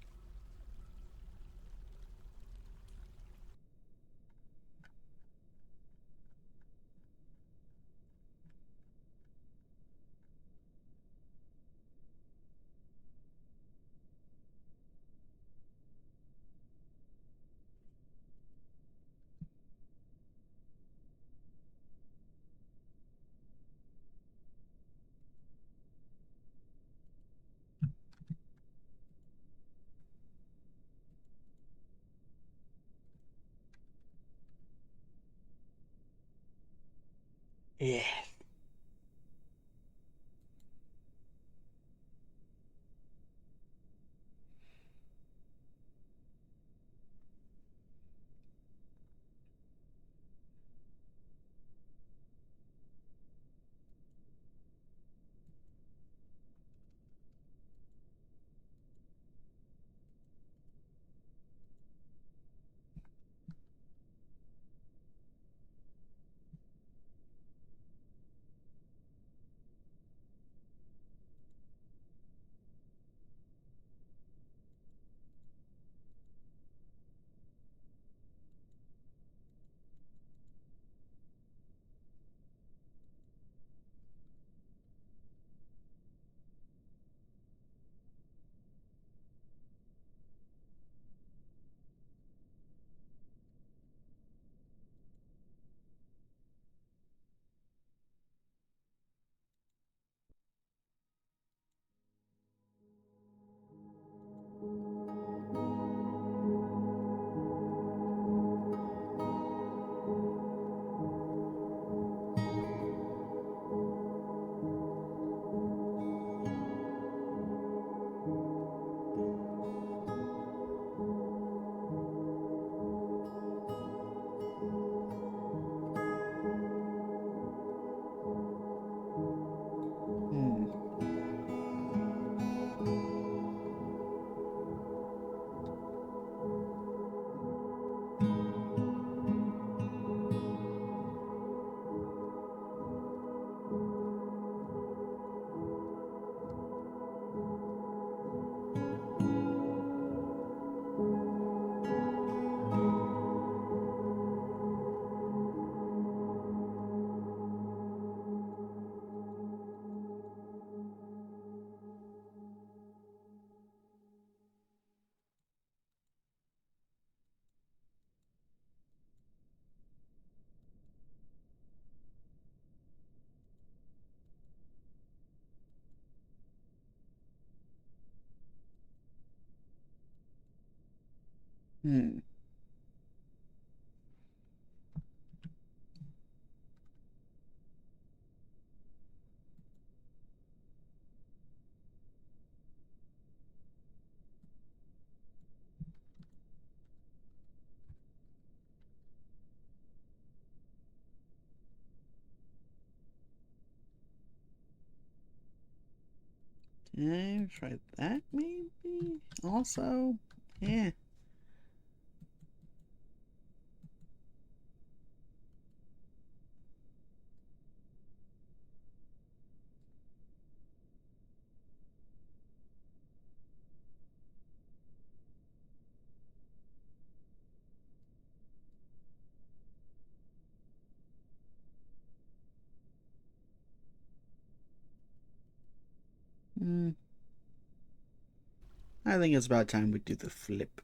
Hmm. Okay, try that maybe. Also, yeah. Hmm. I think it's about time we do the flip.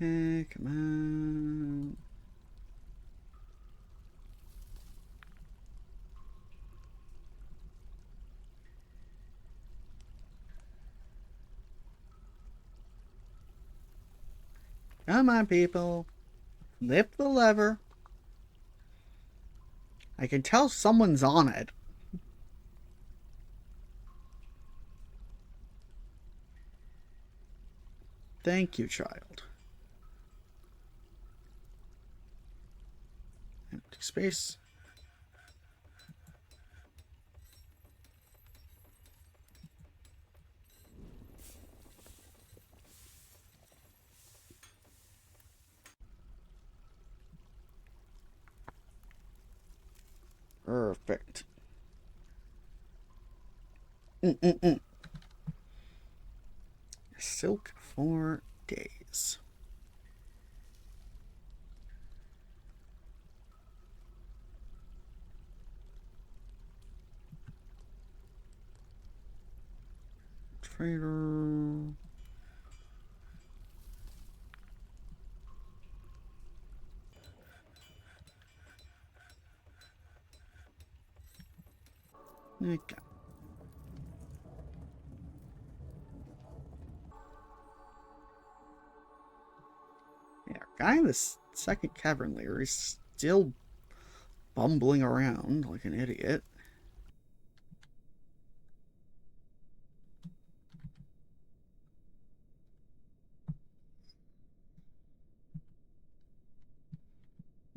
Okay, come on. Come on, people. Flip the lever. I can tell someone's on it. Thank you, child. Empty space. Perfect. Mm-mm-mm. Silk for days. Trader. Okay. Yeah, guy in this second cavern layer is still bumbling around like an idiot.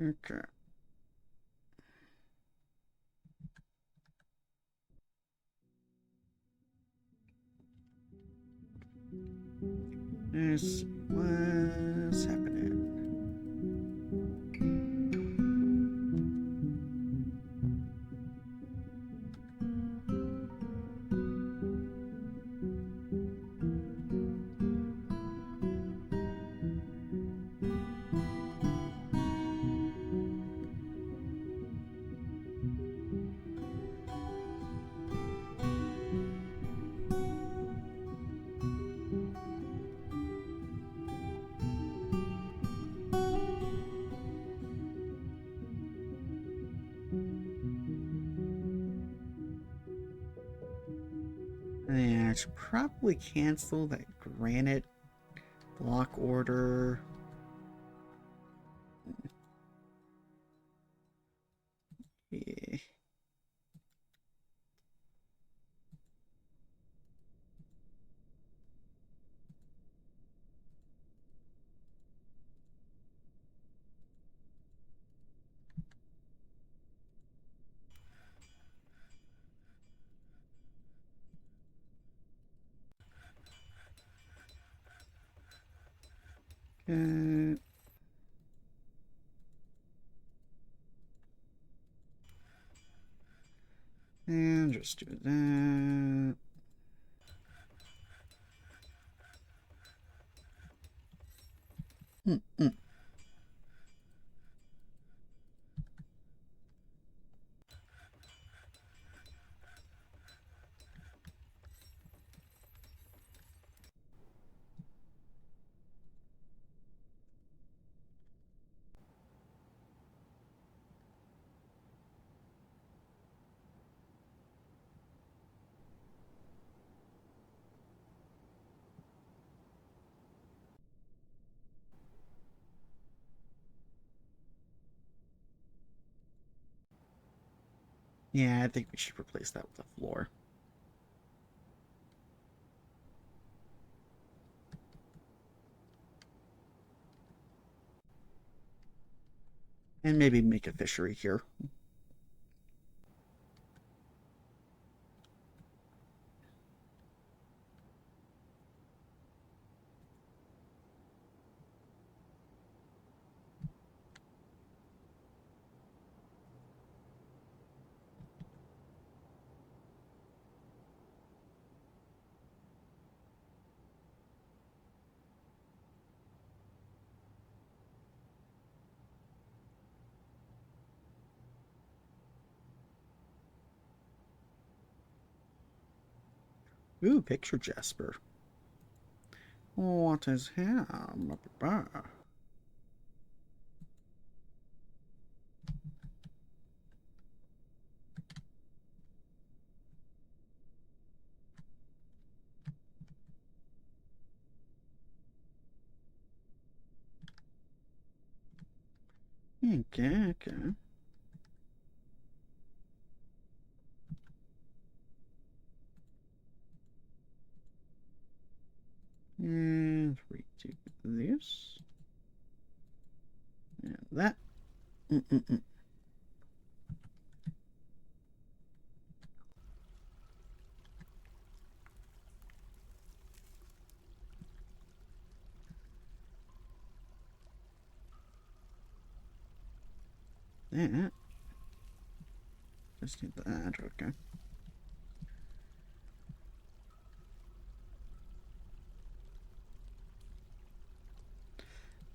Okay. This was happening. Yeah, I should probably cancel that granite block order. Yeah. Uh, and just do that. Mm-mm. Yeah, I think we should replace that with a floor. And maybe make a fishery here. Ooh, picture Jasper. What is him? Okay, okay. And redo this. And that. Mm-mm-mm. That. Just need that, okay.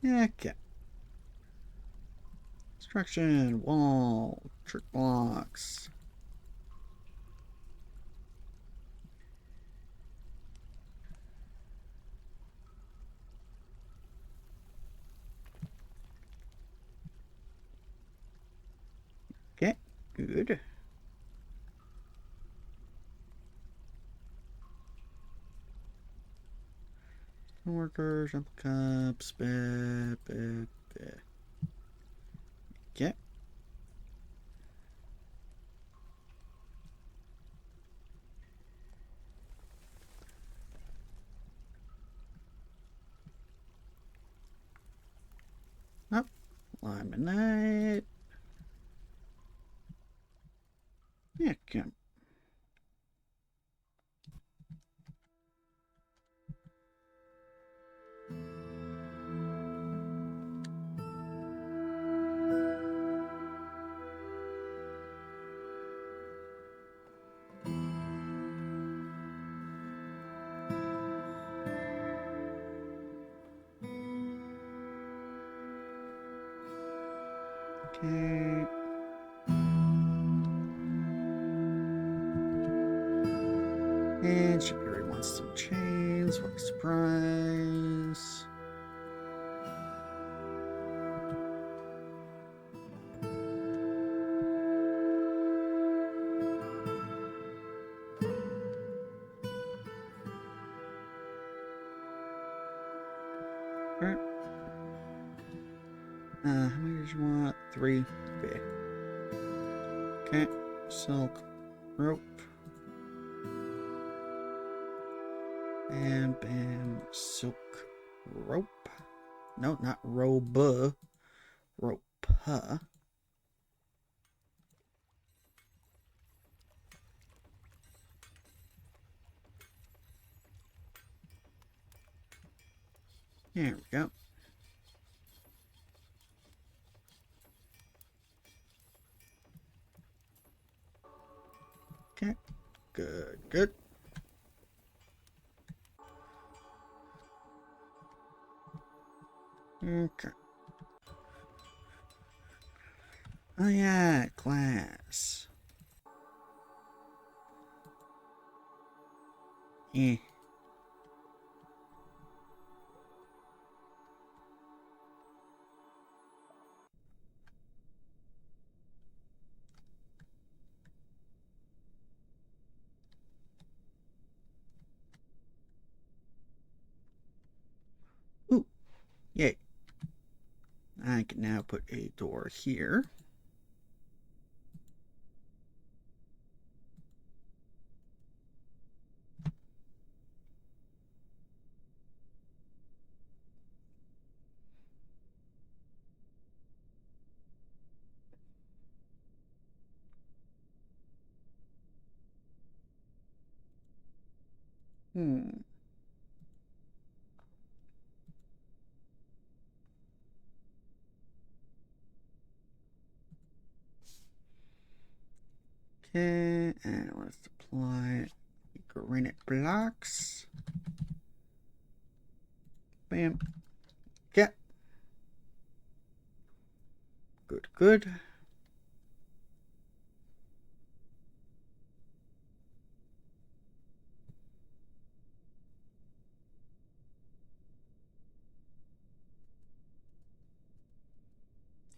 Okay. Construction, wall, trick blocks. Okay, good. Workers, apple cups, Okay. Up, laminate. Yeah, okay. Okay. And Shipyard wants some chains. What a surprise. Alright. How many did you want? 3. Okay. Okay. Silk. Rope. And bam. Silk. Rope. No, not robe. Rope. There we go. Okay. Good, good. Okay. Oh yeah, class. Eh. Ooh, yay. I can now put a door here. Hmm. Okay, and let's apply granite blocks. Bam. Okay. Good, good.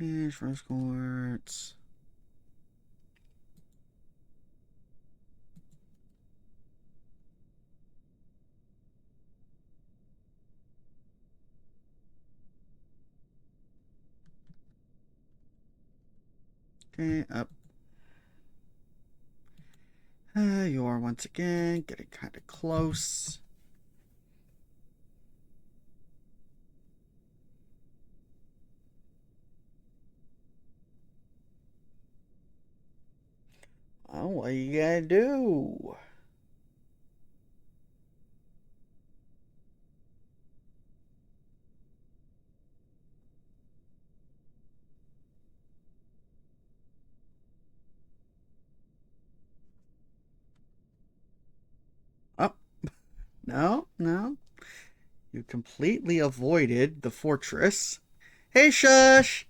And rose quartz. Okay, up. You are once again getting kind of close. Oh, what you gotta do? Oh, no, no. You completely avoided the fortress. Hey, shush!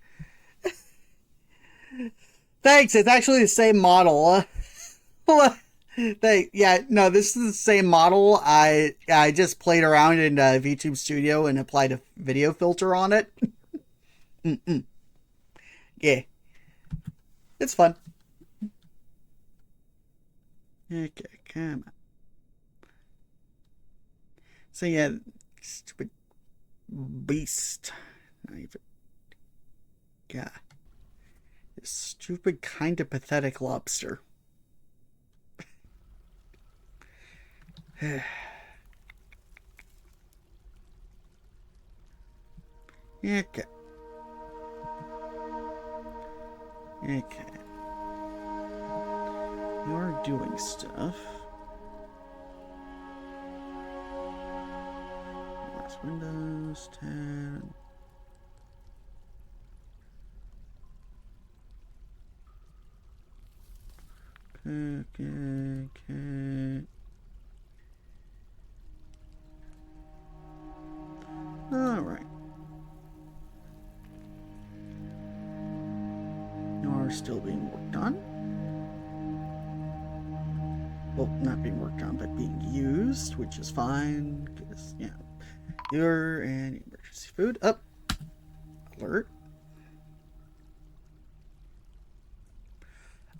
Thanks, it's actually the same model. Yeah, no, this is the same model. I just played around in VTube Studio and applied a video filter on it. Mm-mm. Yeah, it's fun. Okay, come on. So yeah, stupid beast. Not even. God, this stupid, kind of pathetic lobster. Okay. Okay. You're doing stuff. Last Windows 10. Okay. Alright. You're still being worked on. Well, not being worked on, but being used, which is fine. Because, yeah. You're an emergency food. Up. Alert.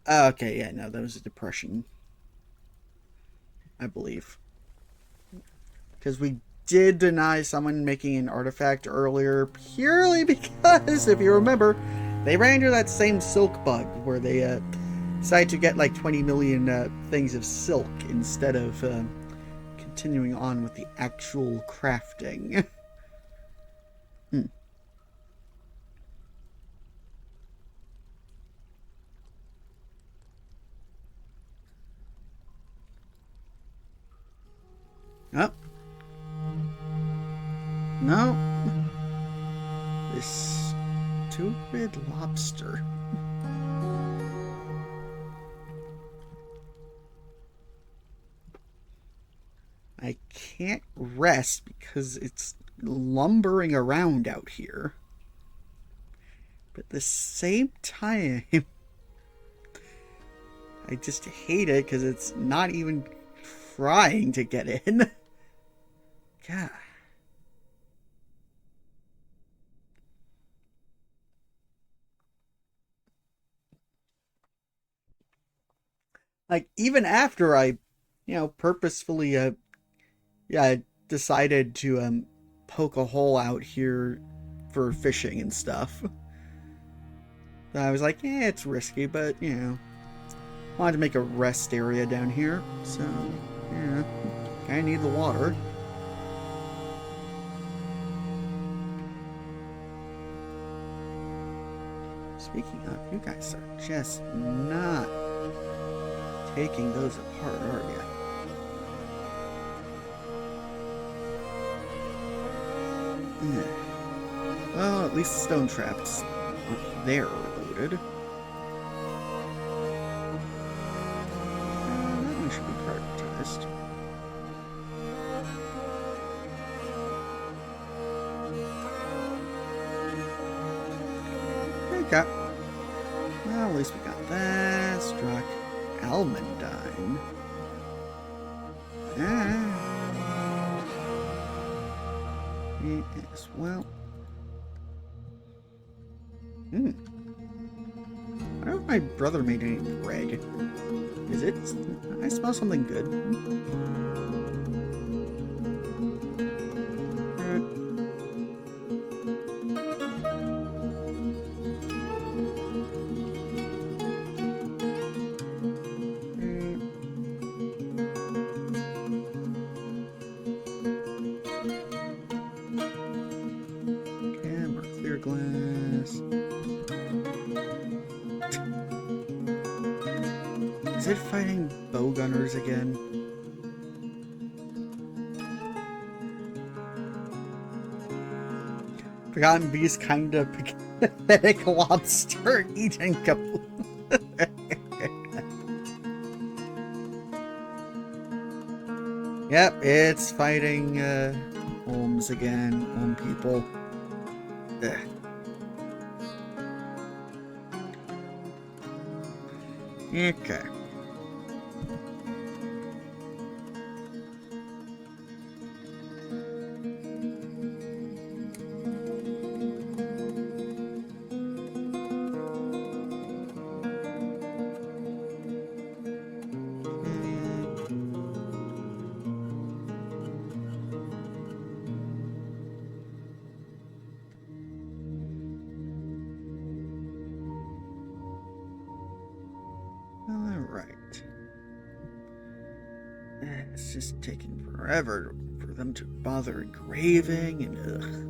Okay, yeah, no, that was a depression. I believe. Because we did deny someone making an artifact earlier purely because, if you remember, they ran into that same silk bug where they decided to get like 20 million things of silk instead of continuing on with the actual crafting. Hmm. Oh. No. This stupid lobster. I can't rest because it's lumbering around out here. But at the same time, I just hate it because it's not even trying to get in. God. Like, even after I purposefully, yeah, decided to, poke a hole out here for fishing and stuff. I was like, yeah, it's risky, but, wanted to make a rest area down here. So, yeah, I need the water. Speaking of, you guys are just not taking those apart, are you? Yeah. Well, at least the stone traps aren't there loaded. That one should be prioritized. Okay. Well, at least we got that. Struck almandine. As well. I don't know if my brother made any bread. Is it? I smell something good. Okay, more clear glass. Is it fighting bow gunners again? Forgotten Beast kind of pathetic lobster eating couple. Yep, it's fighting Holmes again. Home people. Ugh. Okay. Alright. It's just taking forever for them to bother engraving and ugh.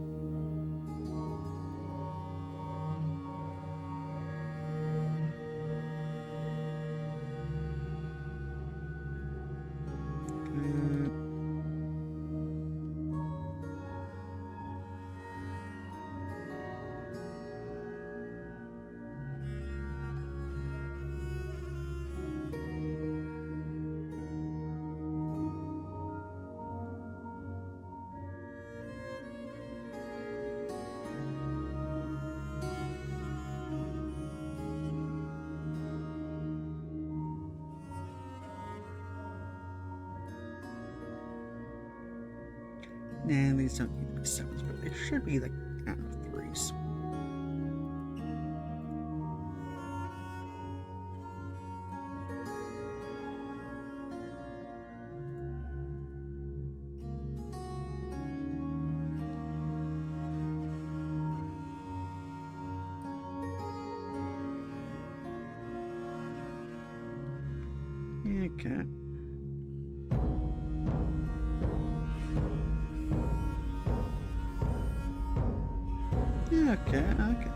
Nah, these don't need to be sevens, but they should be like, I don't know, threes. Okay. Okay, okay.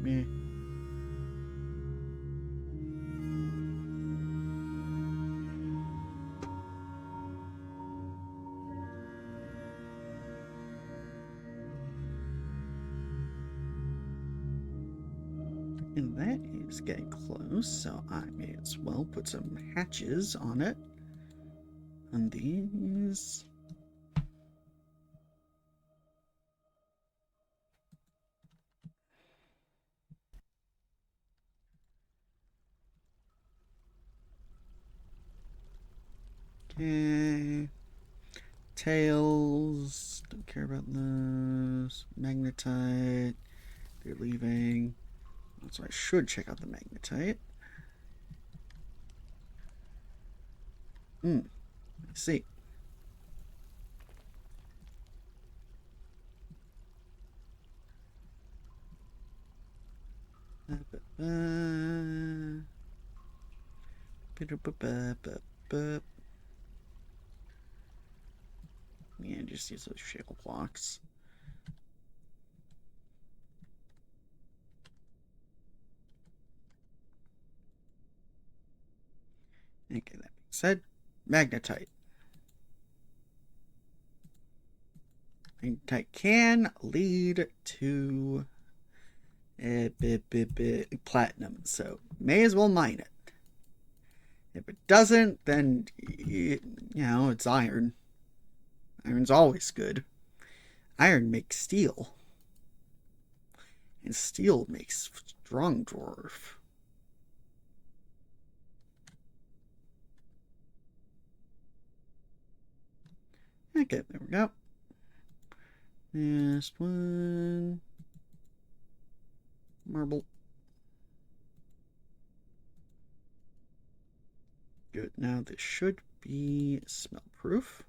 Meh. And that is getting close, so I may as well put some hatches on it. On these. Okay. Tails. Don't care about those. Magnetite. They're leaving. So I should check out the magnetite. I see. But Yeah, just use those shale blocks. Okay, that being said, magnetite. Magnetite can lead to platinum, so may as well mine it. If it doesn't, then it's iron. Iron's always good. Iron makes steel, and steel makes strong dwarf. Okay, there we go. Last one. Marble. Good. Now this should be smell proof.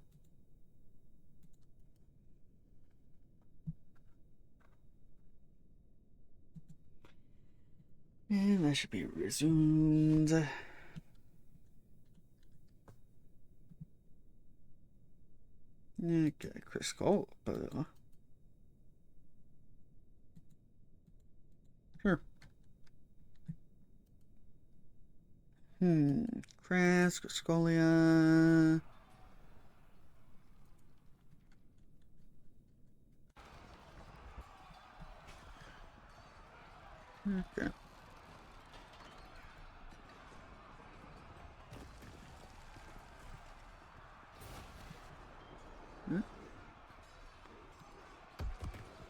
And that should be resumed. Okay, crystal. Sure. Crass, Scolia. Okay.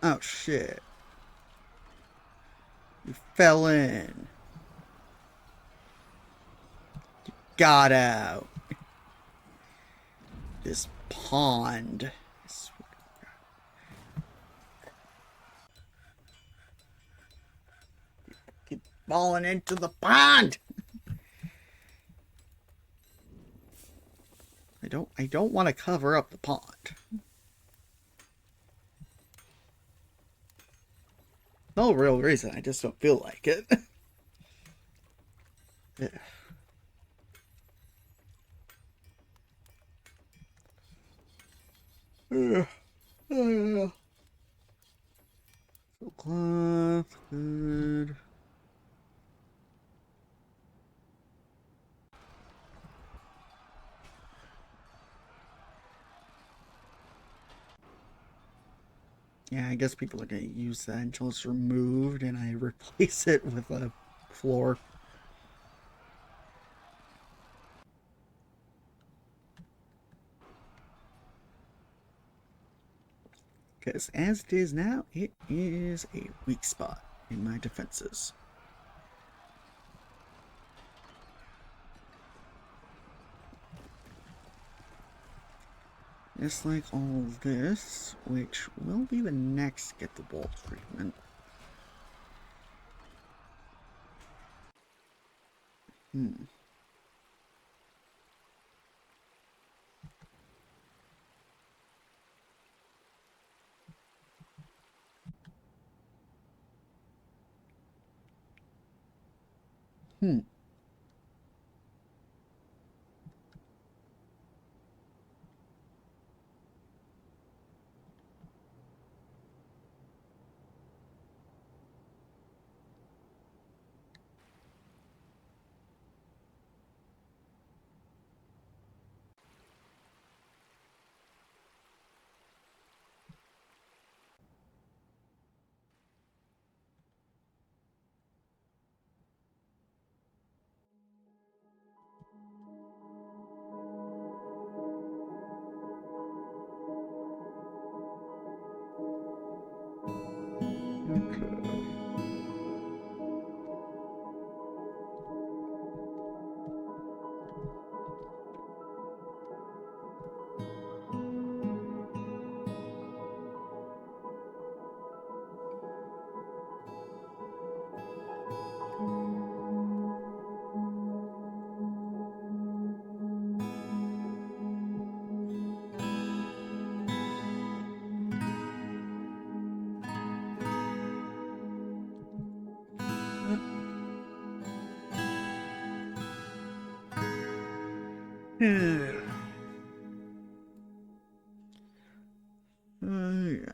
Oh shit. You fell in. Got out. This pond. Keep falling into the pond. I don't want to cover up the pond. No real reason, I just don't feel like it. Yeah. So cloth, good. Yeah, I guess people are gonna use that until it's removed and I replace it with a floor. Because as it is now, it is a weak spot in my defenses. Just like all of this, which will be the next get the ball treatment. Hmm. Hmm.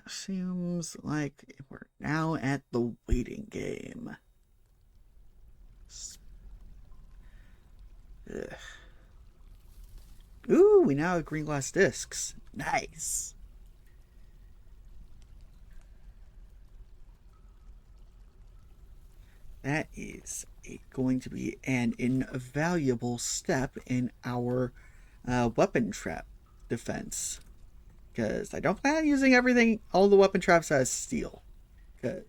Seems like we're now at the waiting game. Ugh. Ooh, we now have green glass discs. Nice. That is going to be an invaluable step in our weapon trap defense. Because I don't plan on using all the weapon traps as steel. Because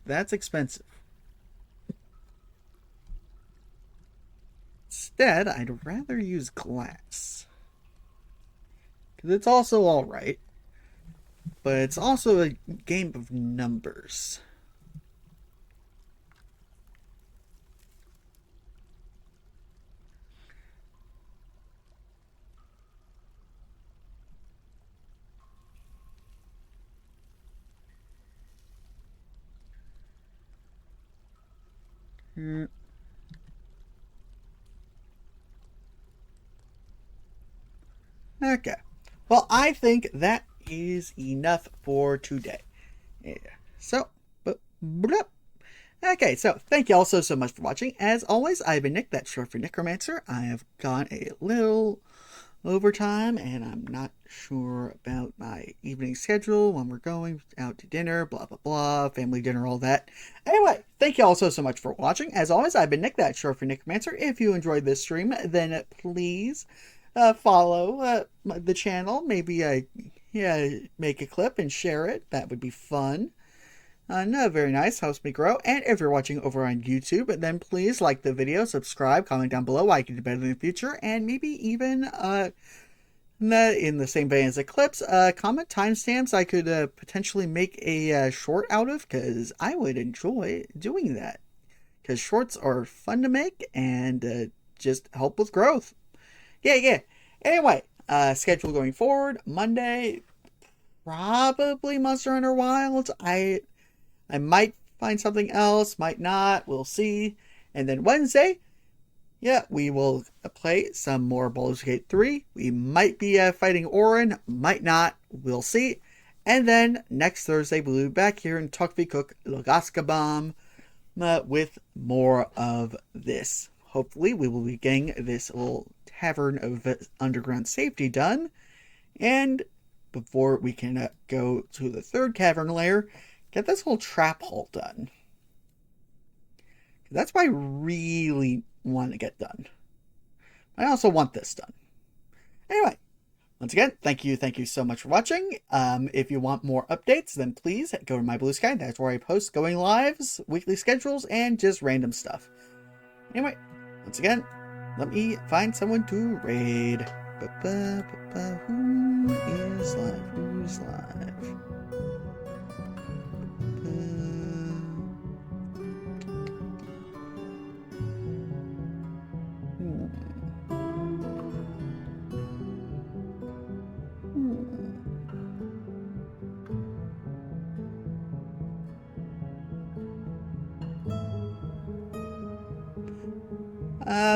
that's expensive. Instead, I'd rather use glass. Because it's also alright. But it's also a game of numbers. Okay. Well, I think that is enough for today. Yeah. So, okay, so thank you all so much for watching. As always, I've been Nick, that's short for Necromancer. I have gone a little overtime, and I'm not sure about my evening schedule, when we're going out to dinner, blah, blah, blah, family dinner, all that. Anyway, thank you all so much for watching. As always, I've been Nick, that's short for Necromancer. If you enjoyed this stream, then please follow the channel. Maybe make a clip and share it. That would be fun. No, very nice. Helps me grow. And if you're watching over on YouTube, then please like the video, subscribe, comment down below why I can do better in the future, and maybe even in the same vein as the clips, comment timestamps I could potentially make a short out of, because I would enjoy doing that. Because shorts are fun to make and just help with growth. Yeah. Anyway, schedule going forward: Monday, probably Monster Hunter Wilds. I might find something else, might not, we'll see. And then Wednesday, yeah, we will play some more Baldur's Gate 3. We might be fighting Orin, might not, we'll see. And then next Thursday, we'll be back here in Tokfikuk, Lelgasbom, with more of this. Hopefully, we will be getting this little tavern of underground safety done. And before we can go to the third cavern layer, get this whole trap hole done. That's what I really want to get done. I also want this done. Anyway, once again, thank you so much for watching. If you want more updates, then please go to my Blue Sky. That's where I post going lives, weekly schedules, and just random stuff. Anyway, once again, let me find someone to raid. Who is live? Who's live?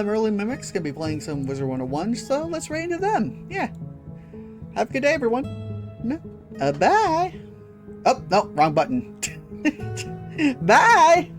Early Mimics gonna be playing some Wizard 101, so let's raid into them. Yeah. Have a good day, everyone. Bye. Oh, no, wrong button. Bye.